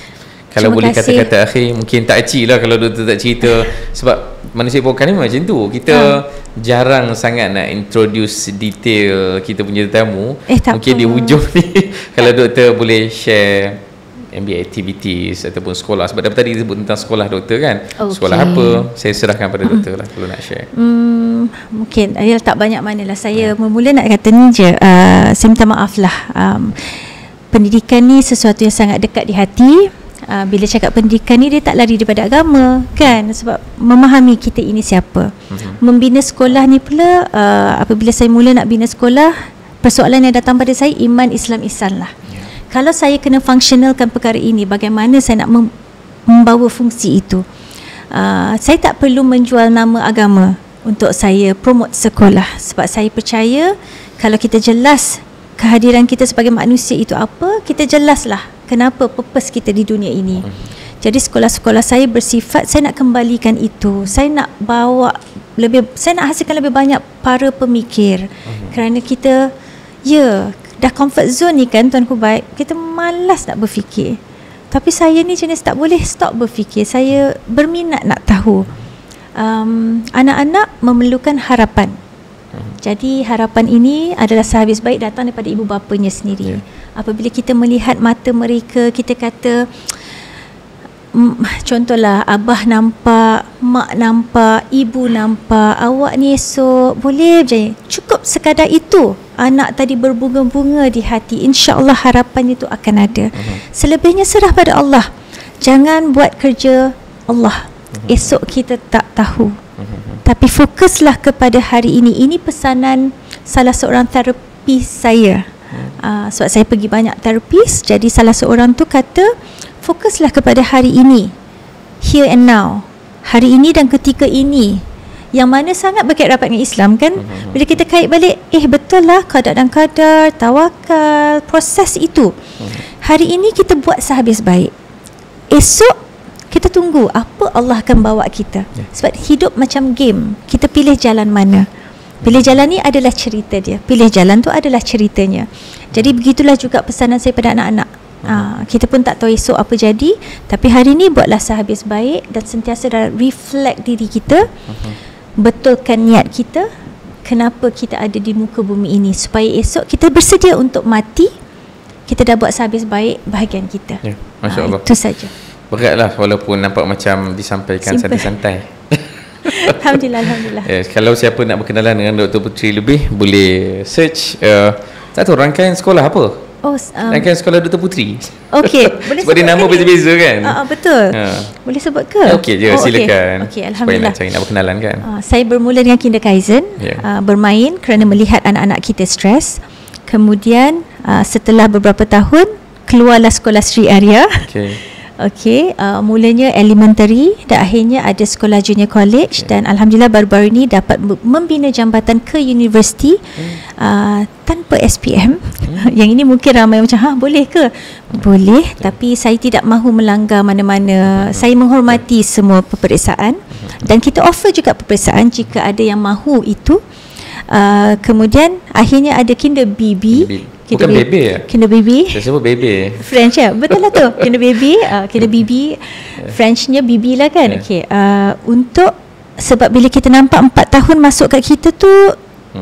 Kalau boleh kata-kata akhir, mungkin tak acik lah kalau doktor tak cerita. Sebab manusia pokan ni macam tu, kita jarang sangat nak introduce detail kita punya tetamu. Mungkin di hujung ni kalau doktor boleh share MBA activities ataupun sekolah, sebab tadi kita sebut tentang sekolah doktor kan. Sekolah apa, saya serahkan pada doktor lah kalau nak share. Mungkin tak banyak manalah. Saya mula nak kata ni je, saya minta maaf lah. Pendidikan ni sesuatu yang sangat dekat di hati. Bila cakap pendidikan ni, dia tak lari daripada agama kan, sebab memahami kita ini siapa. Membina sekolah ni pula, apabila saya mula nak bina sekolah, persoalan yang datang pada saya iman, Islam, ihsan lah. Kalau saya kena functionalkan perkara ini, bagaimana saya nak membawa fungsi itu? Saya tak perlu menjual nama agama untuk saya promote sekolah, sebab saya percaya kalau kita jelas kehadiran kita sebagai manusia itu apa, kita jelaslah kenapa purpose kita di dunia ini. Jadi sekolah-sekolah saya bersifat, saya nak kembalikan itu. Saya nak bawa saya nak hasilkan lebih banyak para pemikir. Kerana kita dah comfort zone ni kan Tuan Kubaik, kita malas nak berfikir. Tapi saya ni jenis tak boleh stop berfikir. Saya berminat nak tahu. Anak-anak memerlukan harapan. Jadi harapan ini adalah sehabis baik datang daripada ibu bapanya sendiri. Apabila kita melihat mata mereka, kita kata contohlah abah nampak, mak nampak, ibu nampak, awak ni esok boleh je. Cukup sekadar itu, anak tadi berbunga-bunga di hati, insya-Allah harapan itu akan ada. Selebihnya serah pada Allah. Jangan buat kerja Allah. Esok kita tak tahu. Tapi fokuslah kepada hari ini. Ini pesanan salah seorang terapis saya. Sebab saya pergi banyak terapis, jadi salah seorang tu kata, fokuslah kepada hari ini, here and now, hari ini dan ketika ini, yang mana sangat berkait rapat dengan Islam kan. Bila kita kait balik, betul lah, qada dan qadar, tawakal, proses itu. Hari ini kita buat sehabis baik, esok kita tunggu apa Allah akan bawa kita. Sebab hidup macam game, kita pilih jalan mana. Pilih jalan ni adalah cerita dia, pilih jalan tu adalah ceritanya. Jadi begitulah juga pesanan saya pada anak-anak. Kita pun tak tahu esok apa jadi, tapi hari ni buatlah sehabis baik dan sentiasa reflect diri kita. Betulkan niat kita, kenapa kita ada di muka bumi ini, supaya esok kita bersedia untuk mati. Kita dah buat sehabis baik bahagian kita. Masya Allah. Itu saja. Beratlah walaupun nampak macam disampaikan santai-santai. Alhamdulillah. Kalau siapa nak berkenalan dengan Dr. Putri lebih, boleh search tak tahu rangkaian sekolah apa. Rangkaian sekolah Dr. Putri. Okey, boleh sebab dia nama beza-beza kan. Betul. Boleh sebut ke? Okey je, silakan. Okey, alhamdulillah. Supaya nak berkenalan kan. Saya bermula dengan kindergarten, bermain kerana melihat anak-anak kita stres. Kemudian setelah beberapa tahun keluarlah sekolah Sri Arya. Mulanya elementary dan akhirnya ada sekolah junior college, dan alhamdulillah baru-baru ini dapat membina jambatan ke universiti tanpa SPM. Yang ini mungkin ramai macam boleh ke? Boleh, tapi saya tidak mahu melanggar mana-mana. Saya menghormati semua peperiksaan dan kita offer juga peperiksaan jika ada yang mahu itu. Kemudian akhirnya ada kinder BB. Bukan baby ya? Kinder baby. Saya sebut baby. French ya? Betul lah tu. Kinder baby. Kinder BB. Frenchnya BB lah kan? Untuk, sebab bila kita nampak 4 tahun masuk kat kita tu,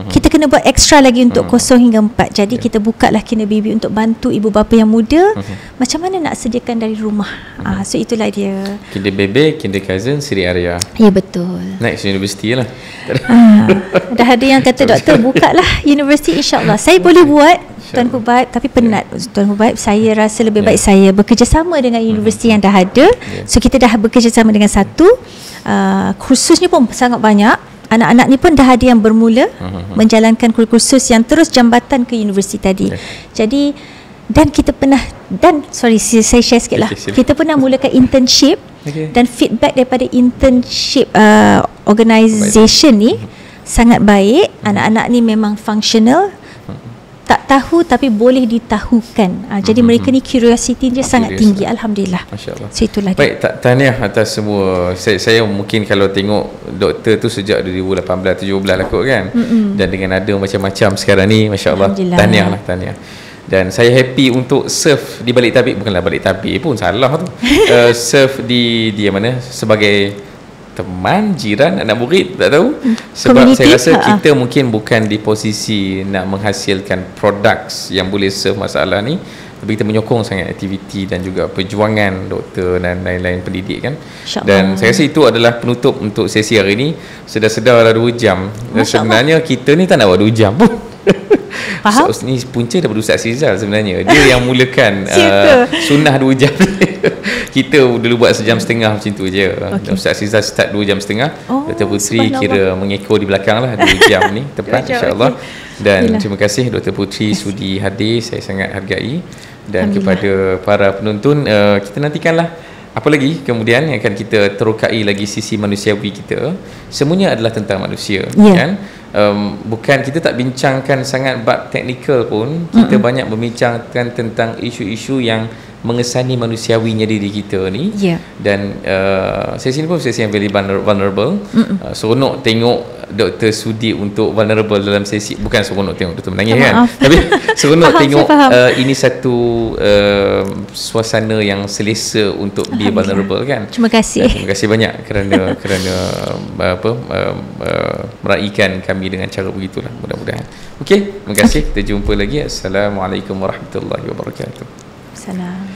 kita kena buat extra lagi untuk 0 hingga 4. Jadi kita buka lah kinder baby untuk bantu ibu bapa yang muda. Macam mana nak sediakan dari rumah. So itulah dia. Kinder baby, kindergarten Sri Arya. Ya betul. Next university lah. Dah ada yang kata doktor buka lah universiti, insyaAllah. Saya boleh buat Tuan Kubaik, tapi penat Tuan Kubaik. Saya rasa lebih baik saya bekerjasama dengan universiti yang dah ada. So kita dah bekerjasama dengan satu. Kursusnya pun sangat banyak. Anak-anak ni pun dah ada yang bermula menjalankan kursus yang terus jambatan ke universiti tadi. Jadi Dan kita pernah, saya share sikit lah. Okay, kita pernah mulakan internship, dan feedback daripada internship organisation ni sangat baik. Anak-anak ni memang functional, tak tahu tapi boleh ditahukan. Jadi mereka ni curiosity dia sangat tinggi. Alhamdulillah. Masya-Allah. So itulah baik, tahniah atas semua. Saya mungkin kalau tengok doktor tu sejak 2018 17 lah kot kan. Dan dengan ada macam-macam sekarang ni, masya-Allah, tahniah lah, tahniah. Dan saya happy untuk serve di balik tabir, bukanlah balik tabir pun salah tu. Serve di mana sebagai teman, jiran, anak murid, tak tahu. Sebab community, saya rasa kita mungkin bukan di posisi nak menghasilkan products yang boleh serve masalah ni, tapi kita menyokong sangat aktiviti dan juga perjuangan doktor dan lain-lain pendidik kan. Dan saya rasa itu adalah penutup untuk sesi hari ini. Sedar-sedarlah 2 jam. Dan sebenarnya kita ni tak nak buat 2 jam pun. Faham? So, ni punca daripada Ustaz Sizal sebenarnya. Dia yang mulakan sunnah 2 jam. Kita dulu buat 1.5 jam macam tu je. Ustaz Sizal start 2 jam setengah. Dr. Putri kira mengekor di belakang lah 2 jam ni tepat, insya-Allah. Dan terima kasih Dr. Putri sudi hadir, saya sangat hargai. Dan kepada para penonton, kita nantikanlah apa lagi kemudian yang akan kita terokai lagi sisi manusiawi kita. Semuanya adalah tentang manusia, kan? Bukan, kita tak bincangkan sangat bab teknikal pun, kita banyak membincangkan tentang isu-isu yang mengesani manusiawinya diri kita ni. Dan sesi ni pun sesi yang very vulnerable. Seronok tengok doktor sudi untuk vulnerable dalam sesi. Bukan seronok tengok doktor menangis kan, tapi seronok tengok ini satu suasana yang selesa untuk be vulnerable kan. Terima kasih. Terima kasih banyak kerana meraihkan kami dengan cara begitulah, mudah-mudahan. Okey, terima kasih. Kita jumpa lagi. Assalamualaikum warahmatullahi wabarakatuh. Salam.